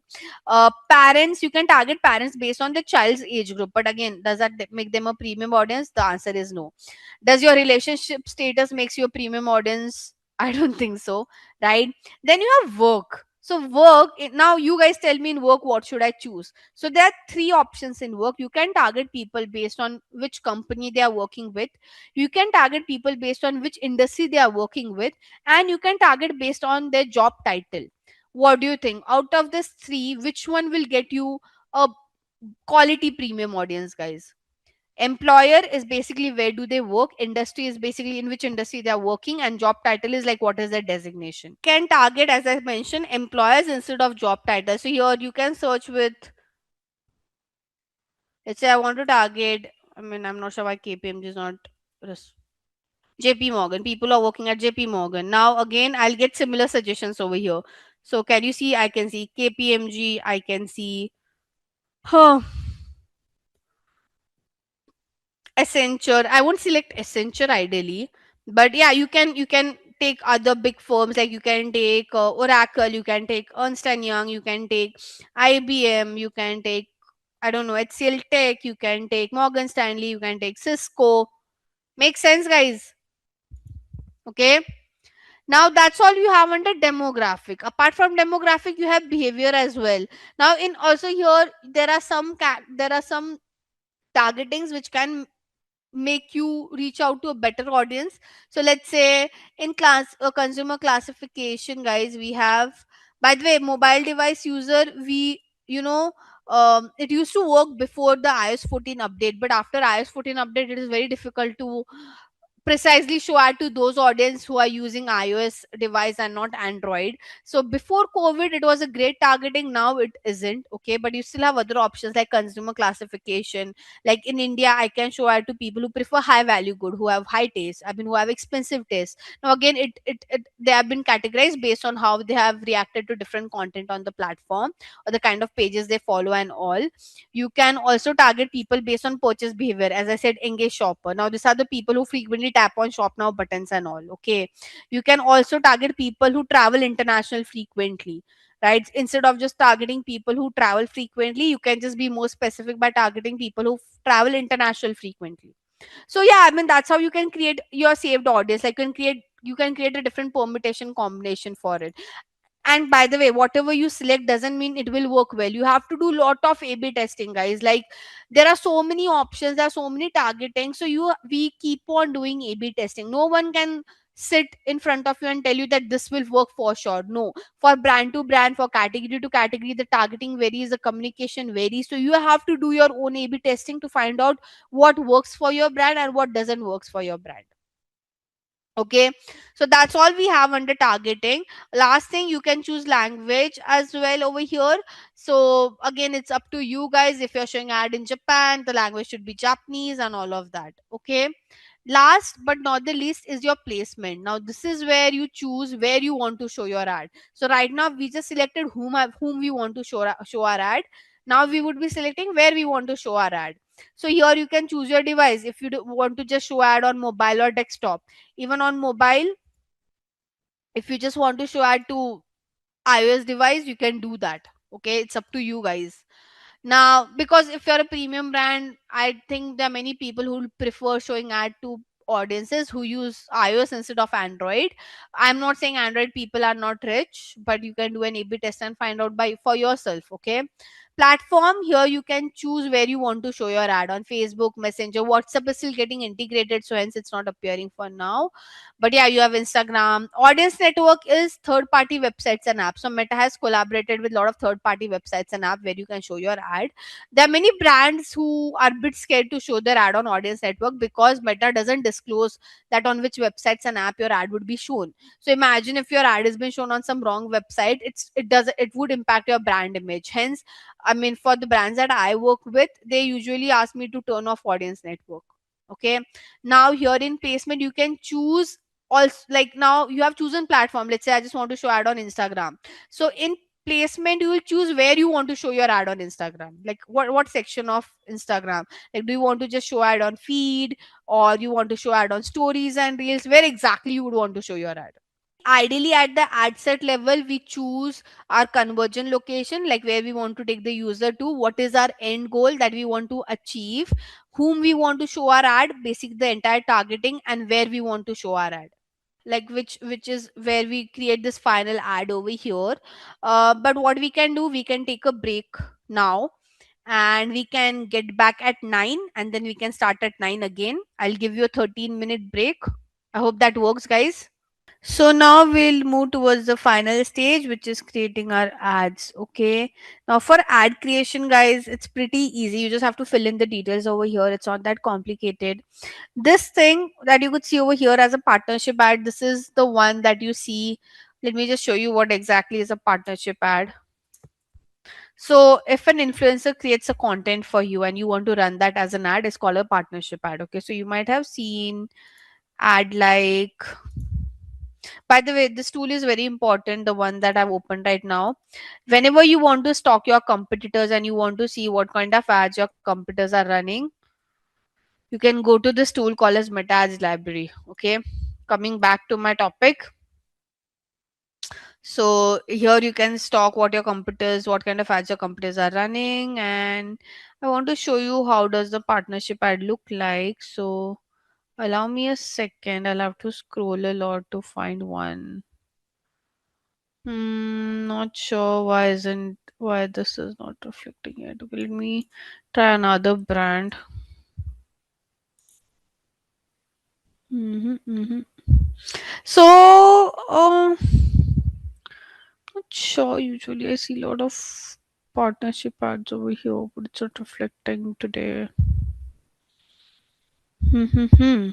Parents, you can target parents based on the child's age group, but again, does that make them a premium audience? The answer is no. Does your relationship status makes you a premium audience? I don't think so, right? Then you have work. So now you guys tell me, in work what should I choose? So there are three options in work. You can target people based on which company they are working with, you can target people based on which industry they are working with, and you can target based on their job title. What do you think, out of this three, which one will get you a quality premium audience, guys? Employer is basically where do they work, industry is basically in which industry they are working, and job title is like what is their designation. Can target, as I mentioned, employers instead of job title. So here you can search with, let's say I want to target, I mean, I'm not sure why KPMG is not JP Morgan. People are working at JP Morgan. Now again, I'll get similar suggestions over here. So can you see, I can see KPMG, I can see huh, Accenture. I won't select Accenture ideally, but yeah, you can take other big firms, like you can take Oracle, you can take Ernst and Young, you can take IBM, you can take, I don't know, HCL Tech, you can take Morgan Stanley, you can take Cisco. Make sense, guys? Okay. Now that's all you have under demographic. Apart from demographic, you have behavior as well. Now in also here there are some targetings which can make you reach out to a better audience. So let's say in class consumer classification, guys, we have, by the way, mobile device user, we, you know, it used to work before the iOS 14 update, but after iOS 14 update it is very difficult to precisely show ad to those audience who are using iOS device and not Android. So before COVID, it was a great targeting. Now it isn't. Okay, but you still have other options like consumer classification. Like in India, I can show ad to people who prefer high value good, who have high taste. I mean, who have expensive taste. Now again, it they have been categorized based on how they have reacted to different content on the platform or the kind of pages they follow and all. You can also target people based on purchase behavior. As I said, engage shopper. Now these are the people who frequently tap on shop now buttons and all. Okay. You can also target people who travel international frequently. Right. Instead of just targeting people who travel frequently, you can just be more specific by targeting people who travel international frequently. So yeah, I mean, that's how you can create your saved audience. Like you can create you can create a different permutation combination for it. And by the way, whatever you select doesn't mean it will work well. You have to do lot of A B testing, guys. Like, there are so many options, there are so many targeting, so we keep on doing A B testing. No one can sit in front of you and tell you that this will work for sure. No. For brand to brand, for category to category, the targeting varies, the communication varies, so you have to do your own A B testing to find out what works for your brand and what doesn't works for your brand. Okay, so that's all we have under targeting. Last thing, you can choose language as well over here. So again, it's up to you guys. If you're showing ad in Japan, the language should be Japanese and all of that. Okay, last but not the least is your placement. Now this is where you choose where you want to show your ad. So right now we just selected whom we want to show our ad. Now we would be selecting where we want to show our ad. So here you can choose your device, if you want to just show ad on mobile or desktop. Even on mobile, if you just want to show ad to iOS device, you can do that. Okay, it's up to you guys. Now, because if you're a premium brand, I think there are many people who prefer showing ad to audiences who use iOS instead of Android. I'm not saying Android people are not rich, but you can do an A/B test and find out by for yourself. Okay. Platform, here you can choose where you want to show your ad on Facebook, Messenger. WhatsApp is still getting integrated, so hence it's not appearing for now. But yeah, you have Instagram. Audience network is third party websites and apps. So Meta has collaborated with a lot of third party websites and app where you can show your ad. There are many brands who are a bit scared to show their ad on audience network because Meta doesn't disclose that on which websites and app your ad would be shown. So imagine if your ad has been shown on some wrong website, it would impact your brand image. Hence, I mean, for the brands that I work with, they usually ask me to turn off audience network. Okay. Now here in placement, you can choose also, like, now you have chosen platform. Let's say I just want to show ad on Instagram. So in placement, you will choose where you want to show your ad on Instagram. Like, what section of Instagram? Like, do you want to just show ad on feed, or you want to show ad on stories and reels? Where exactly you would want to show your ad? Ideally, at the ad set level, we choose our conversion location, like where we want to take the user to, what is our end goal that we want to achieve, whom we want to show our ad, basic the entire targeting, and where we want to show our ad, like which is where we create this final ad over here. But what we can do, we can take a break now, and we can get back at 9, and then we can start at 9 again. I'll give you a 13-minute break. I hope that works, guys. So now we'll move towards the final stage, which is creating our ads. Okay. Now for ad creation, guys, it's pretty easy. You just have to fill in the details over here. It's not that complicated. This thing that you could see over here as a partnership ad, this is the one that you see. Let me just show you what exactly is a partnership ad. So if an influencer creates a content for you and you want to run that as an ad, it's called a partnership ad. Okay. So you might have seen ad like, by the way, this tool is very important, the one that I've opened right now. Whenever you want to stalk your competitors and you want to see what kind of ads your competitors are running, you can go to this tool called as Meta Ads Library. Okay. Coming back to my topic. So here you can stalk what your competitors, what kind of ads your competitors are running. And I want to show you how does the partnership ad look like. So allow me a second. I'll have to scroll a lot to find one. Not sure why this is not reflecting it. Okay, let me try another brand. Mm-hmm. So, not sure. Usually, I see a lot of partnership ads over here, but it's not reflecting today. Hmm.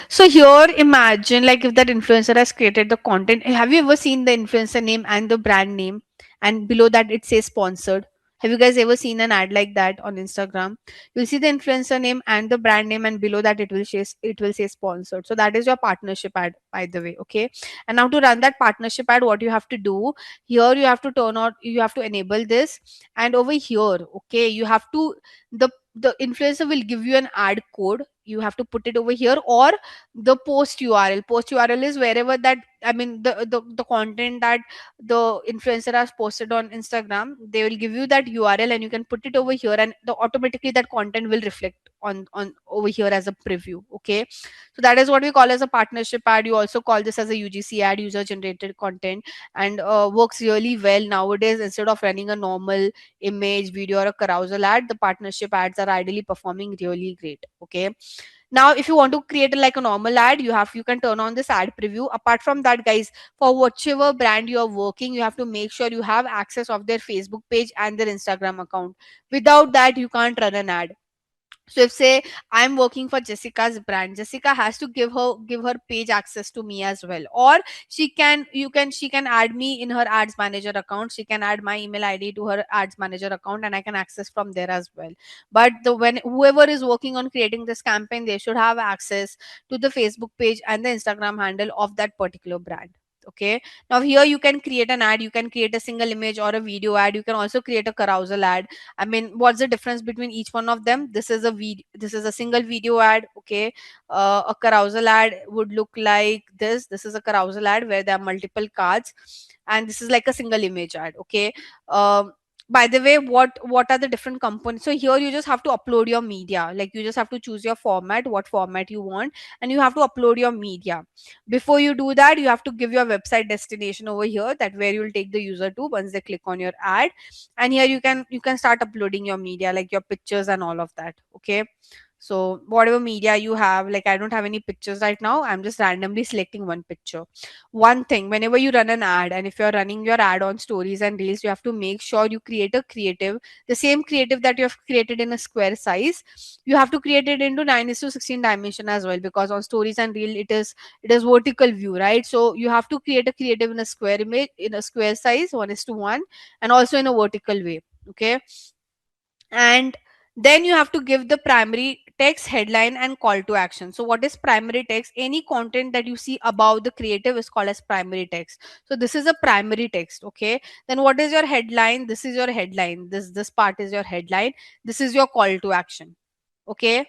So here, imagine like if that influencer has created the content. Have you ever seen the influencer name and the brand name, and below that it says sponsored? Have you guys ever seen an ad like that on Instagram? You'll see the influencer name and the brand name, and below that it will say sponsored. So that is your partnership ad, by the way. Okay. And now to run that partnership ad, what you have to do here, you have to enable this, and over here, okay, you have to the influencer will give you an ad code. You have to put it over here, or the post URL. Post URL is wherever that I mean the content that the influencer has posted on Instagram, they will give you that URL and you can put it over here, and automatically that content will reflect on over here as a preview. Okay, so that is what we call as a partnership ad. You also call this as a UGC ad, user generated content, and works really well nowadays. Instead of running a normal image, video, or a carousel ad, the partnership ads are ideally performing really great. Okay, now if you want to create like a normal ad, you can turn on this ad preview. Apart from that, guys, for whichever brand you are working, you have to make sure you have access of their Facebook page and their Instagram account. Without that, you can't run an ad. So if say I'm working for Jessica's brand, Jessica has to give her page access to me as well. Or she can add me in her ads manager account. She can add my email ID to her ads manager account, and I can access from there as well. But the when whoever is working on creating this campaign, they should have access to the Facebook page and the Instagram handle of that particular brand. Okay, now here you can create an ad, you can create a single image or a video ad, you can also create a carousel ad. I mean, what's the difference between each one of them? This is a single video ad. Okay, a carousel ad would look like this. This is a carousel ad where there are multiple cards, and this is like a single image ad. Okay. Um, by the way, what are the different components? So here you just have to upload your media. Like you just have to choose your format, what format you want, and you have to upload your media. Before you do that, you have to give your website destination over here, that where you will take the user to once they click on your ad. And here you can start uploading your media, like your pictures and all of that. Okay, so whatever media you have, like I don't have any pictures right now, I'm just randomly selecting one picture. One thing, whenever you run an ad, and if you're running your ad on stories and reels, you have to make sure you create a creative, the same creative that you have created in a square size, you have to create it into 9 is to 16 dimension as well, because on stories and reel it is vertical view, right? So you have to create a creative in a square image, in a square size, 1 is to 1, and also in a vertical way. Okay, and then you have to give the primary text, headline, and call to action. So what is primary text? Any content that you see above the creative is called as primary text. So this is a primary text. Okay, then what is your headline? This is your headline, this part is your headline, this is your call to action. Okay,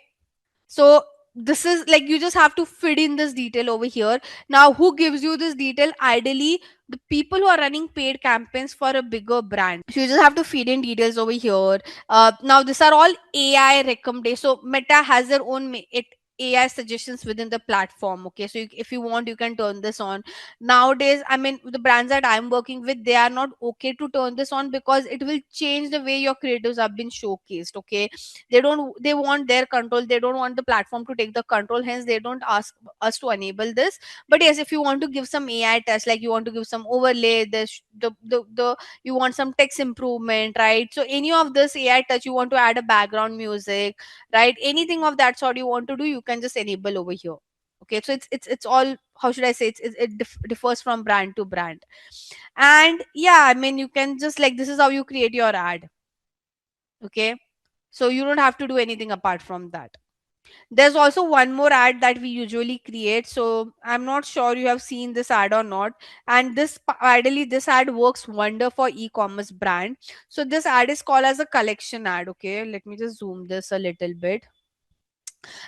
so this is like you just have to fit in this detail over here. Now who gives you this detail? Ideally the people who are running paid campaigns for a bigger brand. So you just have to feed in details over here. Now these are all AI recommendations. So Meta has their own AI suggestions within the platform. Okay, so if you want, you can turn this on. Nowadays, I mean, the brands that I'm working with, they are not okay to turn this on because it will change the way your creatives have been showcased. Okay, they want their control, they don't want the platform to take the control, hence they don't ask us to enable this. But yes, if you want to give some AI test, like you want to give some overlay, the you want some text improvement, right? So any of this AI touch, you want to add a background music, right? Anything of that sort you want to do, you can just enable over here. Okay, so it's all, how should I say, differs from brand to brand. And yeah, I mean, you can just, like, this is how you create your ad. Okay, so you don't have to do anything apart from that. There's also one more ad that we usually create. So I'm not sure you have seen this ad or not. And ideally this ad works wonder for e-commerce brand. So this ad is called as a collection ad. Okay, let me just zoom this a little bit.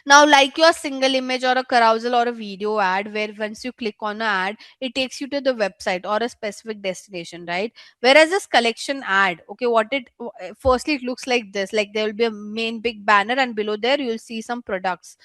Now, like your single image or a carousel or a video ad, where once you click on an ad, it takes you to the website or a specific destination, right? Whereas this collection ad, okay, firstly, it looks like this, like there will be a main big banner, and below there, you'll see some products.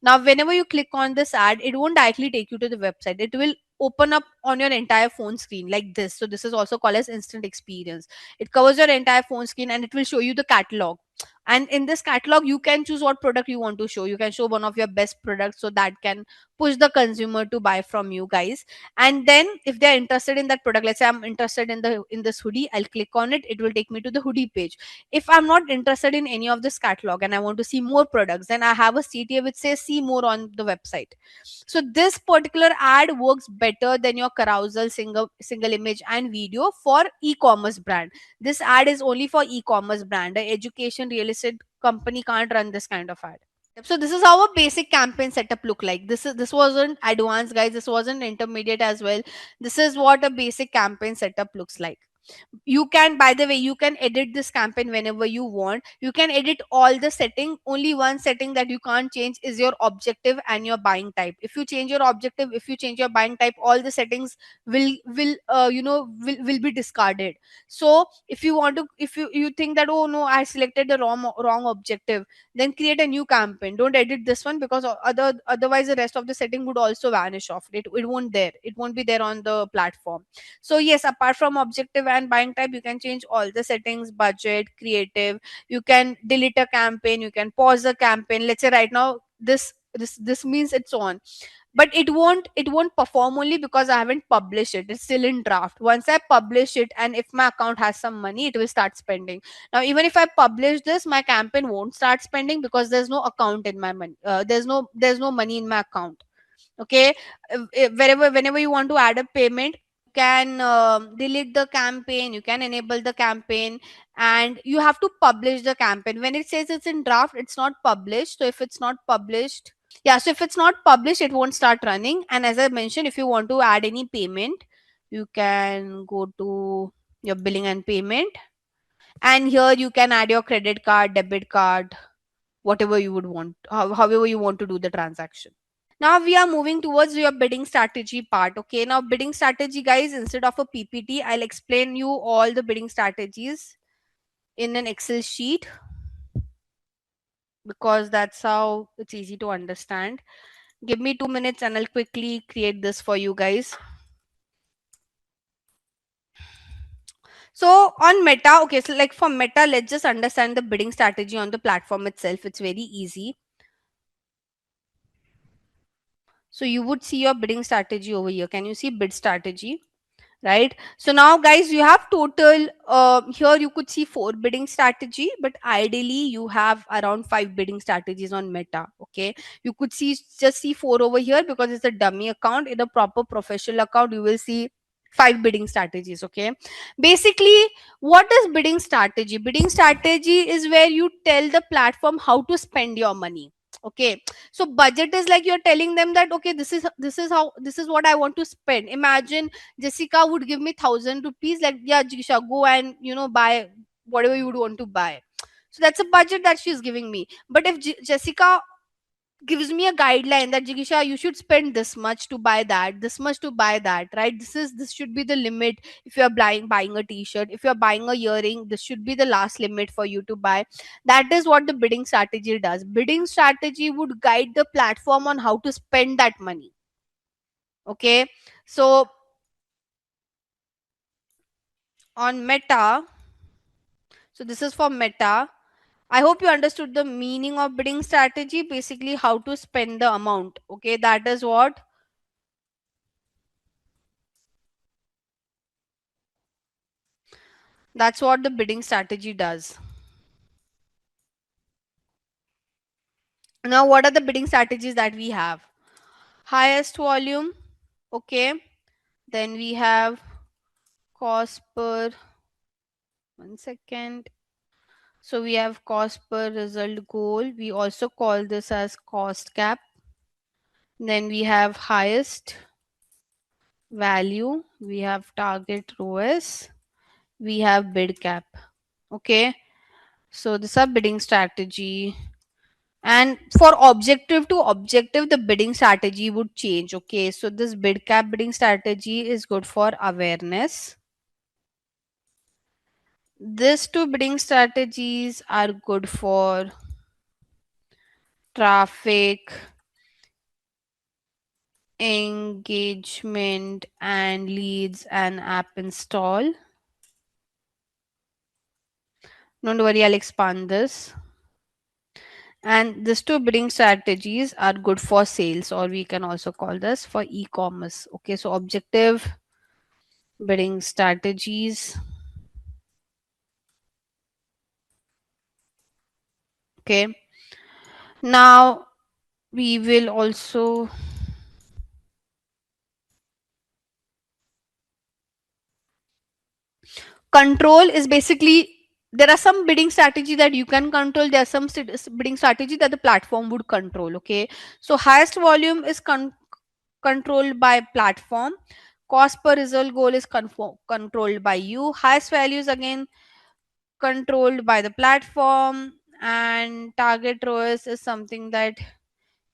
Now, whenever you click on this ad, it won't directly take you to the website. It will open up on your entire phone screen like this. So this is also called as instant experience. It covers your entire phone screen and it will show you the catalog. And in this catalog, you can choose what product you want to show. You can show one of your best products, so that can push the consumer to buy from you guys. And then if they're interested in that product, let's say I'm interested in this hoodie, I'll click on it, it will take me to the hoodie page. If I'm not interested in any of this catalog and I want to see more products, then I have a CTA which says see more on the website. So this particular ad works better than your carousel, single image and video for e-commerce brand. This ad is only for e-commerce brand. A education real estate company can't run this kind of ad. So this is how a basic campaign setup look like. This wasn't advanced, guys. This wasn't intermediate as well. This is what a basic campaign setup looks like. You can, by the way, you can edit this campaign whenever you want. You can edit all the setting. Only one setting that you can't change is your objective and your buying type. If you change your objective, if you change your buying type, all the settings will be discarded. So if you want to, if you think that, oh no, I selected the wrong objective, then create a new campaign. Don't edit this one, because otherwise the rest of the setting would also vanish off. It won't be there on the platform. So yes, apart from objective and buying type, you can change all the settings: budget, creative. You can delete a campaign, you can pause a campaign. Let's say right now this means it's on, but it won't perform only because I haven't published it. It's still in draft. Once I publish it, and if my account has some money, it will start spending. Now even if I publish this, my campaign won't start spending because there's no account in my money. There's no money in my account. Okay. Whenever you want to add a payment, can delete the campaign, you can enable the campaign, and you have to publish the campaign. When it says it's in draft, it's not published. So if it's not published, yeah, so if it's not published, it won't start running. And as I mentioned, if you want to add any payment, you can go to your billing and payment, and here you can add your credit card, debit card, whatever you would want, however you want to do the transaction. Now we are moving towards your bidding strategy part. Okay, now bidding strategy, guys, instead of a PPT, I'll explain you all the bidding strategies in an Excel sheet, because that's how it's easy to understand. Give me 2 minutes and I'll quickly create this for you guys. So on Meta, okay, so like for Meta, let's just understand the bidding strategy on the platform itself. It's very easy. So you would see your bidding strategy over here. Can you see bid strategy? Right, so now guys, you have total here you could see 4 bidding strategy, but ideally you have around 5 bidding strategies on Meta. Okay, you could just see 4 over here because it's a dummy account. In a proper professional account, you will see 5 bidding strategies. Okay, basically, what is bidding strategy? Bidding strategy is where you tell the platform how to spend your money. Okay, so budget is like you're telling them that, okay, this is how, this is what I want to spend. Imagine Jessica would give me 1,000 rupees, like, yeah, Jisha, go and buy whatever you would want to buy. So that's a budget that she's giving me. But if Jessica gives me a guideline that, Jigisha, you should spend this much to buy that, this much to buy that, right? This should be the limit. If you're buying a t-shirt, if you're buying a earring, this should be the last limit for you to buy. That is what the bidding strategy does. Bidding strategy would guide the platform on how to spend that money. Okay, so on Meta, so this is for Meta. I hope you understood the meaning of bidding strategy. Basically, how to spend the amount. Okay, that's what the bidding strategy does. Now, what are the bidding strategies that we have? Highest volume. Okay, then we have cost per, 1 second. So we have cost per result goal. We also call this as cost cap. Then we have highest value. We have target ROAS. We have bid cap. Okay, so this is a bidding strategy. And for objective to objective, the bidding strategy would change. Okay, so this bid cap bidding strategy is good for awareness. These two bidding strategies are good for traffic, engagement, and leads and app install. Don't worry, I'll expand this. And these two bidding strategies are good for sales, or we can also call this for e-commerce. Okay, so objective bidding strategies. Okay, now we will also control is basically, there are some bidding strategy that you can control. There are some bidding strategy that the platform would control. Okay, so highest volume is controlled by platform. Cost per result goal is controlled by you. Highest values again controlled by the platform, and target ROAS is something that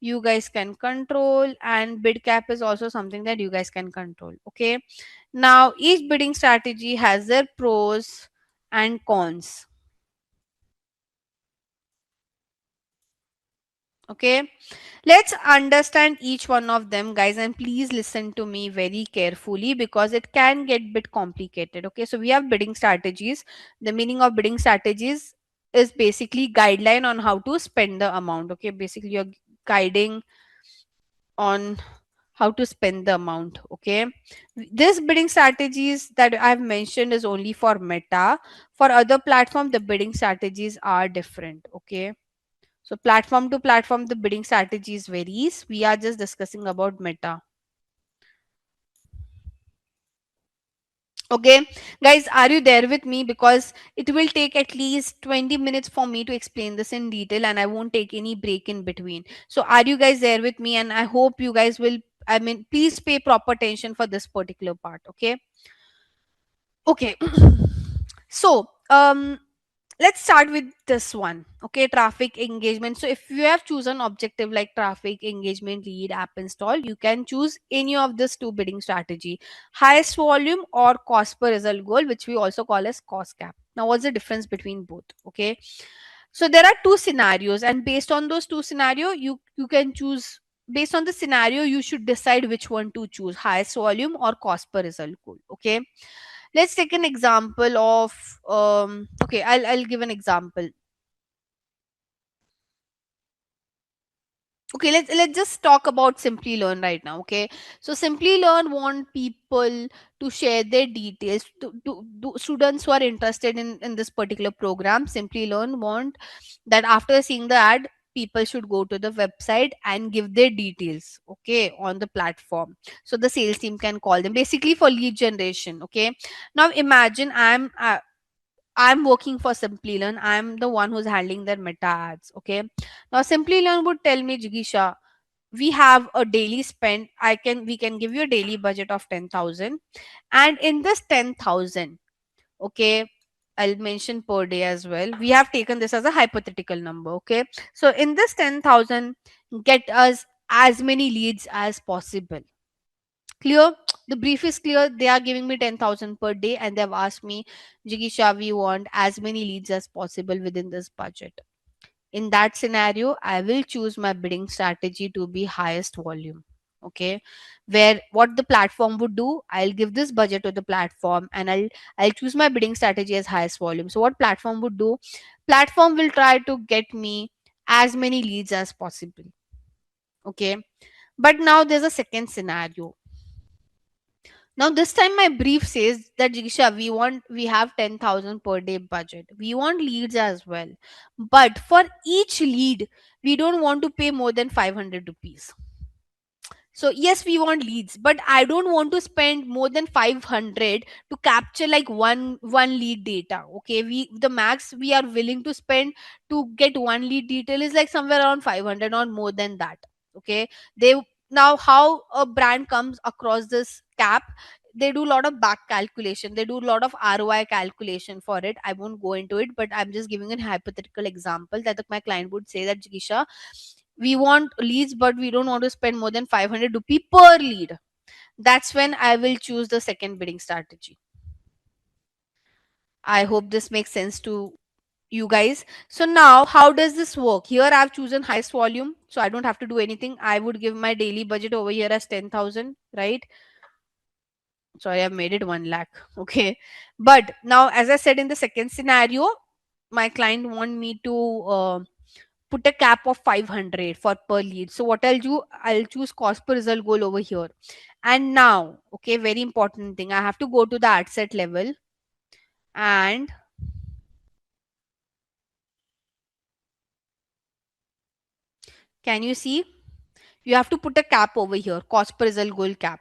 you guys can control, and bid cap is also something that you guys can control. Okay, now each bidding strategy has their pros and cons. Okay, let's understand each one of them, guys, and please listen to me very carefully because it can get bit complicated. Okay, so we have bidding strategies. The meaning of bidding strategies is basically guideline on how to spend the amount. Okay, basically you're guiding on how to spend the amount. Okay, this bidding strategies that I've mentioned is only for Meta. For other platform, the bidding strategies are different. Okay, so platform to platform, the bidding strategies varies. We are just discussing about Meta. Okay, guys, are you there with me? Because it will take at least 20 minutes for me to explain this in detail, and I won't take any break in between. So, are you guys there with me? And I hope you guys will, I mean, please pay proper attention for this particular part. Okay. Okay. So, let's start with this one. Okay, traffic engagement. So if you have chosen objective like traffic engagement, lead, app install, you can choose any of this two bidding strategy: highest volume or cost per result goal, which we also call as cost cap. Now what's the difference between both? Okay, so there are two scenarios, and based on those two scenario, you can choose. Based on the scenario, you should decide which one to choose: highest volume or cost per result goal. Okay, let's take an example of okay, I'll give an example. Okay, let's just talk about Simply Learn right now. Okay, so Simply Learn want people to share their details to students who are interested in this particular program. Simply Learn want that after seeing the ad, people should go to the website and give their details, okay, on the platform, so the sales team can call them, basically for lead generation. Okay, now imagine I'm working for Simply Learn. I'm the one who's handling their meta ads. Okay. Now Simply Learn would tell me, Jigisha, we have a daily spend. We can give you a daily budget of 10,000. And in this 10,000, okay, I'll mention per day as well. We have taken this as a hypothetical number. Okay. So in this 10,000, get us as many leads as possible. Clear? The brief is clear. They are giving me 10,000 per day, and they've asked me, Jigisha, we want as many leads as possible within this budget. In that scenario, I will choose my bidding strategy to be highest volume. Okay, where what the platform would do, I'll give this budget to the platform, and I'll choose my bidding strategy as highest volume. So what platform would do, platform will try to get me as many leads as possible. Okay, but now there's a second scenario. Now this time my brief says that, Jigisha, we have 10,000 per day budget. We want leads as well. But for each lead, we don't want to pay more than 500 rupees. So yes, we want leads, but I don't want to spend more than 500 to capture like one lead data. Okay, we the max we are willing to spend to get one lead detail is like somewhere around 500, not more than that. Okay, they now how a brand comes across this cap, they do a lot of back calculation, they do a lot of ROI calculation for it. I won't go into it, but I'm just giving a hypothetical example that my client would say that, Jigisha, we want leads, but we don't want to spend more than 500 rupee per lead. That's when I will choose the second bidding strategy. I hope this makes sense to you guys. So now how does this work? Here I've chosen highest volume, so I don't have to do anything. I would give my daily budget over here as 10,000, right? Sorry, I've made it 1 lakh. Okay, but now as I said, in the second scenario, my client want me to put a cap of 500 for per lead. So what I'll do, I'll choose cost per result goal over here. And now, okay, very important thing, I have to go to the ad set level, and can you see, you have to put a cap over here, cost per result goal cap.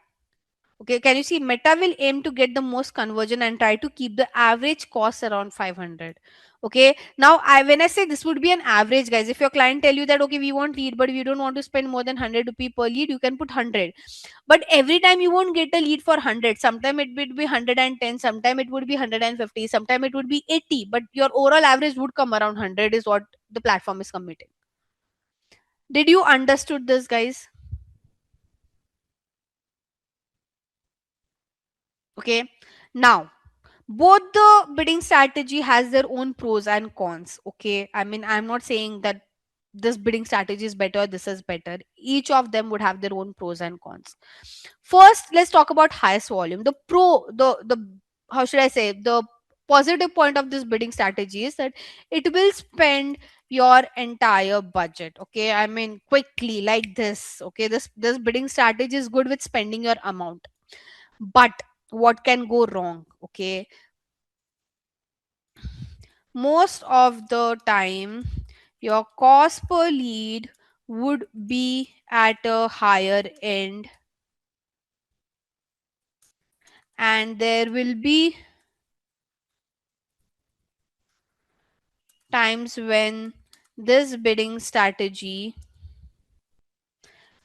Okay, can you see, Meta will aim to get the most conversion and try to keep the average cost around 500. Okay, now when I say this would be an average, guys, if your client tell you that okay, we want lead but we don't want to spend more than 100 rupee per lead, you can put 100. But every time you won't get a lead for 100. Sometime it would be 110, sometime it would be 150, sometime it would be 80, but your overall average would come around 100 is what the platform is committing. Did you understood this, guys? Okay, now both the bidding strategy has their own pros and cons. Okay, I mean, I'm not saying that this bidding strategy is better, this is better. Each of them would have their own pros and cons. First, let's talk about highest volume. The pro, the how should I say, the positive point of this bidding strategy is that it will spend your entire budget. Okay, I mean, quickly, like this. Okay, this bidding strategy is good with spending your amount. But what can go wrong? Okay, most of the time your cost per lead would be at a higher end, and there will be times when this bidding strategy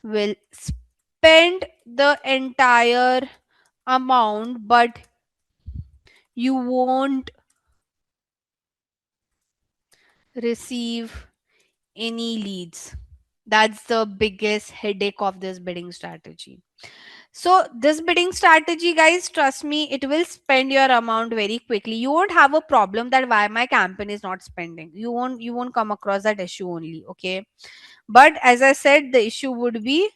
will spend the entire amount but you won't receive any leads. That's the biggest headache of this bidding strategy. So this bidding strategy, guys, trust me, it will spend your amount very quickly. You won't have a problem that why my campaign is not spending. You won't come across that issue only. Okay, but as I said, the issue would be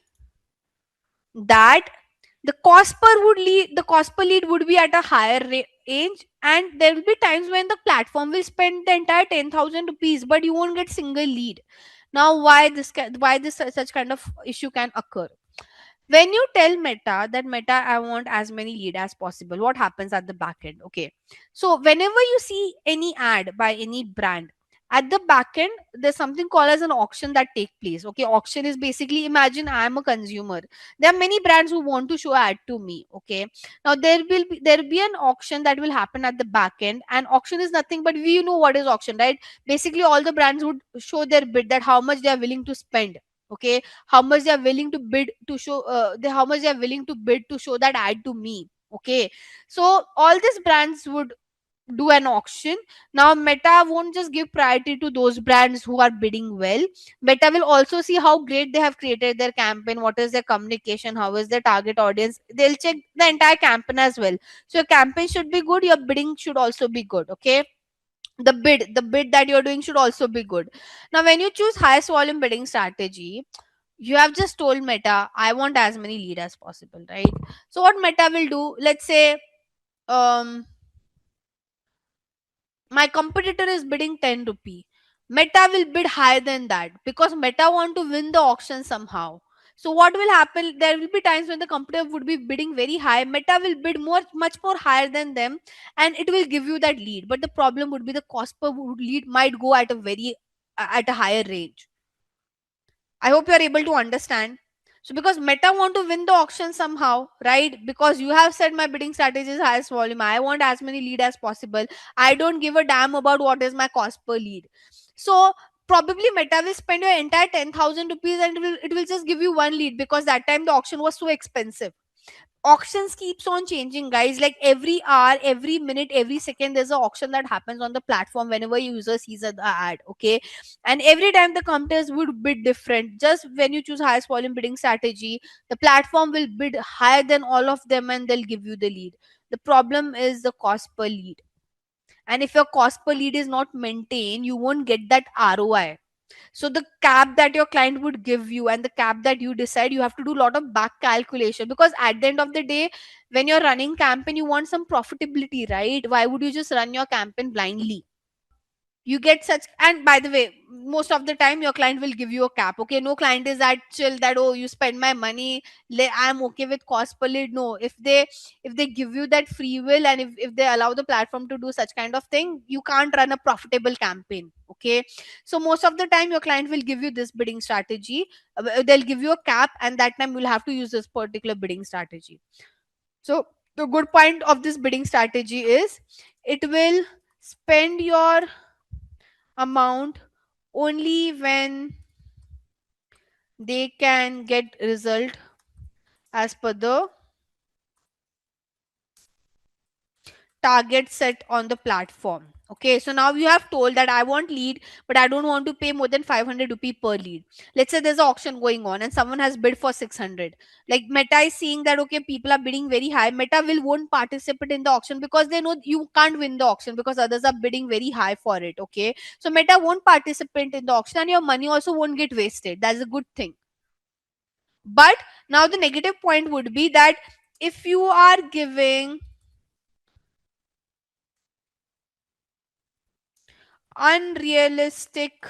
that the cost per lead would be at a higher range, and there will be times when the platform will spend the entire 10,000 rupees but you won't get single lead. Now why this such kind of issue can occur? When you tell Meta that Meta, I want as many lead as possible, what happens at the back end? Okay, so whenever you see any ad by any brand, at the back end there's something called as an auction that take place. Okay, auction is basically, imagine I am a consumer, there are many brands who want to show ad to me. Okay, now there will be an auction that will happen at the back end, and auction is nothing but we know what is auction, right? Basically all the brands would show their bid, that how much they are willing to spend. Okay, how much they are willing to bid to show how much they are willing to bid to show that ad to me. Okay, so all these brands would do an auction. Now Meta won't just give priority to those brands who are bidding well. Meta will also see how great they have created their campaign, what is their communication, how is their target audience. They'll check the entire campaign as well. So your campaign should be good, your bidding should also be good. Okay, the bid that you're doing should also be good. Now when you choose highest volume bidding strategy, you have just told Meta, I want as many lead as possible, right? So what Meta will do, let's say, um my competitor is bidding 10 rupee. Meta will bid higher than that because Meta want to win the auction somehow. So what will happen, there will be times when the competitor would be bidding very high, Meta will bid much more higher than them, and it will give you that lead. But the problem would be the cost per lead might go at a at a higher range. I hope you are able to understand. So because Meta want to win the auction somehow, right? Because you have said my bidding strategy is highest volume. I want as many lead as possible. I don't give a damn about what is my cost per lead. So probably Meta will spend your entire 10,000 rupees and it will just give you one lead because that time the auction was so expensive. Auctions keeps on changing, guys, like every hour, every minute, every second there's an auction that happens on the platform whenever user sees the ad. Okay, and every time the competitors would bid different. Just when you choose highest volume bidding strategy, the platform will bid higher than all of them and they'll give you the lead. The problem is the cost per lead, and if your cost per lead is not maintained, you won't get that ROI. So the cap that your client would give you and the cap that you decide, you have to do a lot of back calculation, because at the end of the day, when you're running campaign, you want some profitability, right? Why would you just run your campaign blindly? You get such, and by the way, most of the time your client will give you a cap. Okay, no client is that chill that, oh, you spend my money, I'm okay with cost per lead. No, if they give you that free will, and if they allow the platform to do such kind of thing, you can't run a profitable campaign. Okay, so most of the time your client will give you this bidding strategy. They'll give you a cap, and that time you'll have to use this particular bidding strategy. So the good point of this bidding strategy is it will spend your amount only when they can get result as per the target set on the platform. Okay, so now you have told that I want lead, but I don't want to pay more than 500 rupee per lead. Let's say there's an auction going on and someone has bid for 600. Like Meta is seeing that okay, people are bidding very high. Meta will won't participate in the auction because they know you can't win the auction because others are bidding very high for it. Okay, so Meta won't participate in the auction and your money also won't get wasted. That's a good thing. But now the negative point would be that if you are giving unrealistic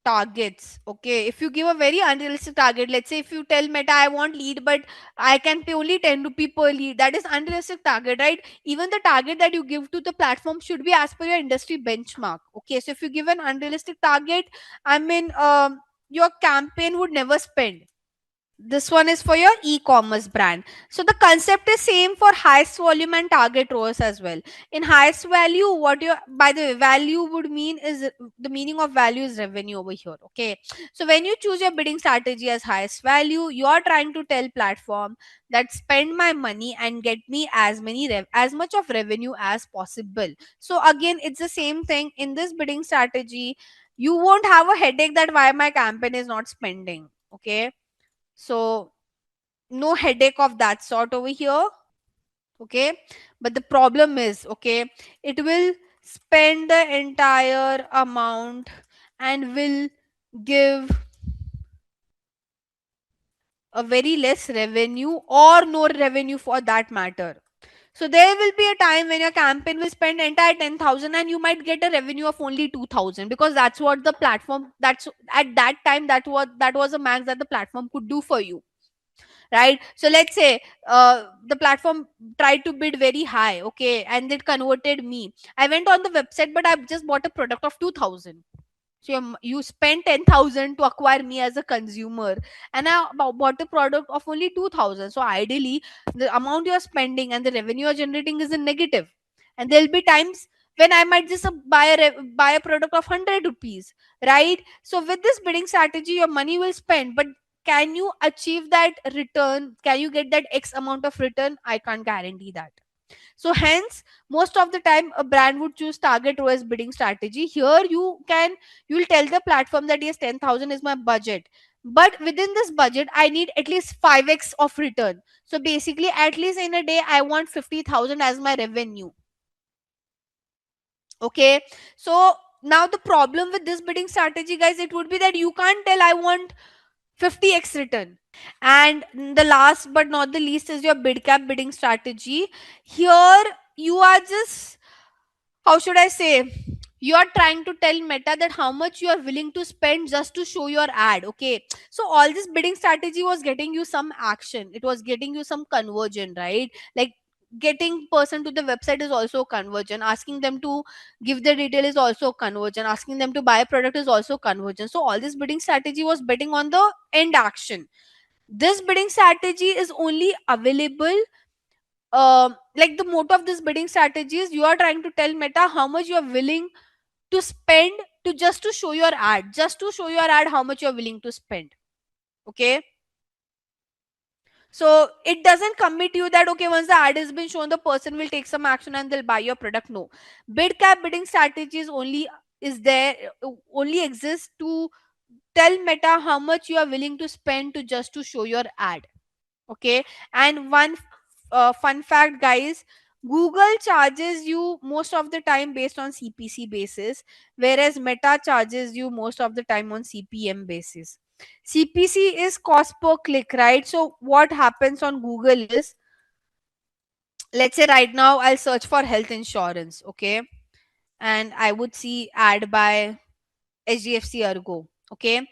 targets, okay, if you give a very unrealistic target, let's say if you tell Meta I want lead but I can pay only 10 rupee per lead, that is unrealistic target, right? Even the target that you give to the platform should be as per your industry benchmark. Okay, so if you give an unrealistic target, I mean, your campaign would never spend. This one is for your e-commerce brand. So the concept is same for highest volume and target ROAS as well. In highest value, what you, by the way, value would mean is, the meaning of value is revenue over here. Okay, so when you choose your bidding strategy as highest value, you are trying to tell platform that spend my money and get me as as much of revenue as possible. So again, it's the same thing in this bidding strategy. You won't have a headache that why my campaign is not spending. Okay, so no headache of that sort over here. Okay, but the problem is, okay, it will spend the entire amount and will give a very less revenue or no revenue for that matter. So there will be a time when your campaign will spend entire 10,000 and you might get a revenue of only 2,000 because that's what the platform, that's at that time, that was a max that the platform could do for you, right? So let's say the platform tried to bid very high, okay, and it converted me. I went on the website but I just bought a product of 2,000. So you spent 10,000 to acquire me as a consumer, and I bought a product of only 2,000. So ideally, the amount you're spending and the revenue you're generating is in negative. And there'll be times when I might just buy a product of 100 rupees, right? So with this bidding strategy, your money will spend, but can you achieve that return? Can you get that X amount of return? I can't guarantee that. So hence, most of the time, a brand would choose target ROAS bidding strategy. Here, you'll tell the platform that yes, 10,000 is my budget, but within this budget, I need at least 5x of return. So basically, at least in a day, I want 50,000 as my revenue. Okay, so now the problem with this bidding strategy, guys, it would be that you can't tell I want 50x return. And the last but not the least is your bid cap bidding strategy. Here you are just, how should I say, you are trying to tell Meta that how much you are willing to spend just to show your ad. Okay, so all this bidding strategy was getting you some action, it was getting you some conversion, right? Like getting person to the website is also conversion, asking them to give the detail is also conversion, asking them to buy a product is also conversion. So all this bidding strategy was betting on the end action. This bidding strategy is only available, like the motto of this bidding strategy is you are trying to tell Meta how much you are willing to spend to just to show your ad, just to show your ad how much you are willing to spend. Okay, so it doesn't commit you that okay, once the ad has been shown, the person will take some action and they'll buy your product. No, bid cap bidding strategies only is there, only exists to tell Meta how much you are willing to spend to just to show your ad. Okay, and one fun fact, guys, Google charges you most of the time based on CPC basis, whereas Meta charges you most of the time on CPM basis. CPC is cost per click, right? So what happens on Google is, let's say right now I'll search for health insurance, okay, and I would see ad by HDFC Ergo. Okay,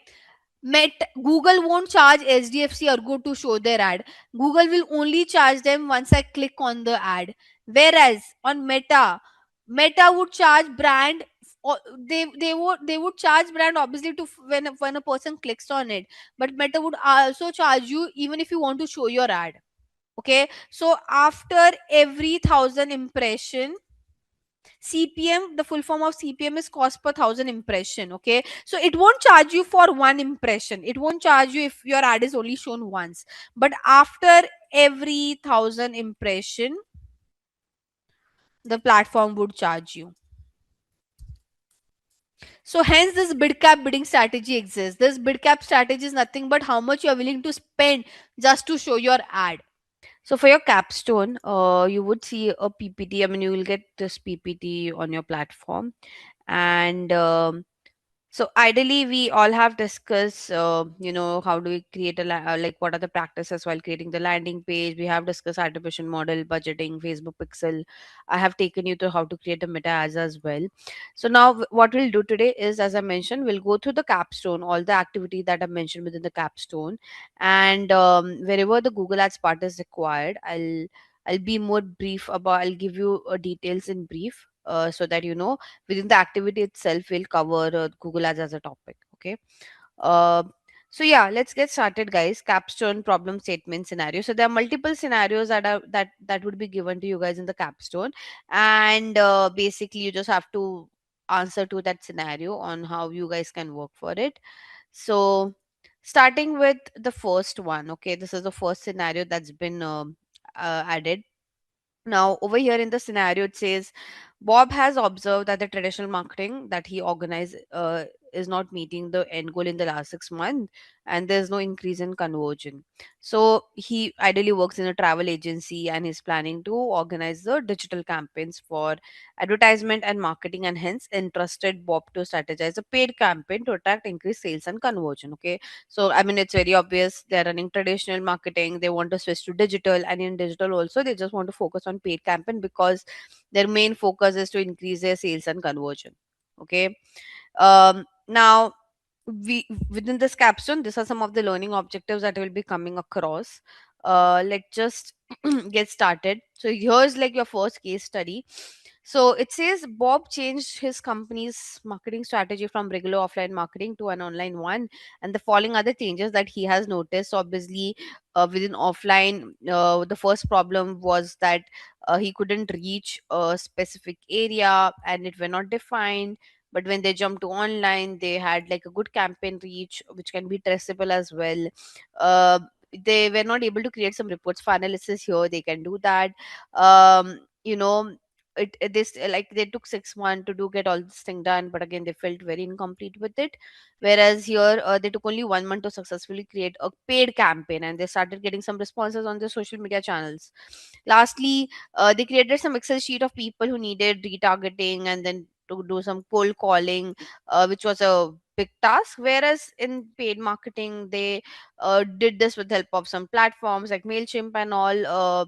Google won't charge HDFC Ergo to show their ad. Google will only charge them once I click on the ad. Whereas on Meta would charge brand, or they would charge brand obviously to when a person clicks on it. But Meta would also charge you even if you want to show your ad. Okay, so after every 1,000 impression, CPM, the full form of CPM is cost per thousand impression. Okay, so it won't charge you for one impression, it won't charge you if your ad is only shown once, but after every thousand impression the platform would charge you. So hence this bid cap bidding strategy exists. This bid cap strategy is nothing but how much you are willing to spend just to show your ad. So for your capstone, you would see a PPT. I mean, you will get this PPT on your platform, and so ideally, we all have discussed, how do we create like what are the practices while creating the landing page. We have discussed attribution model, budgeting, Facebook pixel. I have taken you to how to create a meta ads as well. So now what we'll do today is, as I mentioned, we'll go through the capstone, all the activity that I mentioned within the capstone, and wherever the Google Ads part is required, I'll be more brief about. I'll give you details in brief, so that you know within the activity itself we'll cover Google Ads as a topic. Okay. uh, so yeah, let's get started, guys. Capstone problem statement scenario. So there are multiple scenarios that would be given to you guys in the capstone, and basically you just have to answer to that scenario on how you guys can work for it. So starting with the first one. Okay, this is the first scenario that's been added. Now, over here in the scenario, it says Bob has observed that the traditional marketing that he organized is not meeting the end goal in the last 6 months, and there's no increase in conversion. So, he ideally works in a travel agency and he's planning to organize the digital campaigns for advertisement and marketing, and hence entrusted Bob to strategize a paid campaign to attract increased sales and conversion. Okay, so I mean, it's very obvious they're running traditional marketing, they want to switch to digital, and in digital also they just want to focus on paid campaign because their main focus is to increase their sales and conversion. Okay. Now we within this capstone, these are some of the learning objectives that will be coming across. Let's just get started. So here's like your first case study. So it says Bob changed his company's marketing strategy from regular offline marketing to an online one, and the following other changes that he has noticed. Obviously, within offline, the first problem was that he couldn't reach a specific area and it were not defined. But when they jumped to online, they had like a good campaign reach which can be traceable as well. uh, they were not able to create some reports for analysis. Here they can do that. You know, this like they took 6 months to do get all this thing done, but again they felt very incomplete with it. Whereas here they took only 1 month to successfully create a paid campaign, and they started getting some responses on their social media channels. Lastly, they created some Excel sheet of people who needed retargeting and then to do some cold calling, which was a big task. Whereas in paid marketing, they did this with help of some platforms like Mailchimp and all.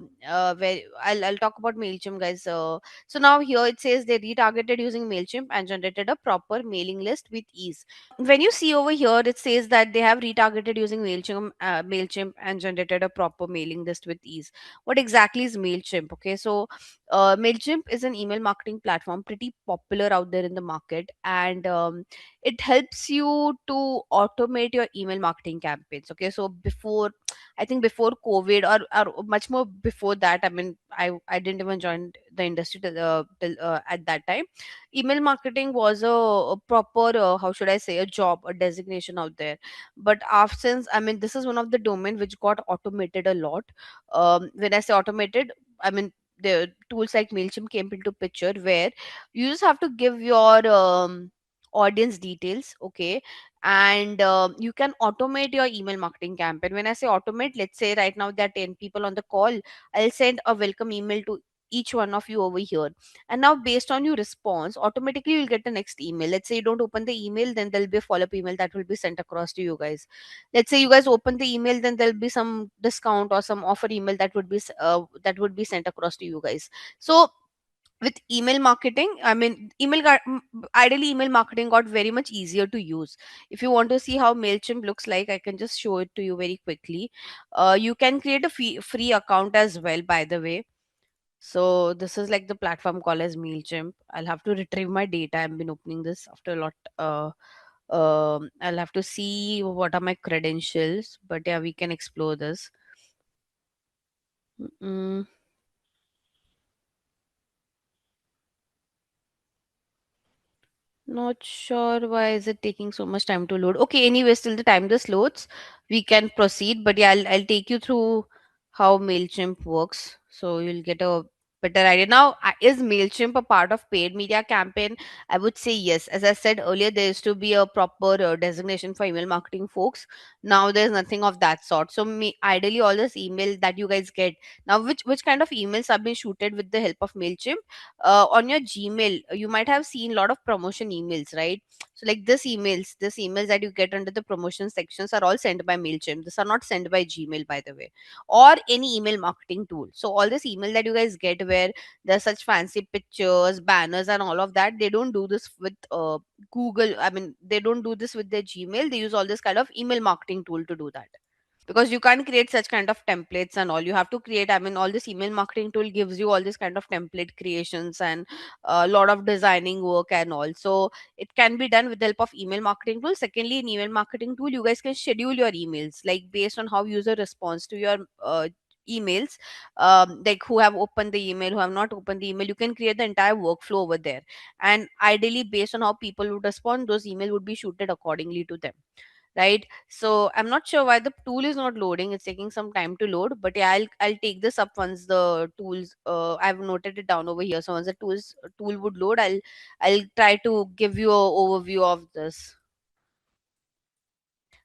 Where I'll talk about Mailchimp, guys. So now here it says they retargeted using Mailchimp and generated a proper mailing list with ease. When you see over here, it says that they have retargeted using Mailchimp and generated a proper mailing list with ease. What exactly is Mailchimp? Okay, so Mailchimp is an email marketing platform, pretty popular out there in the market, and it helps you to automate your email marketing campaigns. Okay, so before, I think before COVID, or much more before that, I mean, I didn't even join the industry till at that time. Email marketing was a proper, how should I say, a job, a designation out there. But after, since, I mean, this is one of the domain which got automated a lot. When I say automated, I mean the tools like Mailchimp came into picture, where you just have to give your audience details. Okay, and you can automate your email marketing campaign. When I say automate, let's say right now there are 10 people on the call, I'll send a welcome email to each one of you over here, and now based on your response, automatically you'll get the next email. Let's say you don't open the email, then there'll be a follow-up email that will be sent across to you guys. Let's say you guys open the email, then there'll be some discount or some offer email that would be that would be sent across to you guys. So with email marketing, I mean, ideally email marketing got very much easier to use. If you want to see how Mailchimp looks like, I can just show it to you very quickly. You can create a free account as well, by the way. So this is like the platform called as Mailchimp. I'll have to retrieve my data. I've been opening this after a lot. I'll have to see what are my credentials, but yeah, we can explore this. Mm, Not sure why is it taking so much time to load. Okay, anyways, till the time this loads, we can proceed. But yeah, I'll take you through how MailChimp works, so you'll get a better idea. Now, is MailChimp a part of paid media campaign? I would say yes. As I said earlier, there used to be a proper designation for email marketing folks. Now there's nothing of that sort. So ideally, all this email that you guys get now, which kind of emails have been shooted with the help of MailChimp? On your Gmail, you might have seen a lot of promotion emails, right? So like this emails that you get under the promotion sections are all sent by MailChimp. These are not sent by Gmail, by the way, or any email marketing tool. So all this email that you guys get where there's such fancy pictures, banners, and all of that, they don't do this with Google. I mean, they don't do this with their Gmail. They use all this kind of email marketing tool to do that, because you can't create such kind of templates and all. You have to create, I mean, all this email marketing tool gives you all this kind of template creations and a lot of designing work and all. So it can be done with the help of email marketing tool. Secondly, in email marketing tool, you guys can schedule your emails like based on how user responds to your emails, like who have opened the email, who have not opened the email. You can create the entire workflow over there, and ideally based on how people would respond, those email would be shooted accordingly to them, right? So I'm not sure why the tool is not loading. It's taking some time to load, but yeah, I'll take this up once the tools, I've noted it down over here. So once the tool would load, I'll try to give you a overview of this.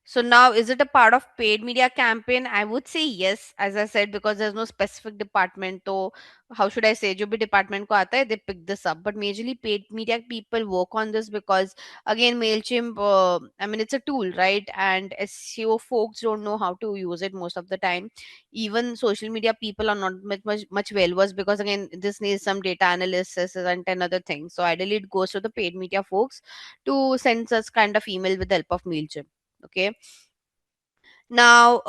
So now, is it a part of paid media campaign? I would say yes, as I said, because there's no specific department. So how should I say? जो भी department को आता है, they pick this up. But majorly paid media people work on this because again, Mailchimp. I mean, it's a tool, right? And SEO folks don't know how to use it most of the time. Even social media people are not much well versed because again, this needs some data analysis and 10 other things. So ideally, it goes to the paid media folks to send such kind of email with the help of Mailchimp. Okay. Now,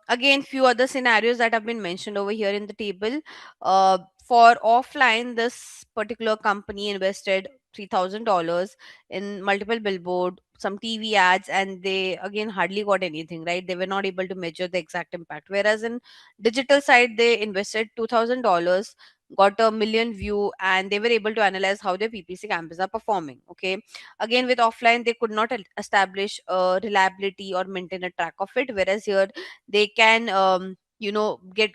again, few other scenarios that have been mentioned over here in the table. For offline, this particular company invested $3,000 in multiple billboard, some TV ads, and they again hardly got anything, right? They were not able to measure the exact impact. Whereas in digital side, they invested $2,000, got a million view, and they were able to analyze how their PPC campaigns are performing. Okay, again with offline they could not establish reliability or maintain a track of it, whereas here they can get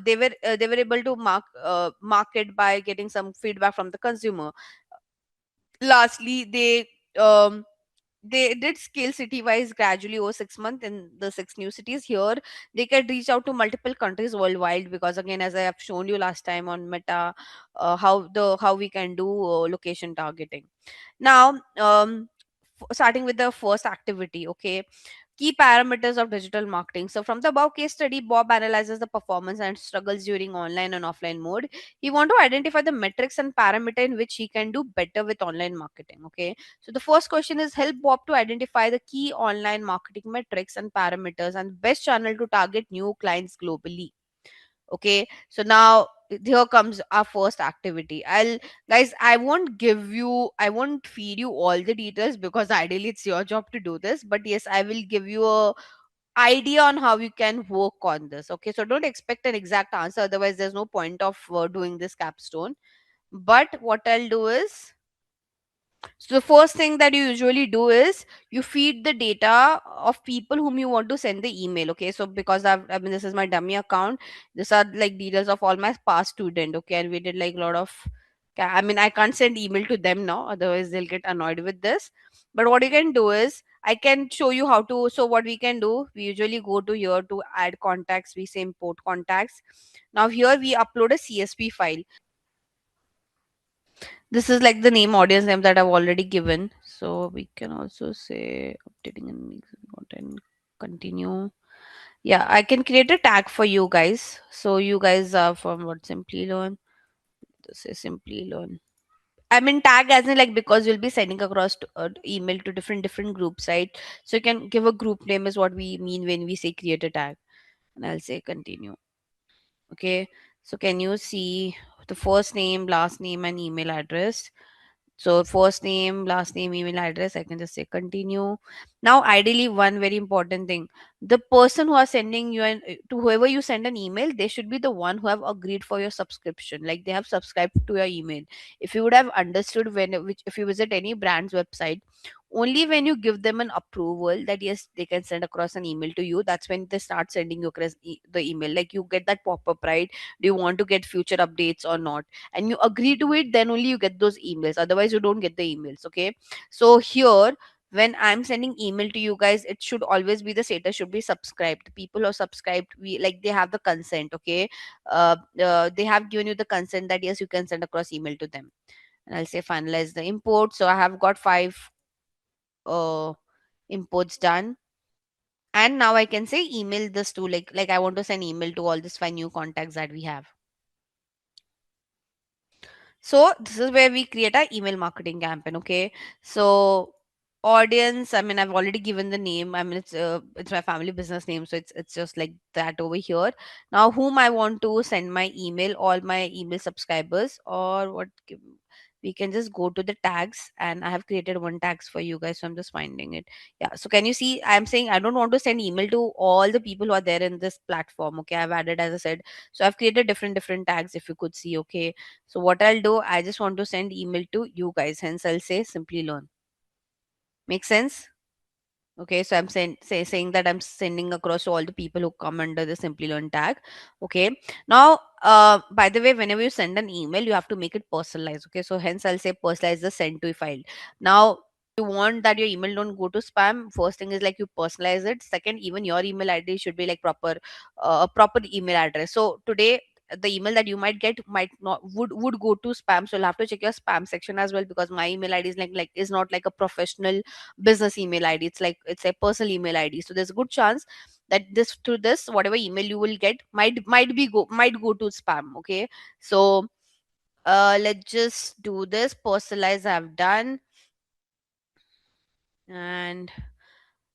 they were able to market by getting some feedback from the consumer. Lastly, they did scale city wise gradually over 6 months in the six new cities. Here they can reach out to multiple countries worldwide, because again, as I have shown you last time on Meta, how we can do location targeting. Now, starting with the first activity, okay, key parameters of digital marketing. So, from the above case study, Bob analyzes the performance and struggles during online and offline mode. He want to identify the metrics and parameter in which he can do better with online marketing. Okay, so the first question is help Bob to identify the key online marketing metrics and parameters and best channel to target new clients globally. Okay, so now here comes our first activity. Guys, I won't feed you all the details because ideally it's your job to do this, but yes, I will give you a idea on how you can work on this. Okay, so don't expect an exact answer, otherwise there's no point of doing this capstone. But what I'll do is, so the first thing that you usually do is you feed the data of people whom you want to send the email. Okay, so because I mean, this is my dummy account. These are like details of all my past student. Okay, and we did like a lot of. I mean, I can't send email to them now, otherwise they'll get annoyed with this. But what you can do is I can show you how to. So what we can do, we usually go to here to add contacts. We say import contacts. Now here we upload a CSV file. This is like the name audience name that I've already given. So we can also say updating and mixing content, continue. Yeah, I can create a tag for you guys. So you guys are from what, Simply Learn. This is Simply Learn. I mean tag as in like, because you'll be sending across email to different groups, right? So you can give a group name is what we mean when we say create a tag. And I'll say continue. Okay. So can you see the first name, last name, and email address? So first name, last name, email address, I can just say continue. Now, ideally, one very important thing, the person who are sending you to whoever you send an email, they should be the one who have agreed for your subscription. Like they have subscribed to your email. If you would have understood if you visit any brand's website, only when you give them an approval that yes, they can send across an email to you, that's when they start sending you across the email. Like you get that pop-up, right? Do you want to get future updates or not? And you agree to it, then only you get those emails, otherwise you don't get the emails. Okay, so here when I'm sending email to you guys, it should always be, the status should be subscribed. People who are subscribed, we like they have the consent. Okay, they have given you the consent that yes, you can send across email to them. And I'll say finalize the import. So I have got 5 imports done. And now I can say email this to, like I want to send email to all these 5 new contacts that we have. So this is where we create our email marketing campaign. Okay. So audience, I mean, I've already given the name. I mean, it's my family business name, so it's just like that over here. Now, whom I want to send my email, all my email subscribers, or what? We can just go to the tags, and I have created one tags for you guys, so I'm just finding it. Yeah. So can you see? I'm saying I don't want to send email to all the people who are there in this platform. Okay. I've added, as I said, so I've created different tags. If you could see. Okay, so what I'll do, I just want to send email to you guys. Hence, I'll say simply learn. Make sense? Okay, so I'm saying that I'm sending across to all the people who come under the Simply Learn tag. Okay, now, by the way, whenever you send an email, you have to make it personalized. Okay, so hence I'll say personalize the send to file. Now, you want that your email don't go to spam. First thing is like you personalize it. Second, even your email ID should be like proper email address. So today, the email that you might get might not would go to spam, so you'll have to check your spam section as well, because my email ID is like is not like a professional business email ID. It's like it's a personal email ID. So there's a good chance that this through this whatever email you will get might go to spam. Okay. So let's just do this. Personalize I've done. And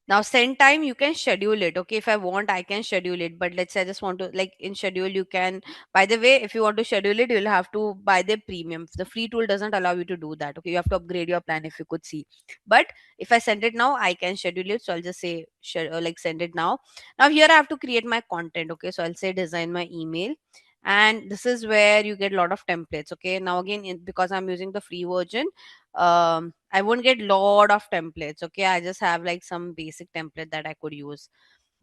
now send time, you can schedule it. Okay, if I want, I can schedule it. But let's say I just want to, like, in schedule, you can, by the way, if you want to schedule it, you'll have to buy the premium. The free tool doesn't allow you to do that. Okay, you have to upgrade your plan, if you could see. But if I send it now, I can schedule it. So I'll just say like send it now. Now here I have to create my content. Okay, so I'll say design my email. And this is where you get a lot of templates. Okay, now again, because I'm using the free version, I won't get lot of templates. Okay, I just have like some basic template that I could use.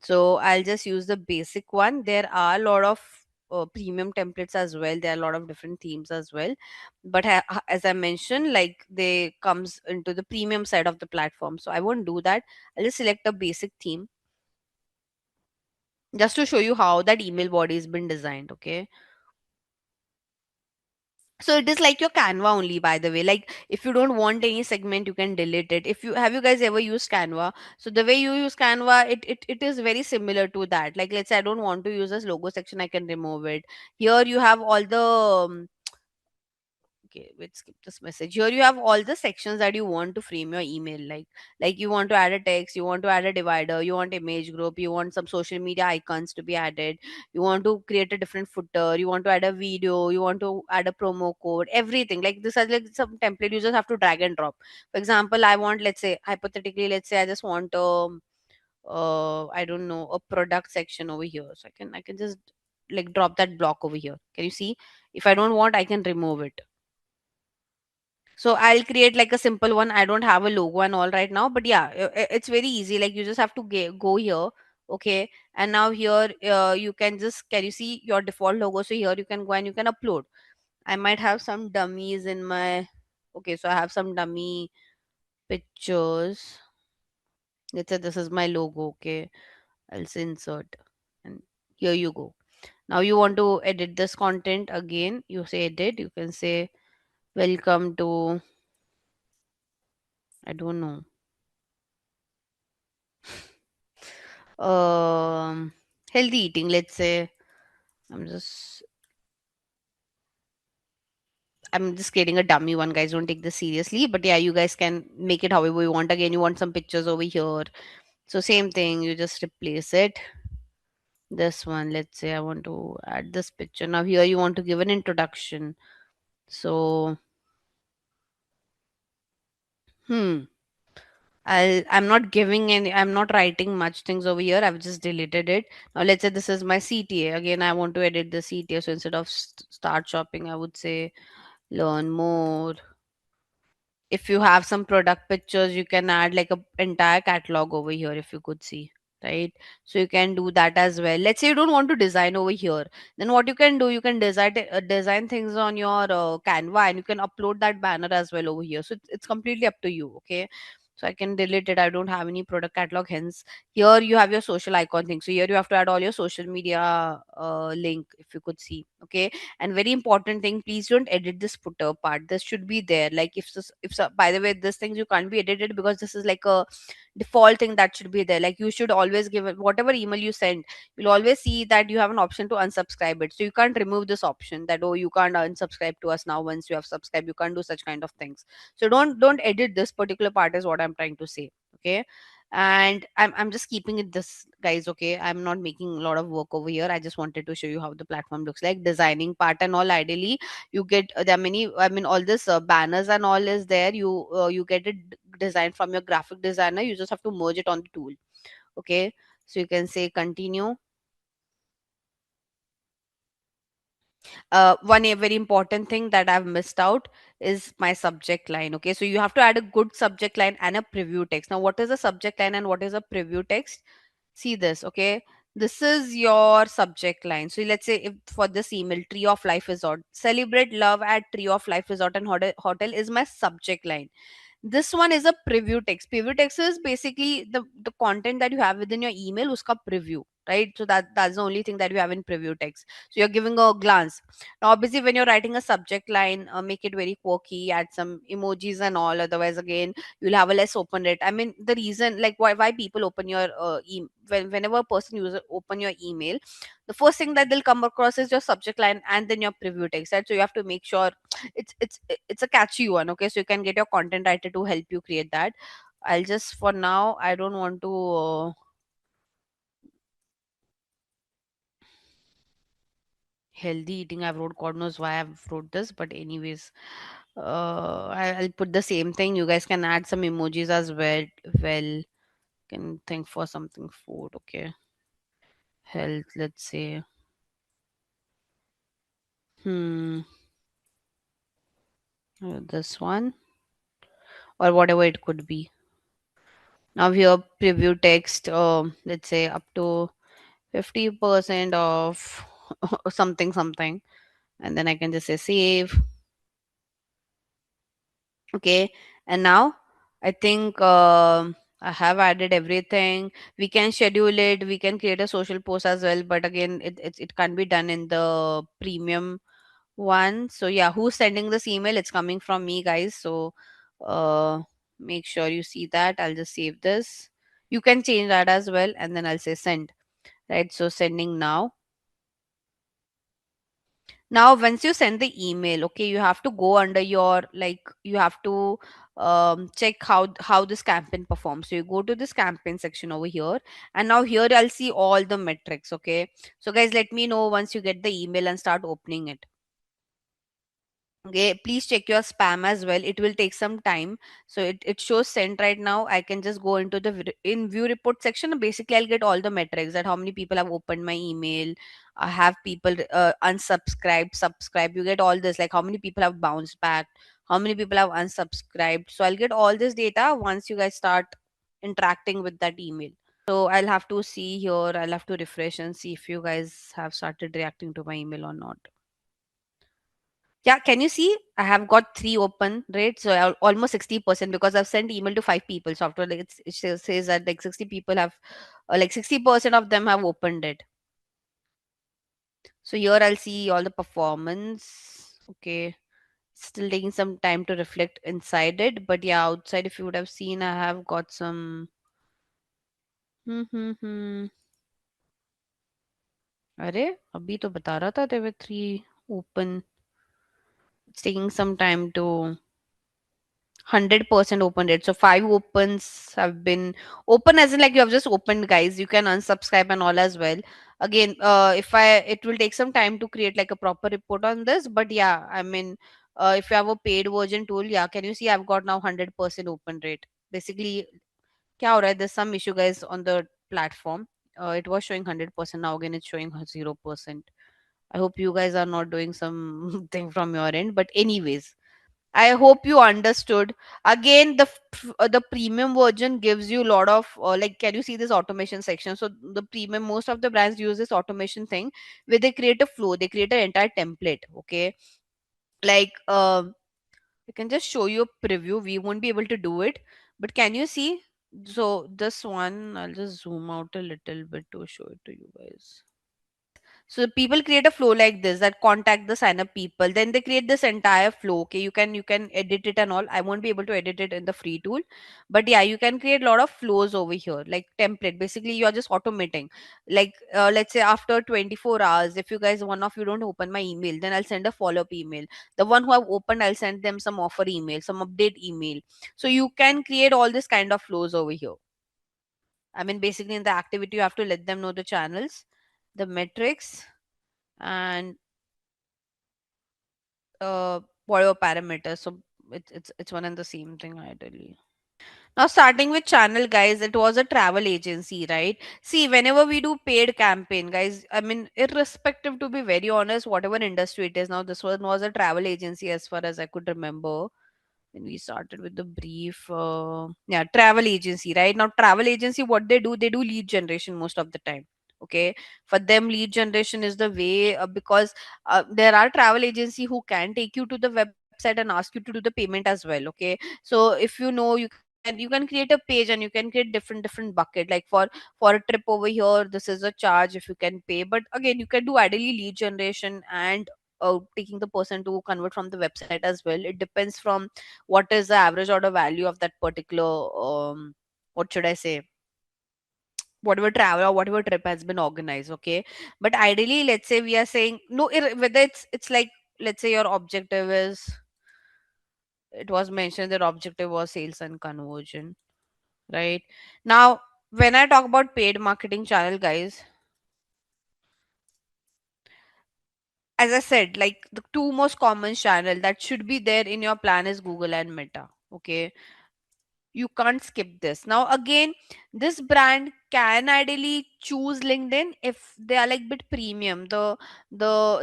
So I'll just use the basic one. There are a lot of premium templates as well. There are a lot of different themes as well, but as I mentioned, like they comes into the premium side of the platform, so I won't do that. I'll just select a basic theme just to show you how that email body has been designed. Okay, so it is like your Canva only, by the way. Like if you don't want any segment, you can delete it. If you have, you guys ever used Canva? So the way you use Canva, it is very similar to that. Like let's say I don't want to use this logo section, I can remove it. Here you have all the okay, let's skip this message. Here you have all the sections that you want to frame your email. Like you want to add a text, you want to add a divider, you want image group, you want some social media icons to be added, you want to create a different footer, you want to add a video, you want to add a promo code, everything. Like this is like some template you just have to drag and drop. For example, I want, let's say hypothetically, let's say I just want I don't know, a product section over here. So I can just like drop that block over here. Can you see? If I don't want, I can remove it. So I'll create like a simple one. I don't have a logo and all right now, but yeah, it's very easy. Like you just have to go here. Okay. And now here, you can just, can you see your default logo? So here you can go and you can upload. I might have some dummies in my, okay. So I have some dummy pictures. Let's say this is my logo. Okay. I'll say insert and here you go. Now you want to edit this content again. You say edit. You can say welcome to, I don't know, um healthy eating, let's say. I'm just i'm just creating a dummy one, guys, don't take this seriously, but yeah, you guys can make it however you want. Again, you want some pictures over here, so same thing, you just replace it. This one, let's say I want to add this picture. Now here you want to give an introduction, so Hmm. I'm not giving any, I'm not writing much things over here. I've just deleted it. Now let's say this is my CTA. Again, I want to edit the CTA. So instead of start shopping, I would say learn more. If you have some product pictures, you can add like a entire catalog over here, if you could see, right? So you can do that as well. Let's say you don't want to design over here, then what you can do, you can design things on your Canva, and you can upload that banner as well over here. So it's completely up to you. Okay, so I can delete it. I don't have any product catalog, hence here you have your social icon thing. So here you have to add all your social media link, if you could see. Okay, and very important thing, please don't edit this footer part. This should be there. Like by the way, this things you can't be edited, because this is like a default thing that should be there. Like you should always give it, whatever email you send, you'll always see that you have an option to unsubscribe it. So you can't remove this option that, oh, you can't unsubscribe to us now once you have subscribed. You can't do such kind of things. So don't edit this particular part, is what I'm trying to say. Okay, and I'm just keeping it this, guys. Okay, I'm not making a lot of work over here. I just wanted to show you how the platform looks like, designing part and all. Ideally you get there are many, I mean, all this banners and all is there. You get it designed from your graphic designer. You just have to merge it on the tool. Okay, so you can say continue. Very important thing that I've missed out is my subject line. Okay, so you have to add a good subject line and a preview text. Now, what is a subject line and what is a preview text? See this. Okay, this is your subject line. So let's say, if for this email, Tree of Life Resort, celebrate love at Tree of Life Resort and hotel is my subject line. This one is a preview text. Preview text is basically the content that you have within your email, uska preview, right? So that's the only thing that you have in preview text. So you're giving a glance. Now obviously when you're writing a subject line, make it very quirky, add some emojis and all. Otherwise again, you'll have a less open rate. I mean, the reason, like, why people open your whenever a person user open your email, the first thing that they'll come across is your subject line and then your preview text, right? So you have to make sure it's a catchy one. Okay, so you can get your content writer to help you create that. I'll just, for now, I don't want to healthy eating, I've wrote, god knows why I've wrote this, but anyways, I'll put the same thing. You guys can add some emojis as well. Well, can think for something food. Okay, health, let's say. Hmm. This one, or whatever it could be. Now here preview text, let's say up to 50% of something something, and then I can just say save. Okay, and now I think I have added everything. We can schedule it, we can create a social post as well, but again, it can't be done in the premium one. So yeah, who's sending this email? It's coming from me, guys. So uh make sure you see that. I'll just save this. You can change that as well, and then I'll say send. Right, so sending now. Now once you send the email, okay, you have to go under your, like, you have to check how this campaign performs. So you go to this campaign section over here, and now here I'll see all the metrics. Okay, so guys, let me know once you get the email and start opening it. Okay, please check your spam as well. It will take some time. So it shows sent right now. I can just go into the in view report section, and basically I'll get all the metrics, that how many people have opened my email. I have people unsubscribed, subscribed. You get all this, like how many people have bounced back, how many people have unsubscribed. So I'll get all this data once you guys start interacting with that email. So I'll have to see here, I'll have to refresh and see if you guys have started reacting to my email or not. Yeah, can you see? I have got three open, right? So almost 60%, because I've sent email to five people. So after, like, it says that like 60 people have, like 60% of them have opened it. So here I'll see all the performance. Okay, still taking some time to reflect inside it, but yeah, outside, if you would have seen, I have got some. Hmm. अरे अभी तो बता रहा था there were three open. It's taking some time to 100% open rate. So five opens have been open, as in like you have just opened, guys. You can unsubscribe and all as well. Again, if I it will take some time to create like a proper report on this, but yeah, I mean, if you have a paid version tool, yeah, can you see I've got now 100% open rate? Basically, kya ho raha hai? There's some issue, guys, on the platform. It was showing 100%. Now again, it's showing 0%. I hope you guys are not doing something from your end. But anyways, I hope you understood. Again, the premium version gives you a lot of like. Can you see this automation section? So the premium, most of the brands use this automation thing where they create a flow. They create an entire template. Okay, like I can just show you a preview. We won't be able to do it, but can you see? So this one, I'll just zoom out a little bit to show it to you guys. So people create a flow like this, that contact the sign up people, then they create this entire flow. Okay, you can edit it and all. I won't be able to edit it in the free tool, but yeah, you can create a lot of flows over here, like template. Basically, you are just automating. Like let's say after 24 hours, if you guys, one of you don't open my email, then I'll send a follow up email. The one who have opened, I'll send them some offer email, some update email. So you can create all this kind of flows over here. I mean, basically in the activity, you have to let them know the channels, the metrics, and whatever parameters. So it's one and the same thing ideally. Now, starting with channel, guys, it was a travel agency, right? See, whenever we do paid campaign, guys, I mean, irrespective, to be very honest, whatever industry it is now, this one was a travel agency as far as I could remember when we started with the brief. Yeah, travel agency, right? Now, travel agency, what they do lead generation most of the time. Okay, for them, lead generation is the way, because there are travel agency who can take you to the website and ask you to do the payment as well. Okay, so if you know, you can create a page and you can create different bucket, like for a trip over here, this is a charge if you can pay. But again, you can do ideally lead generation and taking the person to convert from the website as well. It depends from what is the average order value of that particular what should I say, whatever travel or whatever trip has been organized. Okay, but ideally, let's say we are saying no, whether it's like, let's say your objective is, it was mentioned that objective was sales and conversion, right? Now, when I talk about paid marketing channel, guys, as I said, like the two most common channel that should be there in your plan is Google and Meta. Okay, you can't skip this. Now again, this brand can ideally choose LinkedIn if they are like bit premium. The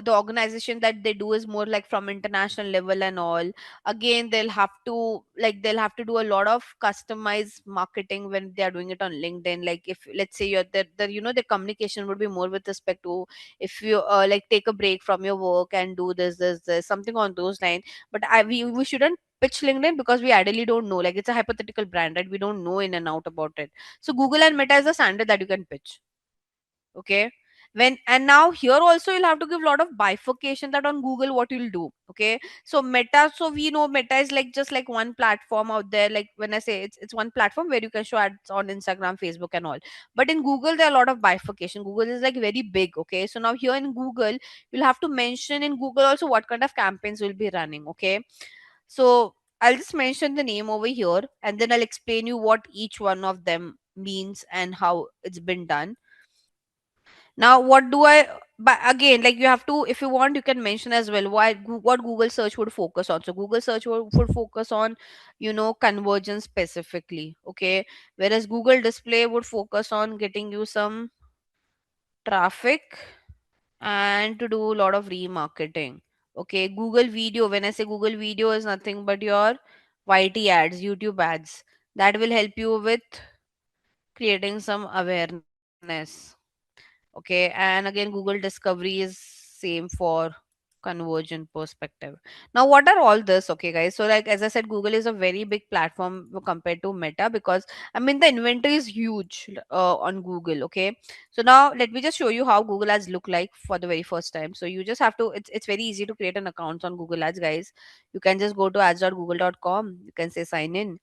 organization that they do is more like from international level and all. Again, they'll have to do a lot of customized marketing when they are doing it on LinkedIn. Like if, let's say, you're the communication would be more with respect to, if you like take a break from your work and do this something on those lines. But we shouldn't pitch LinkedIn because we ideally don't know. Like it's a hypothetical brand, right? We don't know in and out about it. So Google and Meta is a standard that you can pitch. Okay. When and now here also you'll have to give a lot of bifurcation that on Google what you'll do. Okay. So Meta, so we know Meta is like just like one platform out there. Like when I say it's one platform where you can show ads on Instagram, Facebook, and all. But in Google, there are a lot of bifurcation. Google is like very big. Okay. So now here in Google, you'll have to mention in Google also what kind of campaigns will be running. Okay, so I'll just mention the name over here and then I'll explain you what each one of them means and how it's been done. Now, what do I, but again, like you have to, if you want, you can mention as well what Google search would focus on. So Google search would focus on, conversion specifically. Okay. Whereas Google display would focus on getting you some traffic and to do a lot of remarketing. Okay, Google Video. When I say Google Video is nothing but your YT ads, YouTube ads. That will help you with creating some awareness. Okay, and again, Google Discovery is same for conversion perspective. Now, what are all this? Okay, guys. So, like as I said, Google is a very big platform compared to Meta because I mean the inventory is huge on Google. Okay, so now let me just show you how Google Ads look like for the very first time. So you just have to. It's very easy to create an account on Google Ads, guys. You can just go to ads.google.com. You can say sign in,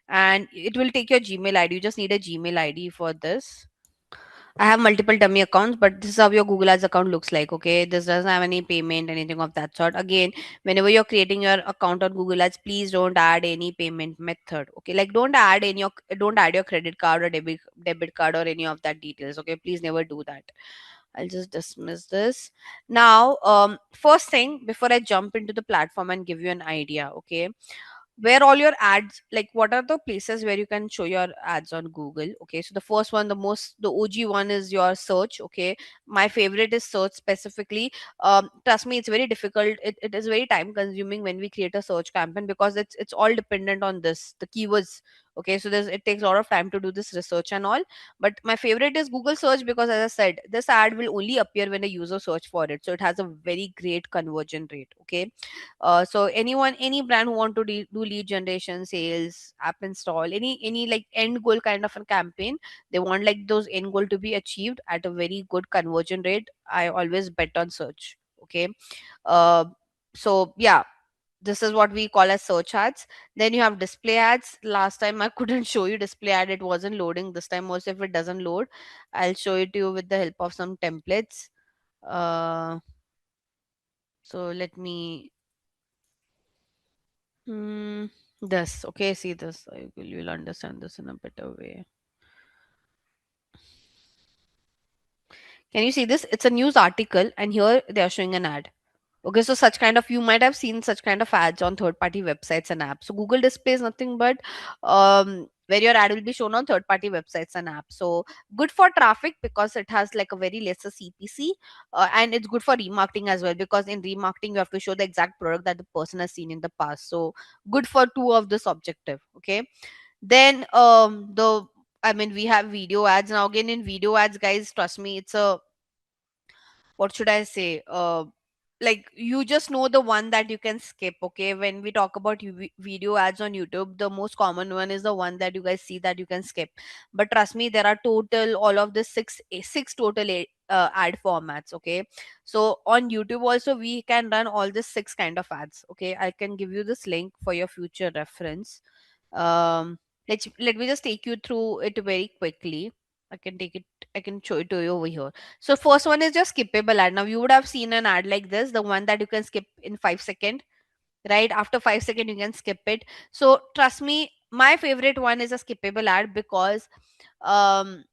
and it will take your Gmail ID. You just need a Gmail ID for this. I have multiple dummy accounts, but this is how your Google Ads account looks like. Okay, this doesn't have any payment, anything of that sort. Again, whenever you're creating your account on Google Ads, please don't add any payment method. Okay, like don't add your credit card or debit card or any of that details. Okay, please never do that. I'll just dismiss this. Now, first thing before I jump into the platform and give you an idea, okay, where all your ads, like what are the places where you can show your ads on Google? Okay, so the first one, the OG one is your search. Okay, my favorite is search specifically. Trust me, it's very difficult. It is very time consuming when we create a search campaign, because it's all dependent on this, the keywords. Okay, so it takes a lot of time to do this research and all. But my favorite is Google search, because as I said, this ad will only appear when a user search for it, so it has a very great conversion rate. Okay, so any brand who want to do lead generation, sales, app install, any like end goal kind of a campaign, they want like those end goal to be achieved at a very good conversion rate, I always bet on search. Okay, uh, so yeah, this is what we call as search ads. Then you have display ads. Last time I couldn't show you display ad, it wasn't loading. This time also, if it doesn't load, I'll show it to you with the help of some templates. uh, so let me Hmm. This. Okay, see this. You'll understand this in a better way. Can you see this? It's a news article, and here they are showing an ad. Okay, so such kind of, you might have seen such kind of ads on third party websites and apps. So Google displays nothing but where your ad will be shown on third party websites and apps. So good for traffic because it has like a very lesser CPC, and it's good for remarketing as well, because in remarketing you have to show the exact product that the person has seen in the past. So good for two of this objective. Okay, then the I mean, we have video ads now. Again, in video ads, guys, trust me, it's a, what should I say? Like, you just know the one that you can skip. Okay, when we talk about video ads on YouTube, the most common one is the one that you guys see that you can skip. But trust me, there are total all of the six total ad formats. Okay, so on YouTube also we can run all the six kind of ads. Okay, I can give you this link for your future reference. Let me just take you through it very quickly. I can take it, I can show it to you over here. So first one is just skippable ad. Now you would have seen an ad like this, the one that you can skip in 5 seconds, right? After 5 seconds you can skip it. So trust me, my favorite one is a skippable ad, because um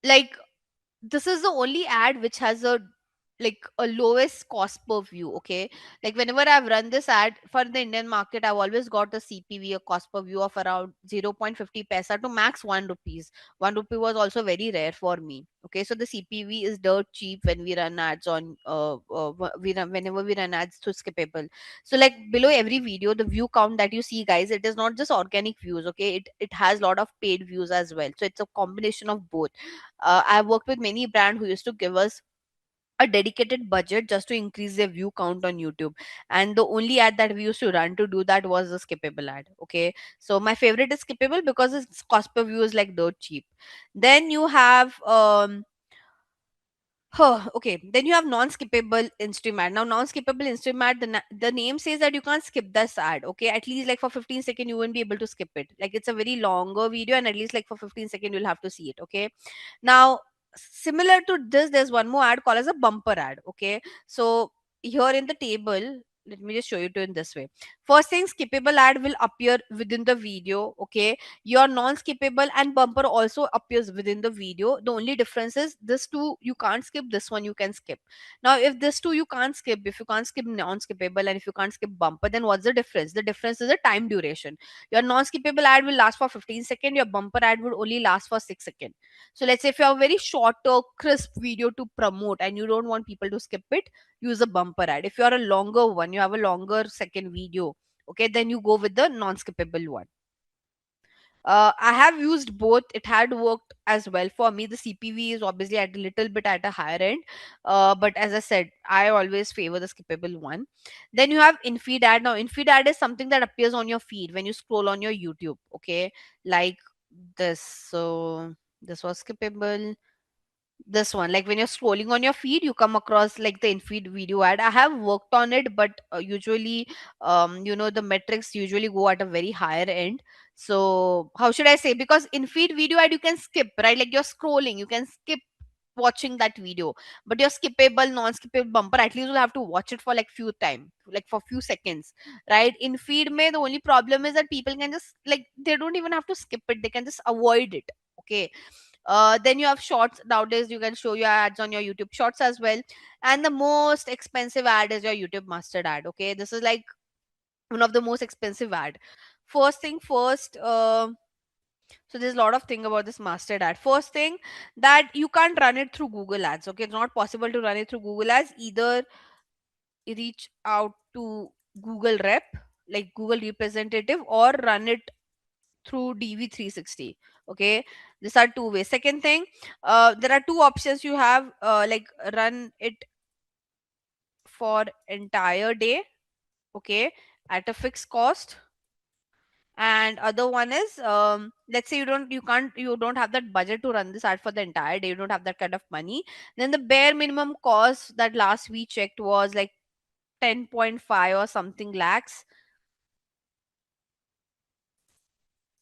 like, this is the only ad which has a, like, a lowest cost per view. Okay, like whenever I've run this ad for the Indian market, I've always got a CPV, a cost per view, of around 0.50 paisa to max 1 rupees. 1 rupee was also very rare for me. Okay, so the CPV is dirt cheap when we run ads on whenever we run ads through skippable. So like, below every video, the view count that you see, guys, it is not just organic views. Okay, it has a lot of paid views as well, so it's a combination of both. I've worked with many brand who used to give us a dedicated budget just to increase their view count on YouTube. And the only ad that we used to run to do that was the skippable ad. Okay, so my favorite is skippable because its cost per view is like dirt cheap. Then you have Huh, okay. Then you have non-skippable Instagram ad. Now, non-skippable Instagram ad, the name says that you can't skip this ad. Okay, at least like for 15 seconds you won't be able to skip it. Like, it's a very longer video, and at least like for 15 seconds you'll have to see it. Okay. Now, similar to this, there's one more ad called as a bumper ad. Okay, so here in the table, let me just show you to in this way. First thing, skippable ad will appear within the video. Okay, your non-skippable and bumper also appears within the video. The only difference is this two you can't skip, this one you can skip. Now if this two you can't skip, if you can't skip non-skippable and if you can't skip bumper, then what's the difference? The difference is the time duration. Your non-skippable ad will last for 15 seconds, your bumper ad would only last for 6 seconds. So let's say if you have a very shorter crisp video to promote and you don't want people to skip it, use a bumper ad. If you are a longer one, you have a longer second video, okay, then you go with the non-skippable one. I have used both. It had worked as well for me. The CPV is obviously at a little bit at a higher end, but as I said, I always favor the skippable one. Then you have in-feed ad. Now, in-feed ad is something that appears on your feed when you scroll on your YouTube. Okay, like this. So this was skippable. This one, like when you're scrolling on your feed, you come across like the in-feed video ad. I have worked on it, but usually, the metrics usually go at a very higher end. So how should I say, because in-feed video ad you can skip, right? Like, you're scrolling, you can skip watching that video. But your skippable, non-skippable bumper, at least you'll have to watch it for like few time, like for few seconds, right? In feed may, the only problem is that people can just, like, they don't even have to skip it, they can just avoid it. Okay, Then you have shorts. Nowadays you can show your ads on your YouTube shorts as well. And the most expensive ad is your YouTube mustard ad. Okay, this is like one of the most expensive ad. First thing first, so there's a lot of thing about this mustard ad. First thing, that you can't run it through Google Ads. Okay, it's not possible to run it through Google Ads. Either reach out to Google rep, like Google representative, or run it through DV360. Okay, these are two ways. Second thing, there are two options you have, like run it for entire day, okay, at a fixed cost. And other one is, let's say you don't have that budget to run this ad for the entire day, you don't have that kind of money, then the bare minimum cost that last we checked was like 10.5 or something lakhs.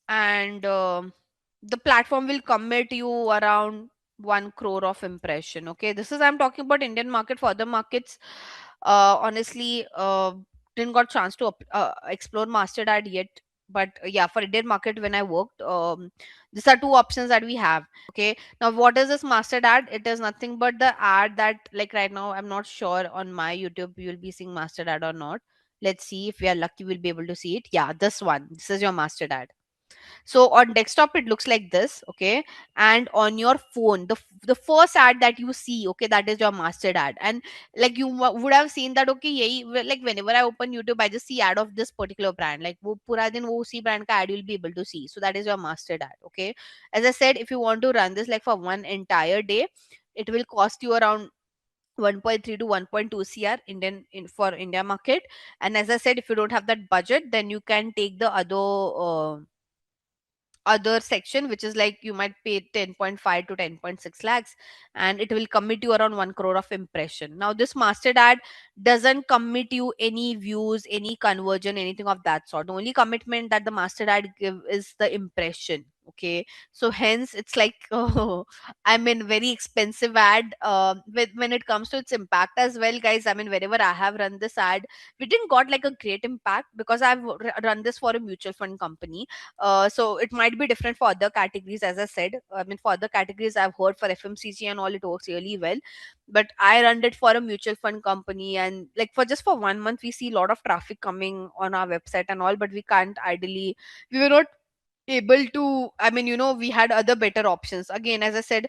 And the platform will commit you around 1 crore of impression. Okay, this is, I'm talking about Indian market. For other markets, honestly, didn't got chance to explore master ad yet. But yeah, for Indian market, when I worked, these are two options that we have. Okay, now what is this mastered ad? It is nothing but the ad that, like right now, I'm not sure on my YouTube you will be seeing mastered ad or not. Let's see, if we are lucky we'll be able to see it. Yeah, this one, this is your mastered ad. So on desktop it looks like this, okay, and on your phone, the first ad that you see, okay, that is your mastered ad. And like you would have seen that, okay, like whenever I open YouTube, I just see ad of this particular brand, like wo pura din wo usi brand ka ad you'll be able to see. So that is your mastered ad. Okay, as I said, if you want to run this like for one entire day, it will cost you around 1.3 to 1.2 cr for India market. And as I said, if you don't have that budget, then you can take the other section, which is like you might pay 10.5 to 10.6 lakhs, and it will commit you around 1 crore of impression. Now this mastered ad doesn't commit you any views, any conversion, anything of that sort. The only commitment that the mastered ad give is the impression. Okay, so hence it's like I mean very expensive ad. When it comes to its impact as well, guys, I mean wherever I have run this ad, we didn't got like a great impact, because I've run this for a mutual fund company. So it might be different for other categories. As I said, I mean for other categories I've heard for FMCG and all, it works really well. But I run it for a mutual fund company, and like for just for 1 month we see a lot of traffic coming on our website and all, but we can't ideally, we were not able to, I mean, we had other better options. Again, as I said,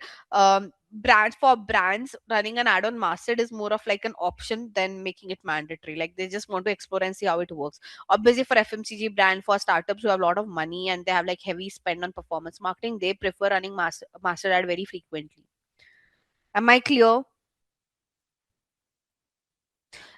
brands running an ad on masthead is more of like an option than making it mandatory. Like they just want to explore and see how it works. Obviously for FMCG brand, for startups who have a lot of money and they have like heavy spend on performance marketing, they prefer running master ad very frequently. Am I clear?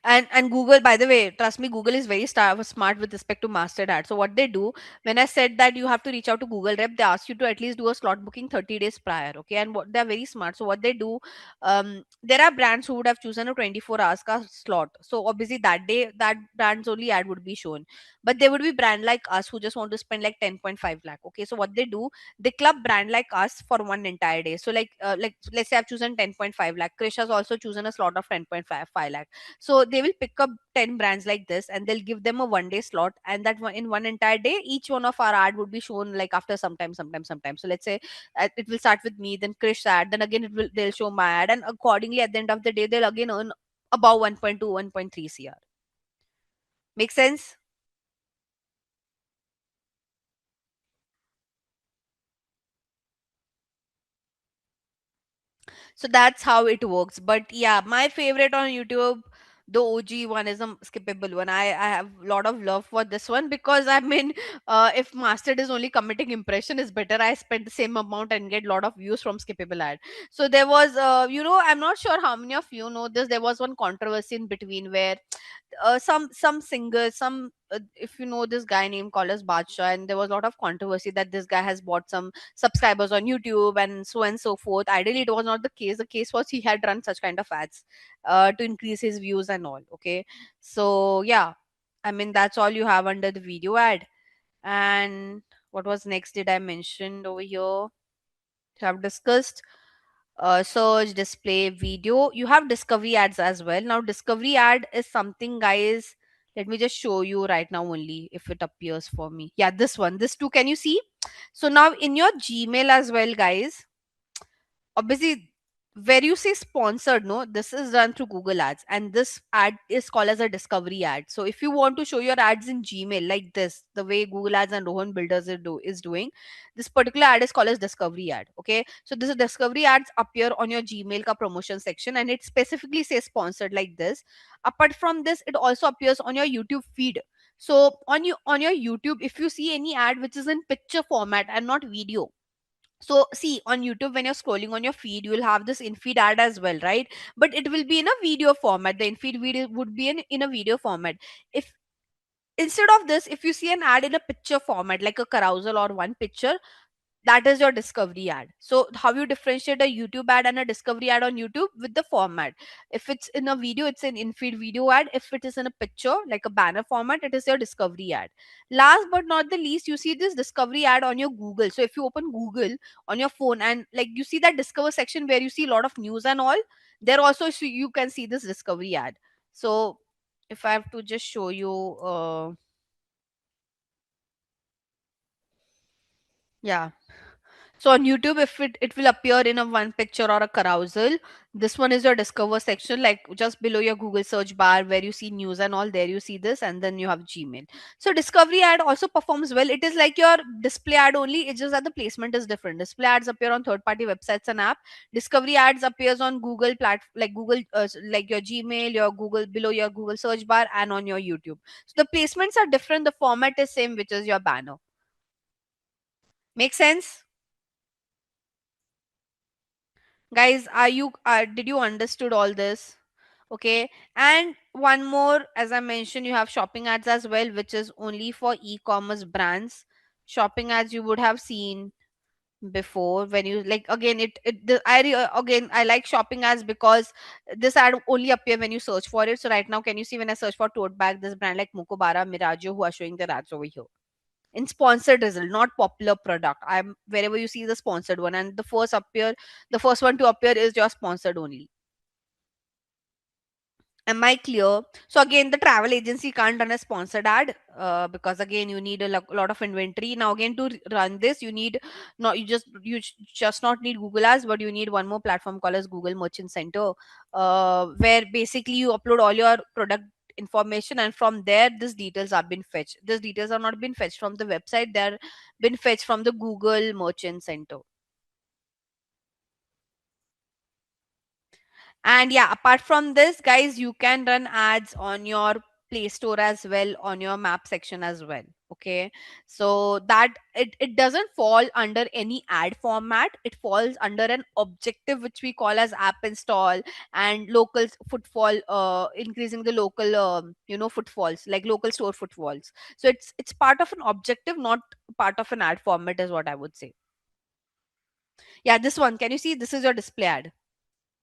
And Google, by the way, trust me, Google is very smart with respect to mastered ad. So what they do, when I said that you have to reach out to Google rep, they ask you to at least do a slot booking 30 days prior. Okay, and what they're very smart. So what they do, there are brands who would have chosen a 24 hours ka slot. So obviously that day that brand's only ad would be shown. But there would be brand like us who just want to spend like 10.5 lakh. Okay, so what they do, they club brand like us for one entire day. So like let's say I've chosen 10.5 lakh. Krish has also chosen a slot of 10.5 lakh. So they will pick up 10 brands like this, and they'll give them a 1 day slot, and that in one entire day each one of our ad would be shown like after sometime. So let's say it will start with me, then Krish ad, then again they'll show my ad, and accordingly at the end of the day they'll again earn above 1.2 1.3 cr. Make sense? So that's how it works. But yeah, my favorite on YouTube, the OG one, is a skippable one. I have a lot of love for this one, because I mean, if mastered is only committing impression is better, I spend the same amount and get a lot of views from skippable ad. So there was, I'm not sure how many of you know this. There was one controversy in between where some singers, some if you know this guy named called as Badshah, and there was a lot of controversy that this guy has bought some subscribers on YouTube and so forth. Ideally, it was not the case. The case was he had run such kind of ads to increase his views and all. Okay, so yeah, I mean that's all you have under the video ad. And what was next? Did I mention over here? Have discussed search, display, video. You have discovery ads as well. Now discovery ad is something, guys, let me just show you right now only if it appears for me. Yeah, this one, this two, can you see? So now in your Gmail as well, guys, obviously, where you say sponsored, no, this is done through Google Ads, and this ad is called as a discovery ad. So if you want to show your ads in Gmail like this, the way Google Ads and Rohan Builders is doing, this particular ad is called as discovery ad. Okay, so this discovery ads appear on your Gmail ka promotion section, and it specifically says sponsored like this. Apart from this, it also appears on your YouTube feed. So on your YouTube, if you see any ad which is in picture format and not video, so see, on YouTube, when you're scrolling on your feed, you will have this in-feed ad as well, right? But it will be in a video format. The in-feed video would be in a video format. If instead of this, if you see an ad in a picture format, like a carousel or one picture, that is your discovery ad. So how you differentiate a YouTube ad and a discovery ad on YouTube? With the format. If it's in a video, it's an in-feed video ad. If it is in a picture, like a banner format, it is your discovery ad. Last but not the least, you see this discovery ad on your Google. So if you open Google on your phone, and like you see that discover section where you see a lot of news and all, there also you can see this discovery ad. So if I have to just show you, yeah. So on YouTube, if it will appear in a one picture or a carousel. This one is your discover section, like just below your Google search bar where you see news and all. There you see this, and then you have Gmail. So discovery ad also performs well. It is like your display ad only. It's just that the placement is different. Display ads appear on third-party websites and app. Discovery ads appears on Google like Google, like your Gmail, your Google below your Google search bar, and on your YouTube. So the placements are different. The format is same, which is your banner. Make sense? Guys, are you did you understood all this? Okay, and one more, as I mentioned, you have shopping ads as well, which is only for e-commerce brands. Shopping ads you would have seen before. When you like, again, again, I like shopping ads because this ad only appear when you search for it. So right now, can you see when I search for tote bag, this brand like Mukobara, Miraggio, who are showing their ads over here in sponsored result, not popular product. I'm wherever you see the sponsored one, and the first one to appear is your sponsored only. Am I clear? So again, the travel agency can't run a sponsored ad, because again you need a lot of inventory. Now again, to run this, you need not just not need Google Ads, but you need one more platform called as Google Merchant Center, where basically you upload all your product information, and from there these details are been fetched. These details are not been fetched from the website; they're been fetched from the Google Merchant Center. And yeah, apart from this, guys, you can run ads on your Play Store as well, on your map section as well. Okay. So that it doesn't fall under any ad format. It falls under an objective which we call as app install and local footfall, increasing the local footfalls, like local store footfalls. So it's part of an objective, not part of an ad format, is what I would say. Yeah, this one. Can you see this is your display ad?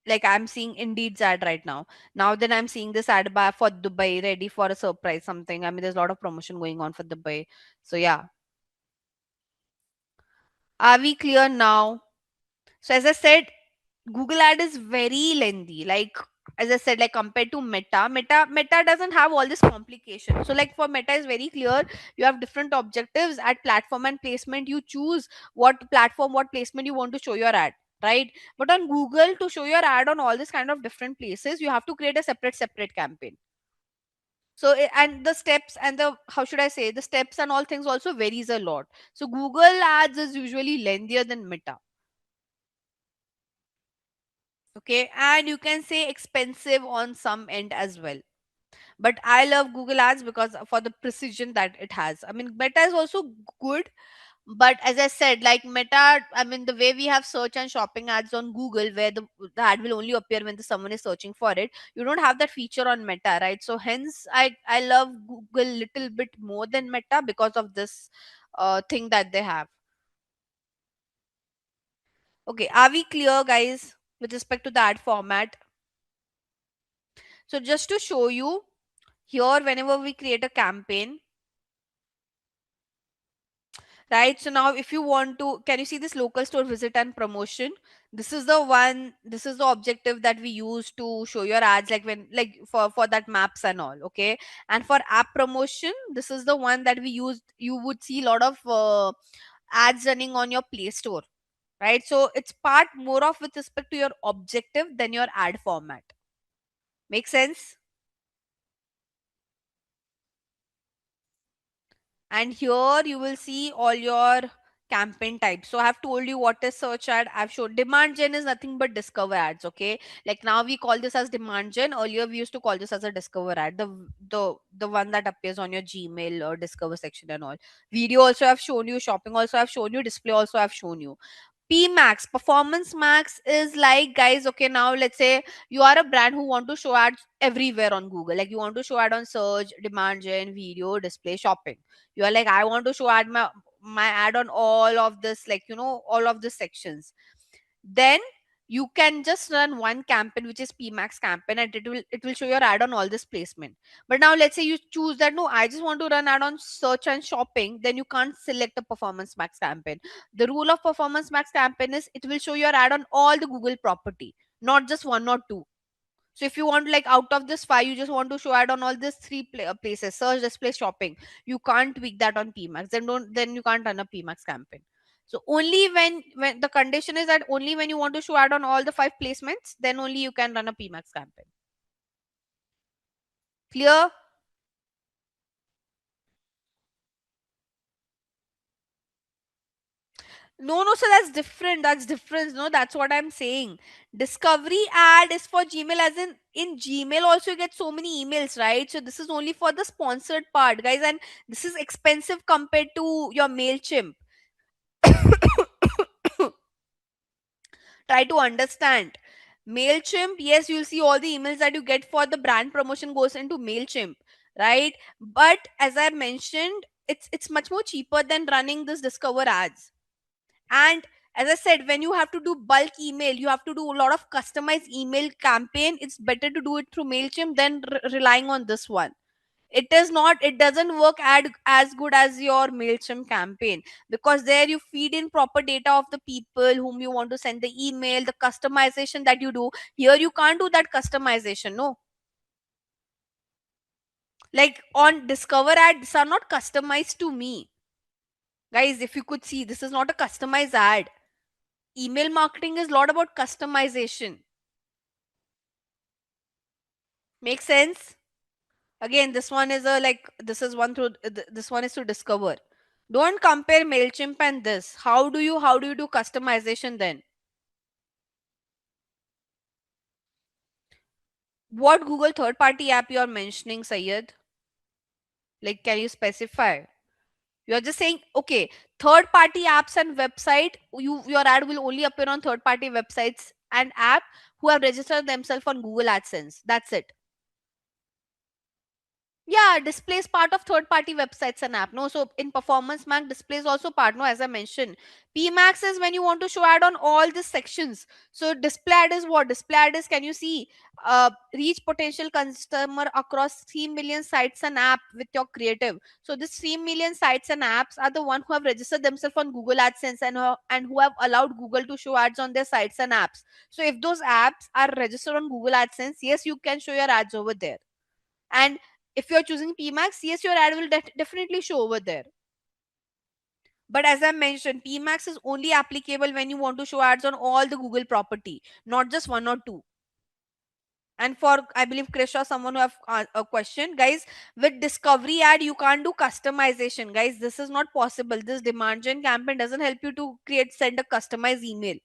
Like I'm seeing Indeed's ad right now. Now then I'm seeing this ad bar for Dubai, ready for a surprise something. I mean, there's a lot of promotion going on for Dubai. So yeah. Are we clear now? So as I said, Google ad is very lengthy. Like as I said, like compared to Meta doesn't have all this complication. So like for Meta is very clear. You have different objectives at platform and placement. You choose what platform, what placement you want to show your ad, right? But on Google, to show your ad on all this kind of different places, you have to create a separate campaign. So and the steps and the, how should I say, the steps and all things also varies a lot. So Google ads is usually lengthier than Meta. Okay, and you can say expensive on some end as well. But I love Google ads because for the precision that it has. I mean, Meta is also good, but as I said, like Meta, I mean, the way we have search and shopping ads on Google, where the ad will only appear when someone is searching for it, you don't have that feature on Meta, right? So hence I love Google little bit more than Meta because of this thing that they have. Okay, are we clear, guys, with respect to the ad format? So just to show you here, whenever we create a campaign, right? So now if you want to, can you see this local store visit and promotion? This is the one, this is the objective that we use to show your ads, like when, like for that maps and all. Okay. And for app promotion, this is the one that we use. You would see a lot of ads running on your Play Store, right? So it's part more of with respect to your objective than your ad format. Make sense? And here you will see all your campaign types. So I have told you what is search ad. I've shown demand gen is nothing but discover ads. Okay, like now we call this as demand gen. Earlier we used to call this as a discover ad, the one that appears on your Gmail or discover section and all. Video also I've shown you, shopping also I've shown you, display also I've shown you. P max, performance max is like, guys, okay, now let's say you are a brand who want to show ads everywhere on Google. Like you want to show ad on search, demand gen, video, display, shopping. You are like, I want to show ad my ad on all of this, like, all of the sections. Then you can just run one campaign, which is PMAX campaign, and it will show your ad on all this placement. But now let's say you choose that, no, I just want to run ad on search and shopping, then you can't select a performance max campaign. The rule of performance max campaign is it will show your ad on all the Google property, not just one or two. So if you want, like, out of this five, you just want to show ad on all these three places: search, display, shopping. You can't tweak that on PMAX. Then you can't run a PMAX campaign. So only when the condition is that only when you want to show ad on all the five placements, then only you can run a PMAX campaign. Clear? No, no, so that's different. That's different. No, that's what I'm saying. Discovery ad is for Gmail, as in Gmail also you get so many emails, right? So this is only for the sponsored part, guys, and this is expensive compared to your MailChimp. Try to understand. MailChimp, yes, you'll see all the emails that you get for the brand promotion goes into MailChimp, right? But as I mentioned, it's much more cheaper than running this Discover ads. And as I said, when you have to do bulk email, you have to do a lot of customized email campaign. It's better to do it through MailChimp than relying on this one. It doesn't work as good as your MailChimp campaign, because there you feed in proper data of the people whom you want to send the email, the customization that you do. Here you can't do that customization, no. Like on Discover ads are not customized to me. Guys, if you could see, this is not a customized ad. Email marketing is a lot about customization. Make sense? Again, this one is a like this is one through this one is to Discover. Don't compare MailChimp and this. How do you do customization then? What Google third party app you are mentioning, Sayed? Like, can you specify? You are just saying, okay, third party apps and website, your ad will only appear on third party websites and app who have registered themselves on Google AdSense. That's it. Yeah, display is part of third party websites and app. No, so in performance max, display is also part. No, as I mentioned, PMax is when you want to show ad on all the sections. So display ad is what? Display ad is, can you see, reach potential customer across 3 million sites and app with your creative. So this 3 million sites and apps are the one who have registered themselves on Google AdSense, and who have allowed Google to show ads on their sites and apps. So if those apps are registered on Google AdSense, yes, you can show your ads over there. And if you're choosing PMAX, yes, your ad will definitely show over there. But as I mentioned, PMAX is only applicable when you want to show ads on all the Google property, not just one or two. And for, I believe, Krisha, someone who have a question, guys, with discovery ad, you can't do customization, guys. This is not possible. This demand gen campaign doesn't help you to send a customized email.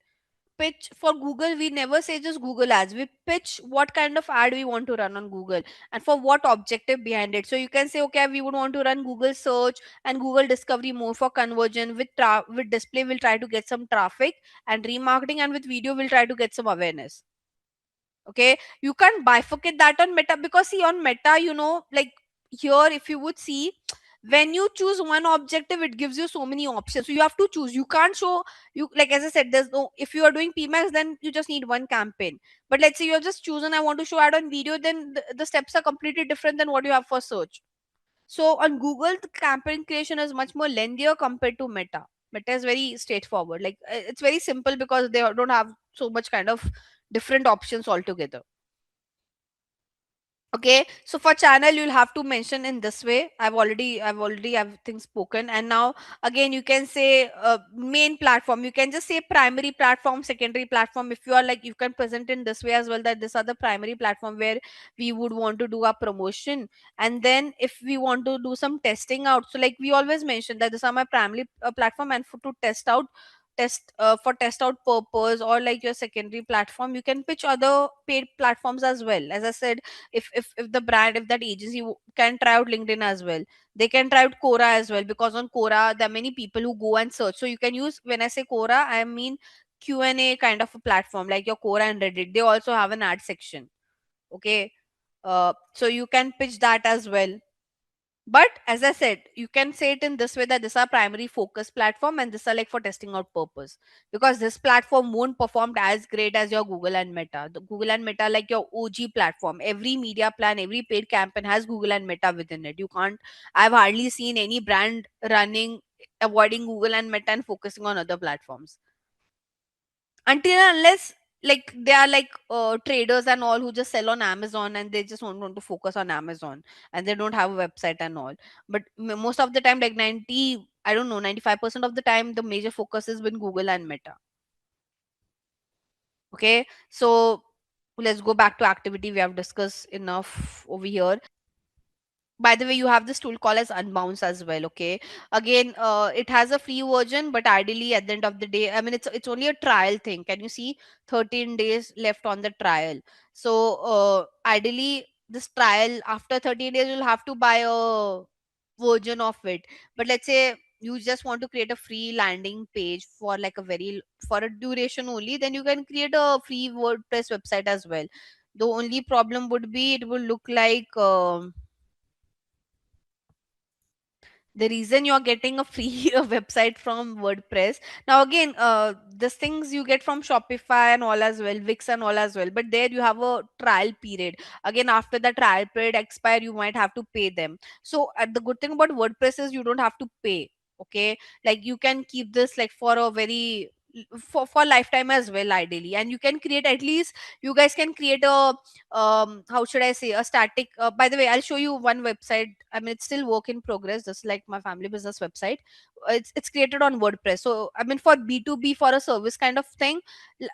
Pitch for Google, we never say just Google ads. We pitch what kind of ad we want to run on Google and for what objective behind it. So you can say, okay, we would want to run Google search and Google discovery more for conversion. With display, we'll try to get some traffic and remarketing, and with video, we'll try to get some awareness. Okay, you can't bifurcate that on Meta, because see, on Meta, like here, if you would see, when you choose one objective, it gives you so many options, so you have to choose. You can't show, you, like, as I said, there's no, if you are doing PMAX, then you just need one campaign. But let's say you have just chosen, I want to show ad on video, then the steps are completely different than what you have for search. So on Google, the campaign creation is much more lengthier compared to Meta. Meta is very straightforward, like it's very simple because they don't have so much kind of different options altogether. Okay, so for channel you'll have to mention in this way. I've already everything spoken. And now again you can say main platform, you can just say primary platform, secondary platform. If you are like, you can present in this way as well, that these are the primary platform where we would want to do our promotion. And then if we want to do some testing out, so like we always mention that these are my primary platform, and for to test out, for test out purpose, or like your secondary platform, you can pitch other paid platforms as well. As I said, if the brand, if that agency can try out LinkedIn as well, they can try out Quora as well, because on Quora there are many people who go and search. So you can use, when I say Quora, I mean Q&A kind of a platform, like your Quora and Reddit. They also have an ad section. Okay, so you can pitch that as well. But as I said, you can say it in this way, that this are primary focus platform and this are like for testing out purpose, because this platform won't perform as great as your Google and Meta. The Google and Meta, like your OG platform, every media plan, every paid campaign has Google and Meta within it. You can't, I've hardly seen any brand running, avoiding Google and Meta and focusing on other platforms, until and unless like they are like traders and all who just sell on Amazon, and they just want to focus on Amazon, and they don't have a website and all. But most of the time, like 90, I don't know, 95% of the time, the major focus has been Google and Meta. Okay, so let's go back to activity. We have discussed enough over here. By the way, you have this tool called as Unbounce as well. Okay, again, it has a free version, but ideally at the end of the day, I mean, it's only a trial thing. Can you see, 13 days left on the trial? So ideally this trial, after 13 days you'll have to buy a version of it. But let's say you just want to create a free landing page for like a very, for a duration only, then you can create a free WordPress website as well. The only problem would be it will look like the reason you're getting a free website from WordPress. Now again, these things you get from Shopify and all as well, Wix and all as well, but there you have a trial period. Again, after the trial period expire, you might have to pay them. So the good thing about WordPress is you don't have to pay. Okay, like you can keep this like for a very, for lifetime as well ideally. And you can create, at least you guys can create a how should I say, a static, by the way, I'll show you one website. I mean, it's still work in progress, just like my family business website. It's created on WordPress. So I mean, for B2B, for a service kind of thing,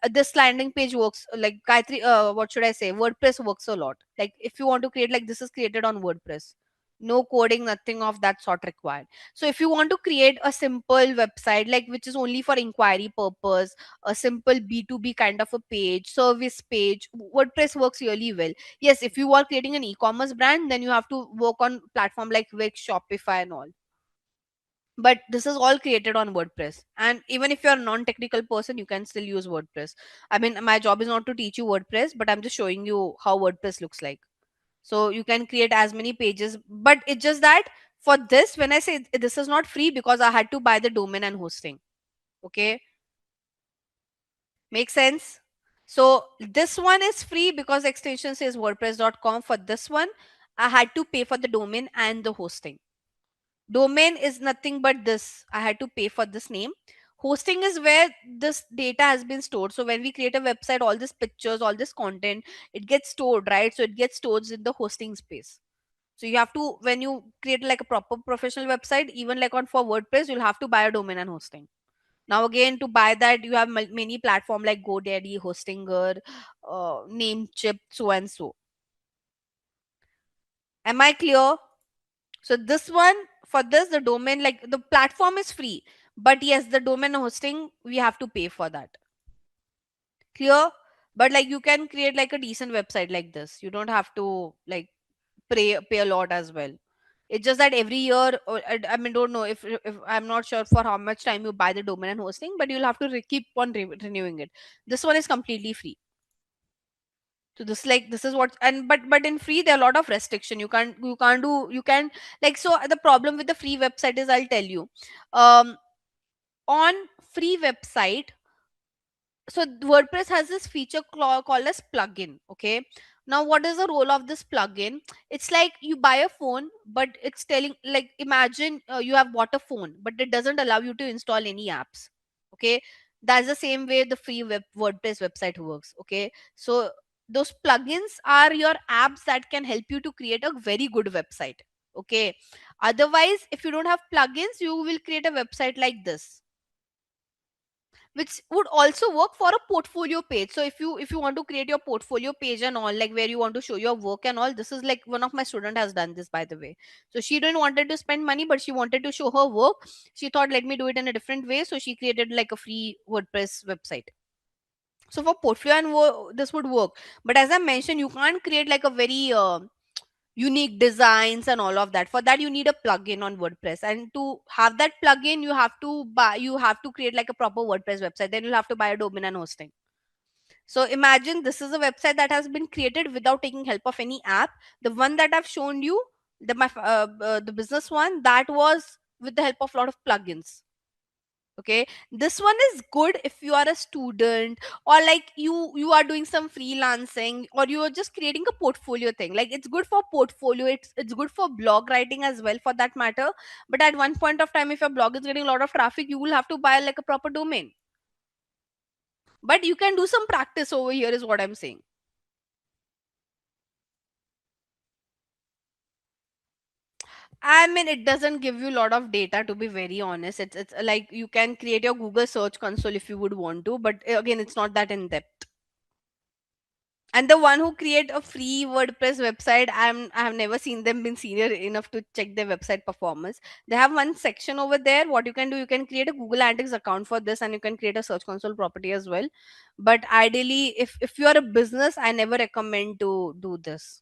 this landing page works like Gayatri, what should I say, WordPress works a lot. Like if you want to create, like this is created on WordPress, no coding, nothing of that sort required. So if you want to create a simple website, like which is only for inquiry purpose, a simple B2B kind of a page, service page, WordPress works really well. Yes, if you are creating an e-commerce brand, then you have to work on platform like Wix, Shopify and all. But this is all created on WordPress. And even if you're a non-technical person, you can still use WordPress. I mean, my job is not to teach you WordPress, but I'm just showing you how WordPress looks like. So you can create as many pages, but it's just that for this, when I say this is not free, because I had to buy the domain and hosting. Okay, make sense? So this one is free because extension says wordpress.com. For this one, I had to pay for the domain and the hosting. Domain is nothing but this, I had to pay for this name. Hosting is where this data has been stored. So when we create a website, all these pictures, all this content, it gets stored, right? So it gets stored in the hosting space. So you have to, when you create like a proper professional website, even like on for WordPress, you'll have to buy a domain and hosting. Now again, to buy that, you have many platform like GoDaddy, Hostinger, Namecheap, so and so. Am I clear? So this one, for this, the domain, like the platform is free, but yes, the domain hosting we have to pay for that. Clear? But like you can create like a decent website like this. You don't have to like pay a lot as well. It's just that every year, I mean, don't know if I'm not sure for how much time you buy the domain and hosting, but you'll have to keep on renewing it. This one is completely free. So this, like this is what, and but in free there are a lot of restriction. You can't do, you can, like, so the problem with the free website is, I'll tell you, um on free website, so WordPress has this feature called as plugin. Okay, now what is the role of this plugin? It's like you buy a phone, but it's telling, like, imagine you have bought a phone but it doesn't allow you to install any apps. Okay, that's the same way the free WordPress website works. Okay, so Those plugins are your apps that can help you to create a very good website. Okay. Otherwise, if you don't have plugins, you will create a website like this, which would also work for a portfolio page. So if you want to create your portfolio page and all, like where you want to show your work and all, this is like one of my student has done this, by the way. So she didn't wanted to spend money, but she wanted to show her work. She thought, let me do it in a different way, so she created like a free WordPress website. So for portfolio and this would work. But as I mentioned, you can't create like a very unique designs and all of that. For that, you need a plugin on WordPress, and to have that plugin, you have to create like a proper WordPress website. Then you'll have to buy a domain and hosting. So imagine this is a website that has been created without taking help of any app. The one that I've shown you, the business one, that was with the help of a lot of plugins. Okay, this one is good if you are a student, or like you are doing some freelancing, or you are just creating a portfolio thing. Like it's good for portfolio, it's good for blog writing as well, for that matter. But at one point of time, if your blog is getting a lot of traffic, you will have to buy like a proper domain. But you can do some practice over here, is what I'm saying. I mean, it doesn't give you a lot of data, to be very honest. It's like you can create your Google search console if you would want to, but again, it's not that in depth. And the one who create a free WordPress website, I have never seen them been senior enough to check their website performance. They have one section over there. What you can do, you can create a Google Analytics account for this, and you can create a Search Console property as well. But ideally, if you are a business, I never recommend to do this.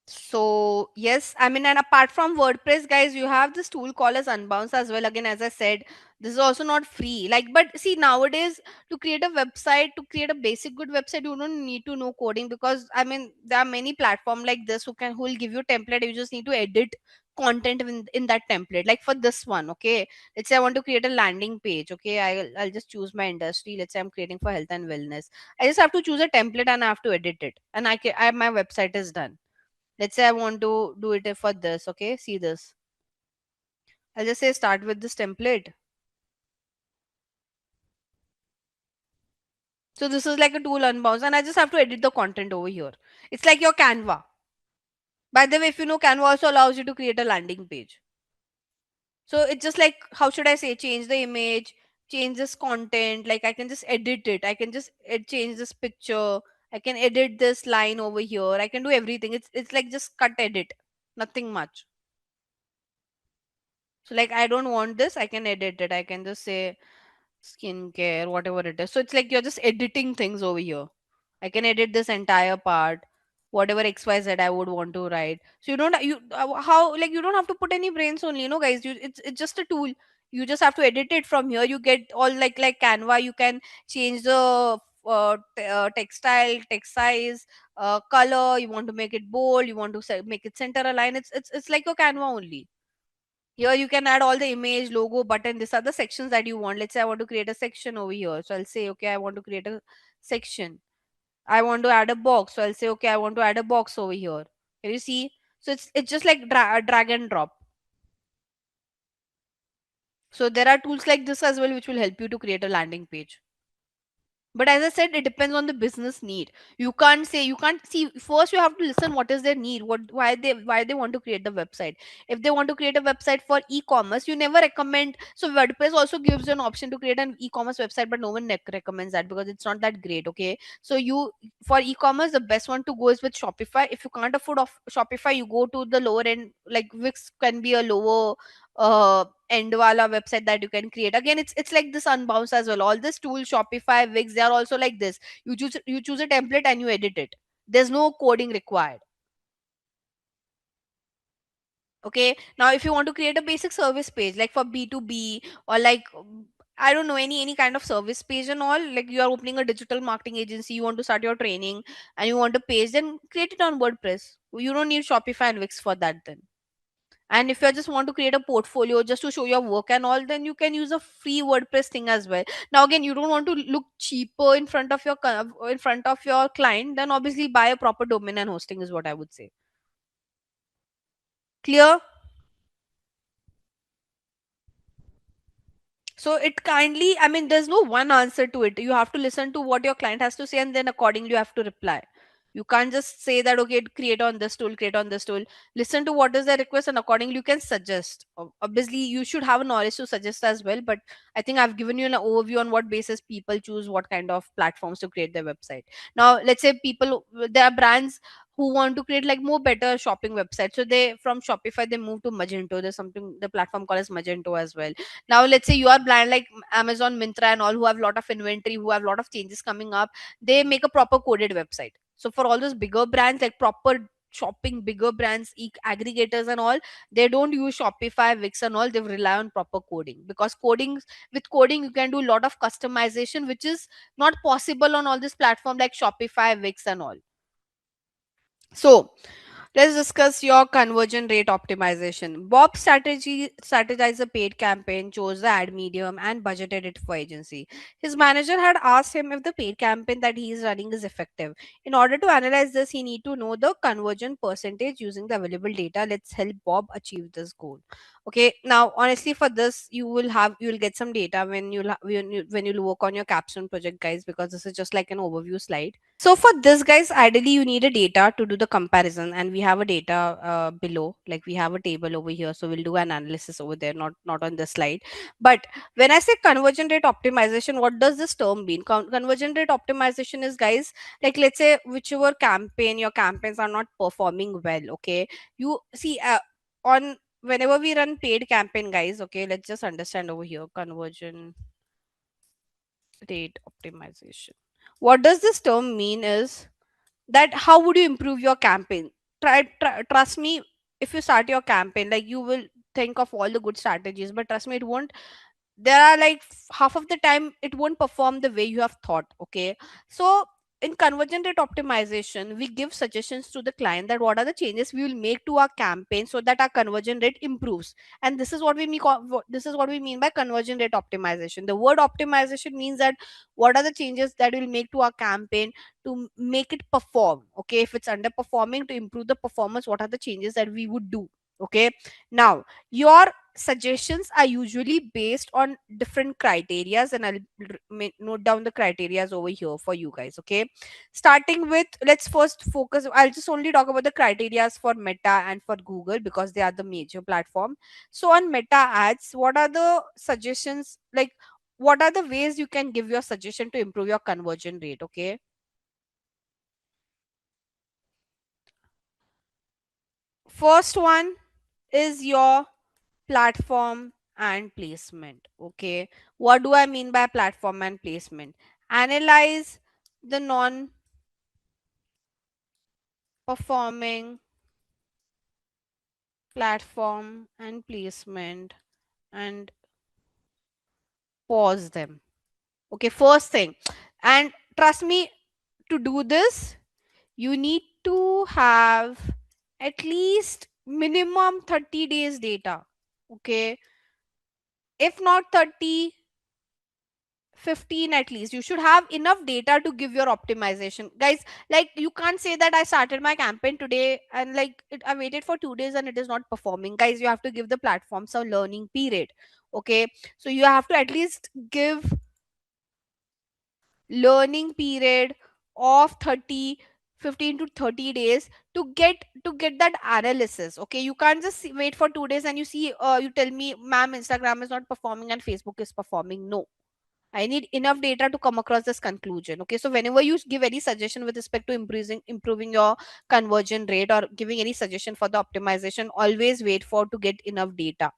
So yes, I mean, and apart from WordPress, guys, you have this tool called as Unbounce as well. Again, as I said, this is also not free. Like, but see, nowadays to create a website, to create a basic good website, you don't need to know coding, because I mean, there are many platform like this who will give you template. You just need to edit content in that template. Like for this one, okay. Let's say I want to create a landing page. Okay, I'll just choose my industry. Let's say I'm creating for health and wellness. I just have to choose a template and I have to edit it, and my website is done. Let's say I want to do it for this. Okay, see this. I'll just say start with this template. So this is like a tool Unbounce, and I just have to edit the content over here. It's like your Canva. By the way, if you know, Canva also allows you to create a landing page. So it's just like, how should I say, change the image, change this content. Like I can just edit it. I can just change this picture. I can edit this line over here. I can do everything. It's like just cut edit. Nothing much. So like I don't want this, I can edit it. I can just say skincare, whatever it is. So it's like you're just editing things over here. I can edit this entire part, whatever XYZ I would want to write. So you don't you how like you don't have to put any brains only, guys. It's just a tool. You just have to edit it from here. You get all like Canva. You can change the textile, text size, color. You want to make it bold. You want to make it center align. It's like your Canva only. Here you can add all the image, logo, button. These are the sections that you want. Let's say I want to create a section over here. So I'll say, okay, I want to create a section. I want to add a box. So I'll say, okay, I want to add a box over here. Can you see? So it's just like drag and drop. So there are tools like this as well which will help you to create a landing page. But as I said, it depends on the business need. You can't see, first you have to listen what is their need, why they want to create the website. If they want to create a website for e-commerce, you never recommend. So WordPress also gives you an option to create an e-commerce website, but no one recommends that because it's not that great. Okay, so you, for e-commerce, the best one to go is with Shopify. If you can't afford of Shopify, you go to the lower end, like Wix can be a lower end wala website that you can create. Again, it's like this Unbounce as well. All this tool, Shopify, Wix, they are also like this. You choose a template and you edit it. There's no coding required. Okay, now if you want to create a basic service page like for B2B, or like I don't know, any kind of service page and all, like you are opening a digital marketing agency, you want to start your training and you want a page, then create it on WordPress. You don't need Shopify and Wix for that then. And if you just want to create a portfolio just to show your work and all, then you can use a free WordPress thing as well. Now again, you don't want to look cheaper in front of in front of your client, then obviously buy a proper domain and hosting is what I would say. Clear? So it kindly, I mean, there's no one answer to it. You have to listen to what your client has to say, and then accordingly you have to reply. You can't just say that, okay, create on this tool, create on this tool. Listen to what is their request, and accordingly you can suggest. Obviously, you should have a knowledge to suggest as well. But I think I've given you an overview on what basis people choose what kind of platforms to create their website. Now, let's say people, there are brands who want to create like more better shopping websites. So they, from Shopify, they move to Magento. There's something, the platform called as Magento as well. Now let's say you are brand like Amazon, Mintra and all, who have a lot of inventory, who have a lot of changes coming up. They make a proper coded website. So for all those bigger brands, like proper shopping bigger brands, aggregators and all, they don't use Shopify, Wix and all. They rely on proper coding, because coding, with coding you can do a lot of customization, which is not possible on all this platform like Shopify, Wix and all. So let's discuss your conversion rate optimization. Bob strategized a paid campaign, chose the ad medium, and budgeted it for agency. His manager had asked him if the paid campaign that he is running is effective. In order to analyze this, he need to know the conversion percentage using the available data. Let's help Bob achieve this goal. Okay, now honestly, for this, you will get some data when when you work on your Capstone project, guys, because this is just like an overview slide. So for this, guys, ideally you need a data to do the comparison, and we have a data below. Like we have a table over here, so we'll do an analysis over there, not on this slide. But when I say conversion rate optimization, what does this term mean? Conversion rate optimization is, guys, like let's say whichever campaign, your campaigns are not performing well. Okay, you see on whenever we run paid campaign, guys. Okay, let's just understand over here conversion rate optimization. What does this term mean is that how would you improve your campaign? Trust me, if you start your campaign, like you will think of all the good strategies, but trust me, it won't, there are like half of the time it won't perform the way you have thought. Okay, so in conversion rate optimization, we give suggestions to the client that what are the changes we will make to our campaign so that our conversion rate improves. And this is what we mean, this is what we mean by conversion rate optimization. The word optimization means that what are the changes that we'll make to our campaign to make it perform. Okay, if it's underperforming, to improve the performance, what are the changes that we would do? Okay, now your suggestions are usually based on different criterias, and I'll note down the criterias over here for you guys. Okay, starting with, let's first focus, I'll just only talk about the criterias for Meta and for Google because they are the major platform. So on Meta ads, what are the suggestions, like what are the ways you can give your suggestion to improve your conversion rate? Okay, first one is your platform and placement. Okay, what do I mean by platform and placement? Analyze the non performing platform and placement and pause them. Okay, first thing, and trust me, to do this you need to have at least minimum 30 days data. Okay, if not 30, 15 at least. You should have enough data to give your optimization, guys. Like you can't say that I started my campaign today and like I waited for 2 days and it is not performing. Guys, you have to give the platform some learning period. Okay, so you have to at least give learning period of 30, 15 to 30 days to get that analysis. Okay, you can't just wait for 2 days and you see you tell me, ma'am, Instagram is not performing and Facebook is performing. No, I need enough data to come across this conclusion. Okay, so whenever you give any suggestion with respect to improving your conversion rate or giving any suggestion for the optimization, always wait for to get enough data.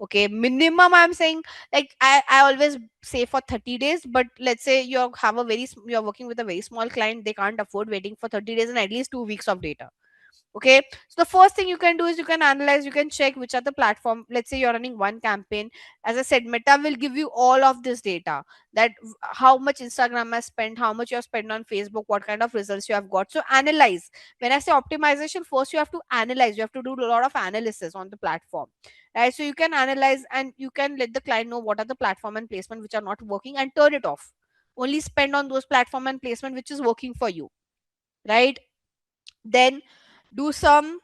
Okay, minimum I'm saying, like I always say for 30 days, but let's say you have a you're working with a very small client, they can't afford waiting for 30 days and at least 2 weeks of data. Okay, so the first thing you can do is you can analyze, you can check which are the platform. Let's say you're running one campaign. As I said, Meta will give you all of this data, that how much Instagram has spent, how much you have spent on Facebook, what kind of results you have got. So analyze. When I say optimization, first you have to analyze, you have to do a lot of analysis on the platform, right? So you can analyze and you can let the client know what are the platform and placement which are not working and turn it off. Only spend on those platform and placement which is working for you, right? Then do some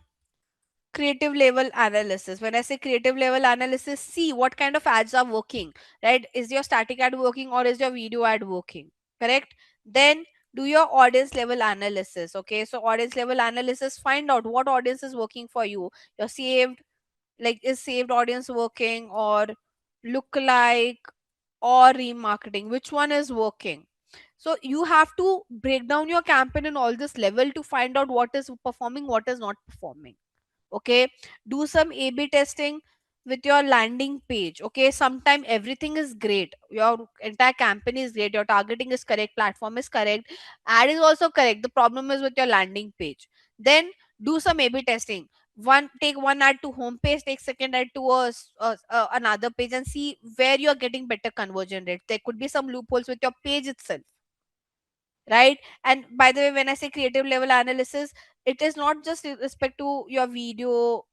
creative level analysis. When I say creative level analysis, see what kind of ads are working, right? Is your static ad working or is your video ad working? Correct? Then do your audience level analysis. Okay, so audience level analysis, find out what audience is working for you. Your saved, like, is saved audience working, or look like, or remarketing, which one is working? So you have to break down your campaign in all this level to find out what is performing, what is not performing. Okay, do some A B testing with your landing page. Okay, sometime everything is great, your entire campaign is great, your targeting is correct, platform is correct, ad is also correct, the problem is with your landing page. Then do some A B testing. Take one ad to home page, take second ad to another page, and see where you are getting better conversion rate. There could be some loopholes with your page itself, right? And by the way, when I say creative level analysis, it is not just with respect to your video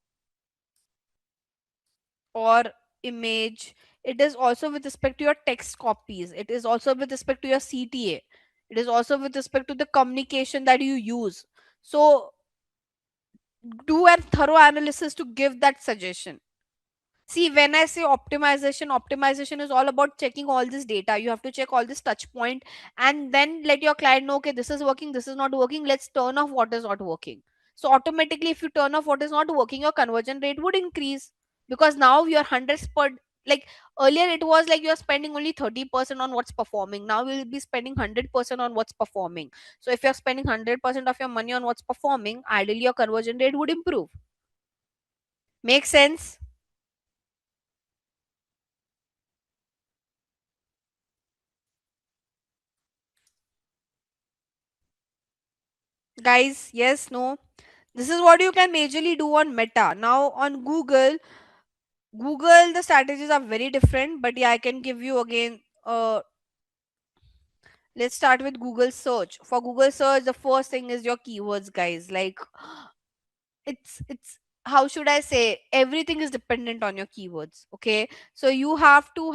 or image, it is also with respect to your text copies, it is also with respect to your CTA, it is also with respect to the communication that you use. So do a thorough analysis to give that suggestion. See, when I say optimization, optimization is all about checking all this data. You have to check all this touch point and then let your client know, okay, this is working, this is not working. Let's turn off what is not working. So automatically, if you turn off what is not working, your conversion rate would increase, because now your hundreds per, like, earlier it was like you're spending only 30% on what's performing. Now you'll be spending 100% on what's performing. So if you're spending 100% of your money on what's performing, ideally your conversion rate would improve. Make sense? Guys, yes, no? This is what you can majorly do on Meta. Now on Google, the strategies are very different, but yeah, I can give you again. Let's start with Google search. For Google search, the first thing is your keywords, guys. Like, it's how should I say? Everything is dependent on your keywords. Okay, so you have to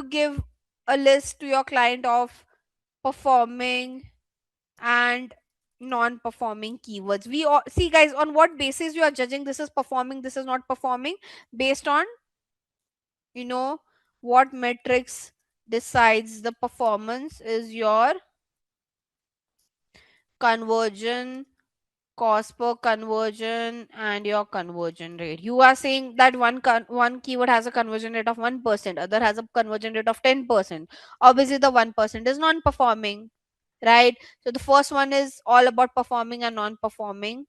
give a list to your client of performing and non-performing keywords. We all see, guys, on what basis you are judging this is performing, this is not performing? Based on, you know, what metrics decides the performance is your conversion, cost per conversion, and your conversion rate. You are saying that one keyword has a conversion rate of 1%, other has a conversion rate of 10%. Obviously the 1% is non-performing, right? So the first one is all about performing and non-performing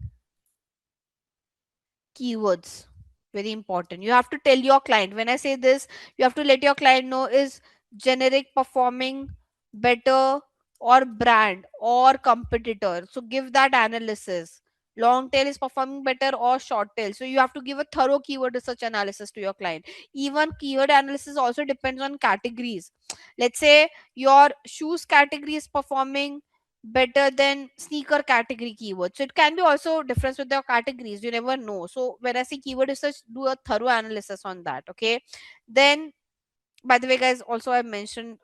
keywords. Very important. You have to tell your client. When I say this, you have to let your client know, is generic performing better, or brand, or competitor? So give that analysis. Long tail is performing better or short tail? So you have to give a thorough keyword research analysis to your client. Even keyword analysis also depends on categories. Let's say your shoes category is performing better than sneaker category keywords. So it can be also difference with the categories. You never know. So when I say keyword research, do a thorough analysis on that. Okay. Then, by the way, guys, also I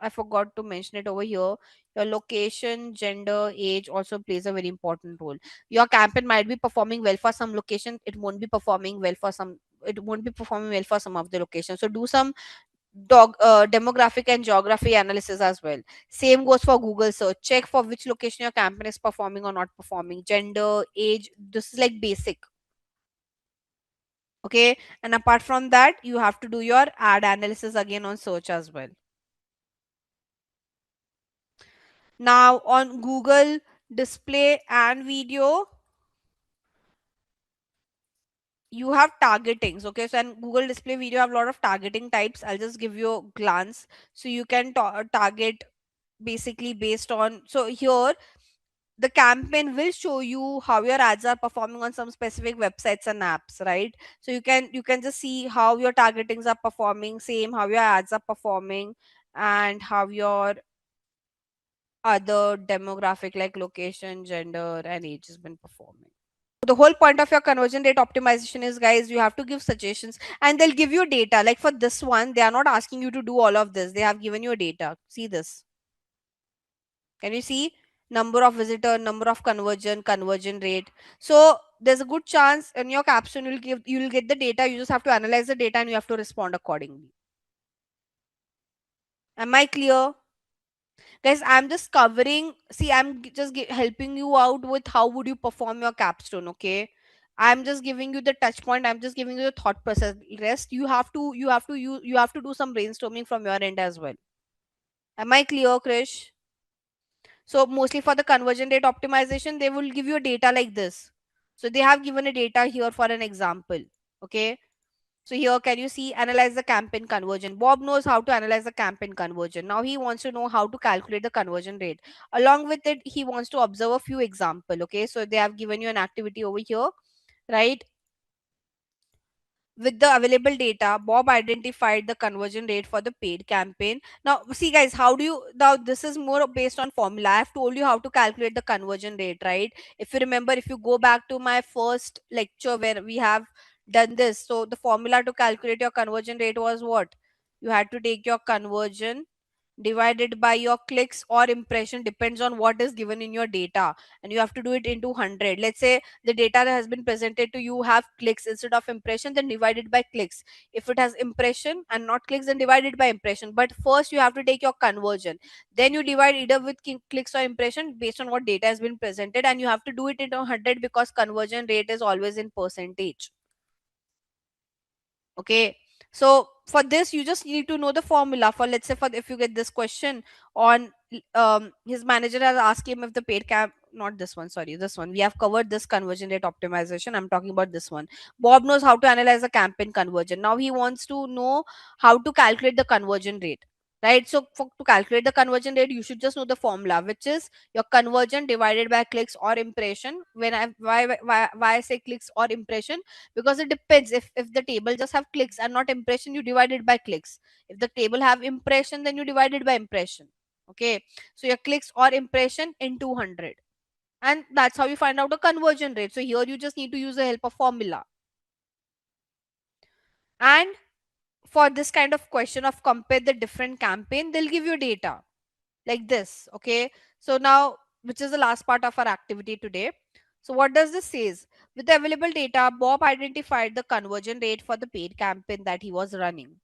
forgot to mention it over here. Your location, gender, age also plays a very important role. Your campaign might be performing well for some location. It won't be performing well for some. It won't be performing well for some of the locations. So do some demographic and geography analysis as well. Same goes for Google search. Check for which location your campaign is performing or not performing. Gender, age, this is like basic. Okay, and apart from that, you have to do your ad analysis again on search as well. Now on Google display and video, you have targetings. Okay, so and Google display video have a lot of targeting types. I'll just give you a glance. So you can target basically based on, so here the campaign will show you how your ads are performing on some specific websites and apps, right? So you can just see how your targetings are performing, same how your ads are performing, and how your other demographic like location, gender, and age has been performing. The whole point of your conversion rate optimization is, guys, you have to give suggestions and they'll give you data. Like for this one, they are not asking you to do all of this, they have given you data. See this, can you see? number of visitor, number of conversion rate. So there's a good chance in your capstone you'll get the data. You just have to analyze the data and you have to respond accordingly. Am I clear? Guys, I'm just covering, see, helping you out with how would you perform your capstone, okay? I'm just giving you the touch point, I'm just giving you the thought process. Rest you have to do some brainstorming from your end as well. Am I clear, Krish? So mostly for the conversion rate optimization, they will give you a data like this. So they have given a data here for an example. Okay. So here, can you see analyze the campaign conversion? Bob knows how to analyze the campaign conversion. Now he wants to know how to calculate the conversion rate. Along with it, he wants to observe a few example. Okay. So they have given you an activity over here, right? With the available data, Bob identified the conversion rate for the paid campaign. Now, see, guys, how do you now? This is more based on formula. I have told you how to calculate the conversion rate, right? If you remember, if you go back to my first lecture where we have done this, so the formula to calculate your conversion rate was what? You had to take your conversion divided by your clicks or impression, depends on what is given in your data, and you have to do it into 100. Let's say the data that has been presented to you have clicks instead of impression, then divide it by clicks. If it has impression and not clicks, then divide it by impression. But first you have to take your conversion, then you divide either with clicks or impression based on what data has been presented, and you have to do it into 100 because conversion rate is always in percentage. Okay, so for this you just need to know the formula. For, let's say, for if you get this question on his manager has asked him if the paid cap, not this one, sorry, this one, we have covered this conversion rate optimization, I'm talking about this one. Bob knows how to analyze the campaign conversion. Now he wants to know how to calculate the conversion rate, right? So to calculate the conversion rate, you should just know the formula, which is your conversion divided by clicks or impression. When I why I say clicks or impression, because it depends. If the table just have clicks and not impression, you divide it by clicks. If the table have impression, then you divide it by impression. Okay, so your clicks or impression in 200, and that's how you find out a conversion rate. So here you just need to use the help of formula. And for this kind of question of compare the different campaign, they'll give you data like this. Okay, so now, which is the last part of our activity today. So what does this says? With the available data, Bob identified the conversion rate for the paid campaign that he was running.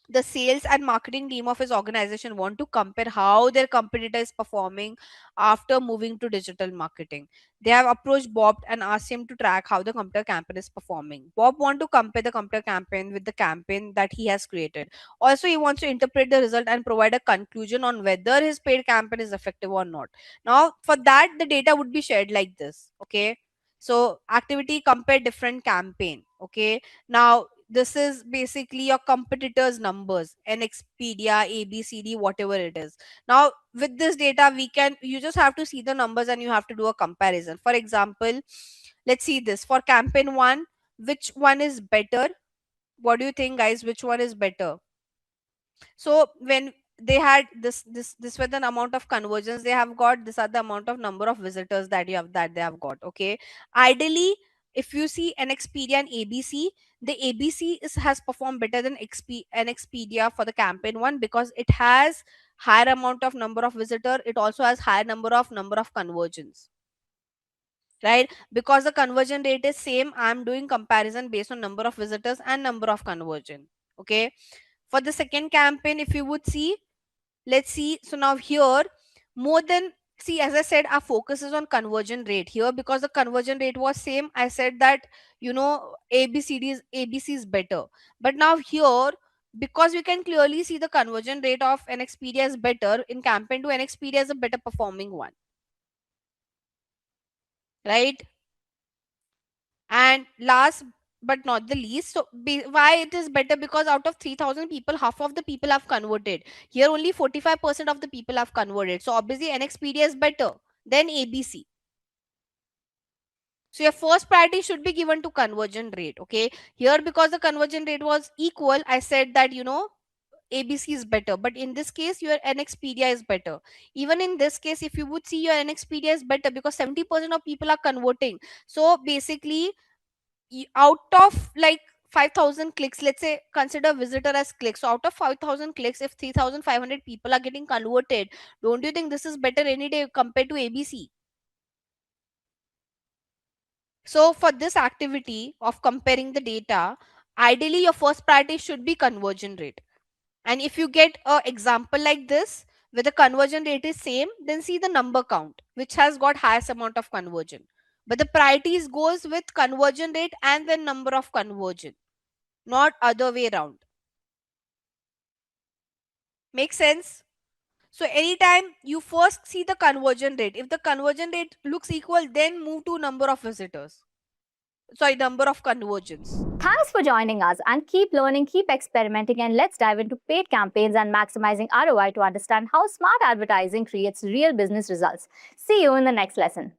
The sales and marketing team of his organization want to compare how their competitor is performing after moving to digital marketing. They have approached Bob and asked him to track how the competitor campaign is performing. Bob want to compare the competitor campaign with the campaign that he has created. Also, he wants to interpret the result and provide a conclusion on whether his paid campaign is effective or not. Now, for that, the data would be shared like this. Okay, so activity compare different campaign. Okay, now this is basically your competitors numbers, an Expedia, ABCD, whatever it is. Now with this data, you just have to see the numbers and you have to do a comparison. For example, let's see this for campaign 1, which one is better? What do you think, guys? Which one is better? So when they had this were the amount of conversions they have got, this are the amount of number of visitors that they have got. Okay, ideally, if you see an Expedia and ABC, the ABC has performed better than an Expedia for the campaign 1 because it has higher amount of number of visitor, it also has higher number of conversions, right? Because the conversion rate is same, I'm doing comparison based on number of visitors and number of conversion. Okay, for the second campaign, if you would see, let's see. So now here, more than, see, as I said, our focus is on conversion rate here because the conversion rate was same. I said that, ABC is better. But now here, because we can clearly see the conversion rate of an Expedia is better in campaign to an Expedia is a better performing one, right? And last but not the least, so why it is better? Because out of 3000 people, half of the people have converted. Here only 45% of the people have converted, so obviously NXpedia is better than ABC. So your first priority should be given to conversion rate. Okay, here because the conversion rate was equal, I said that ABC is better, but in this case your NXpedia is better. Even in this case, if you would see, your NXpedia is better because 70% of people are converting. So basically, out of like 5,000 clicks, let's say consider visitor as clicks. So out of 5,000 clicks, if 3,500 people are getting converted, don't you think this is better any day compared to ABC? So for this activity of comparing the data, ideally your first priority should be conversion rate. And if you get a example like this where the conversion rate is same, then see the number count, which has got highest amount of conversion. But the priorities goes with conversion rate and then number of conversion, not other way around. Make sense? So anytime you first see the conversion rate, if the conversion rate looks equal, then move to number of visitors. Sorry, number of conversions. Thanks for joining us, and keep learning, keep experimenting, and let's dive into paid campaigns and maximizing ROI to understand how smart advertising creates real business results. See you in the next lesson.